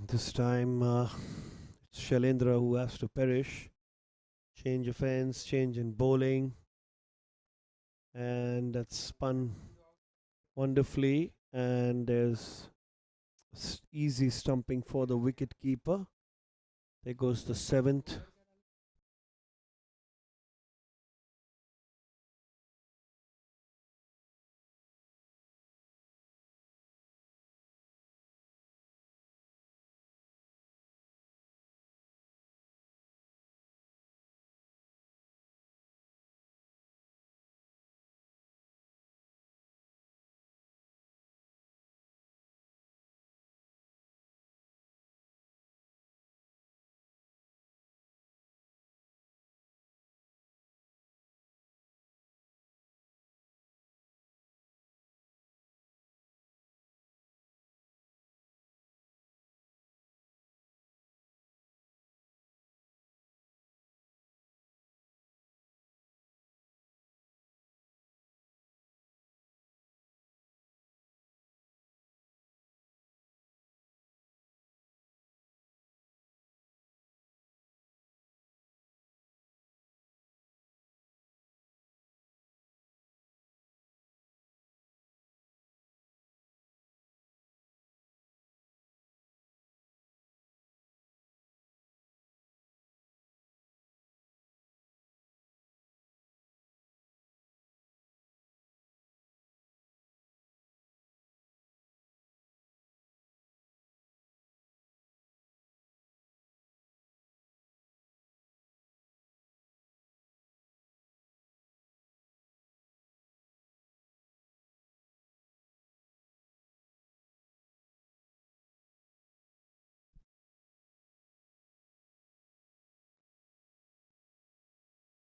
This time it's Shailendra who has to perish. Change of ends, change in bowling, and that's spun wonderfully. And there's easy stumping for the wicket keeper. There goes the 7th.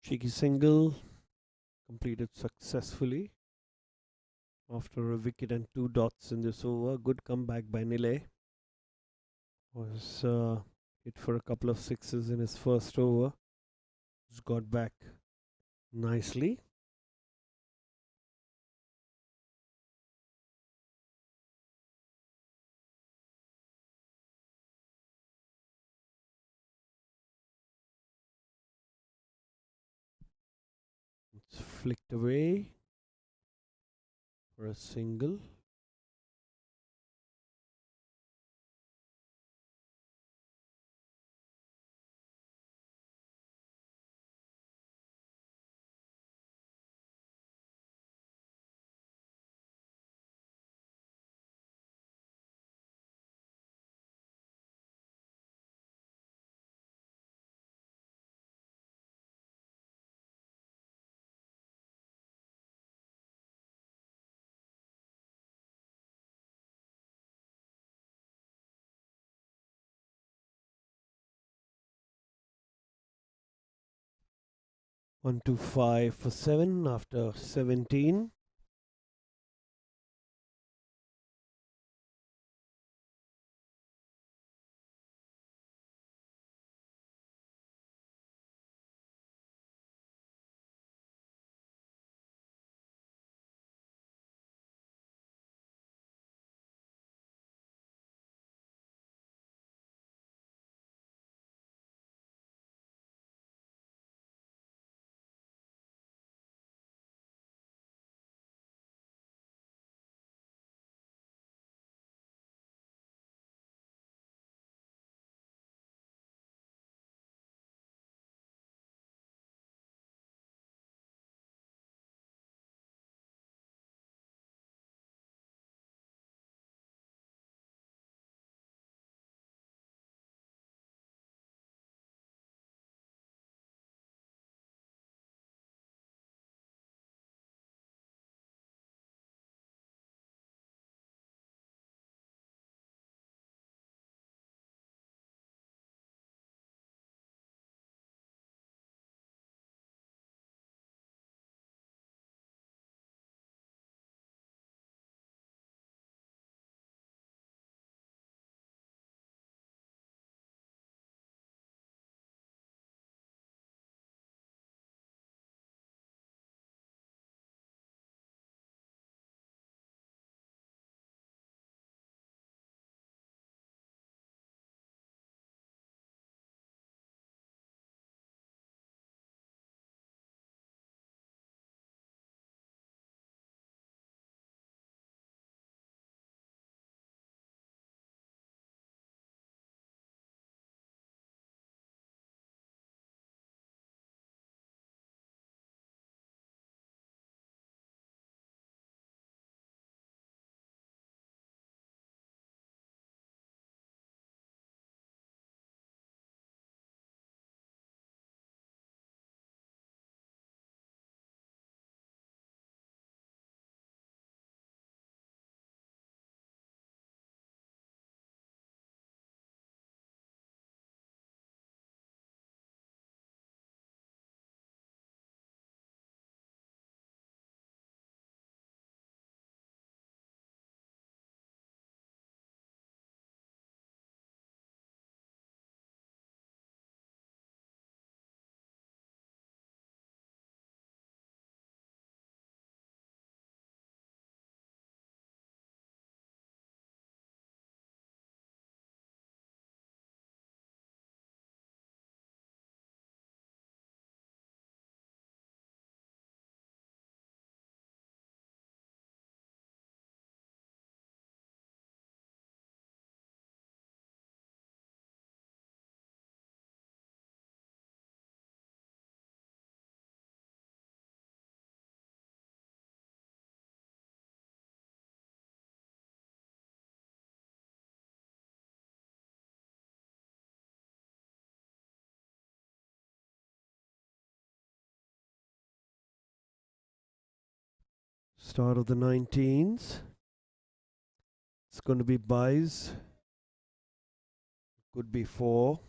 Cheeky single completed successfully after a wicket and 2 dots in this over. Good comeback by Nile. Was hit for a couple of sixes in his first over. He's got back nicely. It's flicked away for a single. One, two, 5 for 7 after 17. Start of the 19s. It's going to be buys. Could be 4.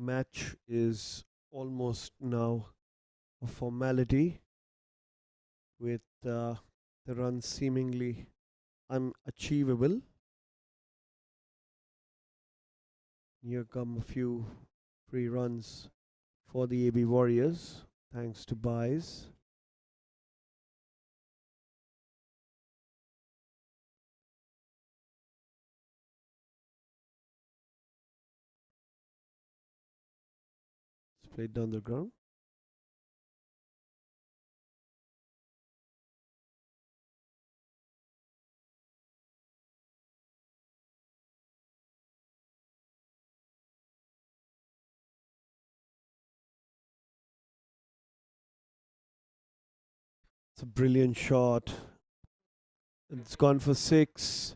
match is almost now a formality with the runs seemingly unachievable. Here come a few free runs for the AB Warriors thanks to buys. It's played down the ground. It's a brilliant shot. It's gone for six.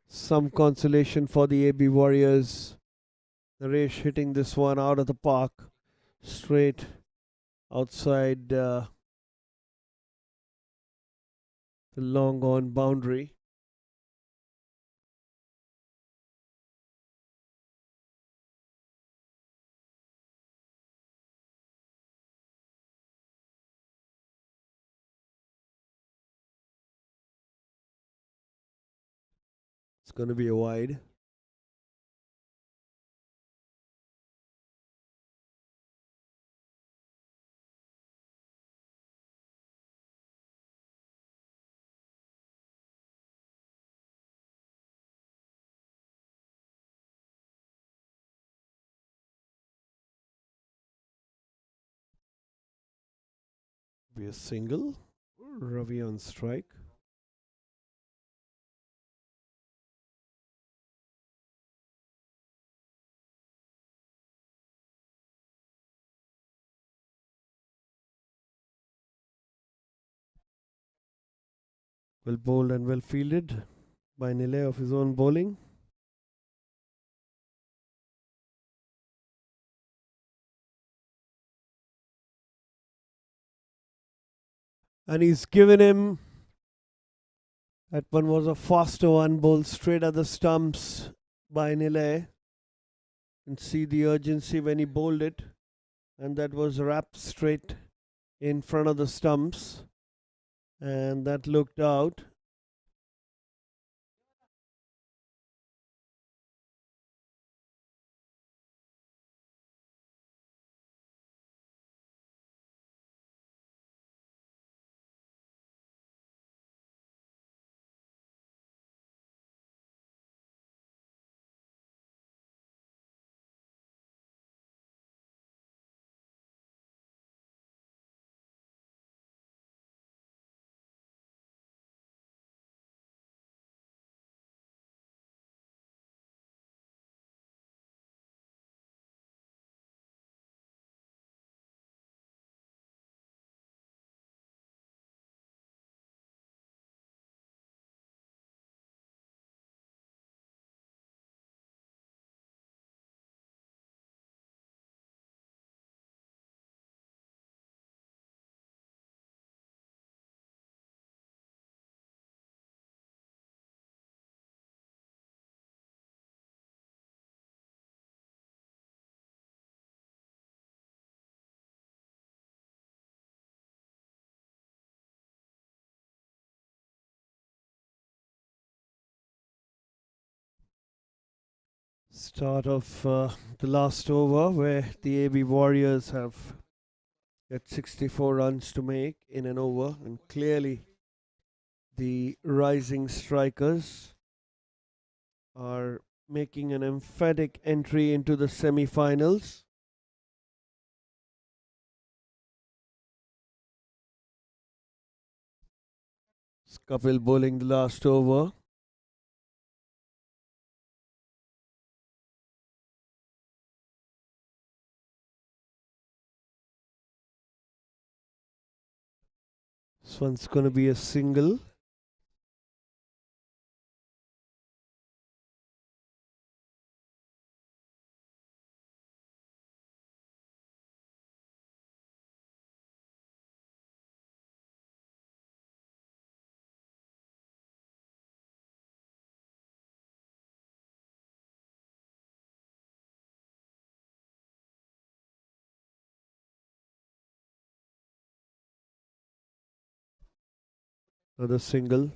Some consolation for the AB Warriors. Naresh hitting this one out of the park, straight outside the long on boundary. It's going to be a wide. Be a single. Ravi on strike. Well bowled and well fielded by Nile of his own bowling. And he's given him. That one was a faster one, bowled straight at the stumps by Nile. And see the urgency when he bowled it. And that was wrapped straight in front of the stumps. And that looked out. Start of the last over where the AB Warriors have got 64 runs to make in an over, and clearly the rising strikers are making an emphatic entry into the semi-finals. Kapil bowling the last over. This one's going to be a single. Another single.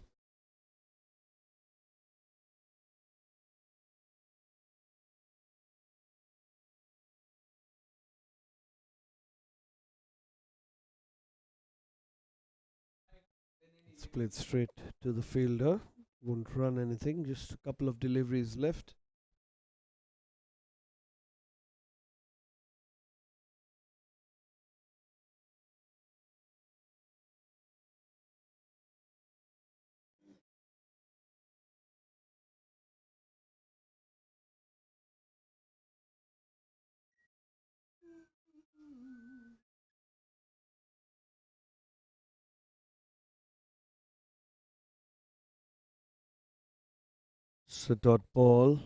It's played straight to the fielder. Won't run anything. Just a couple of deliveries left. It's a dot ball.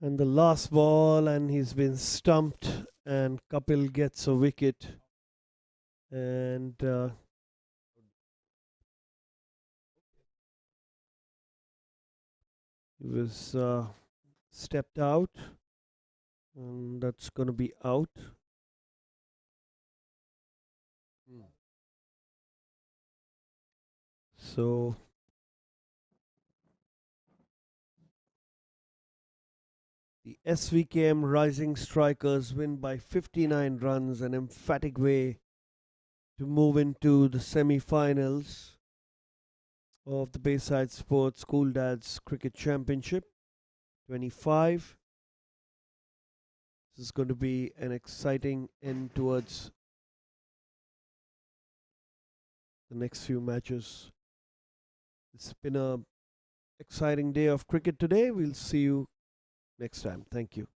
And the last ball, and he's been stumped, and Kapil gets a wicket. And he was stepped out, and that's going to be out. So the SVKM Rising Strikers win by 59 runs, an emphatic way to move into the semi-finals of the Bayside Sports School Dads Cricket Championship 25. This is going to be an exciting end towards the next few matches. It's been a exciting day of cricket today. We'll see you next time. Thank you.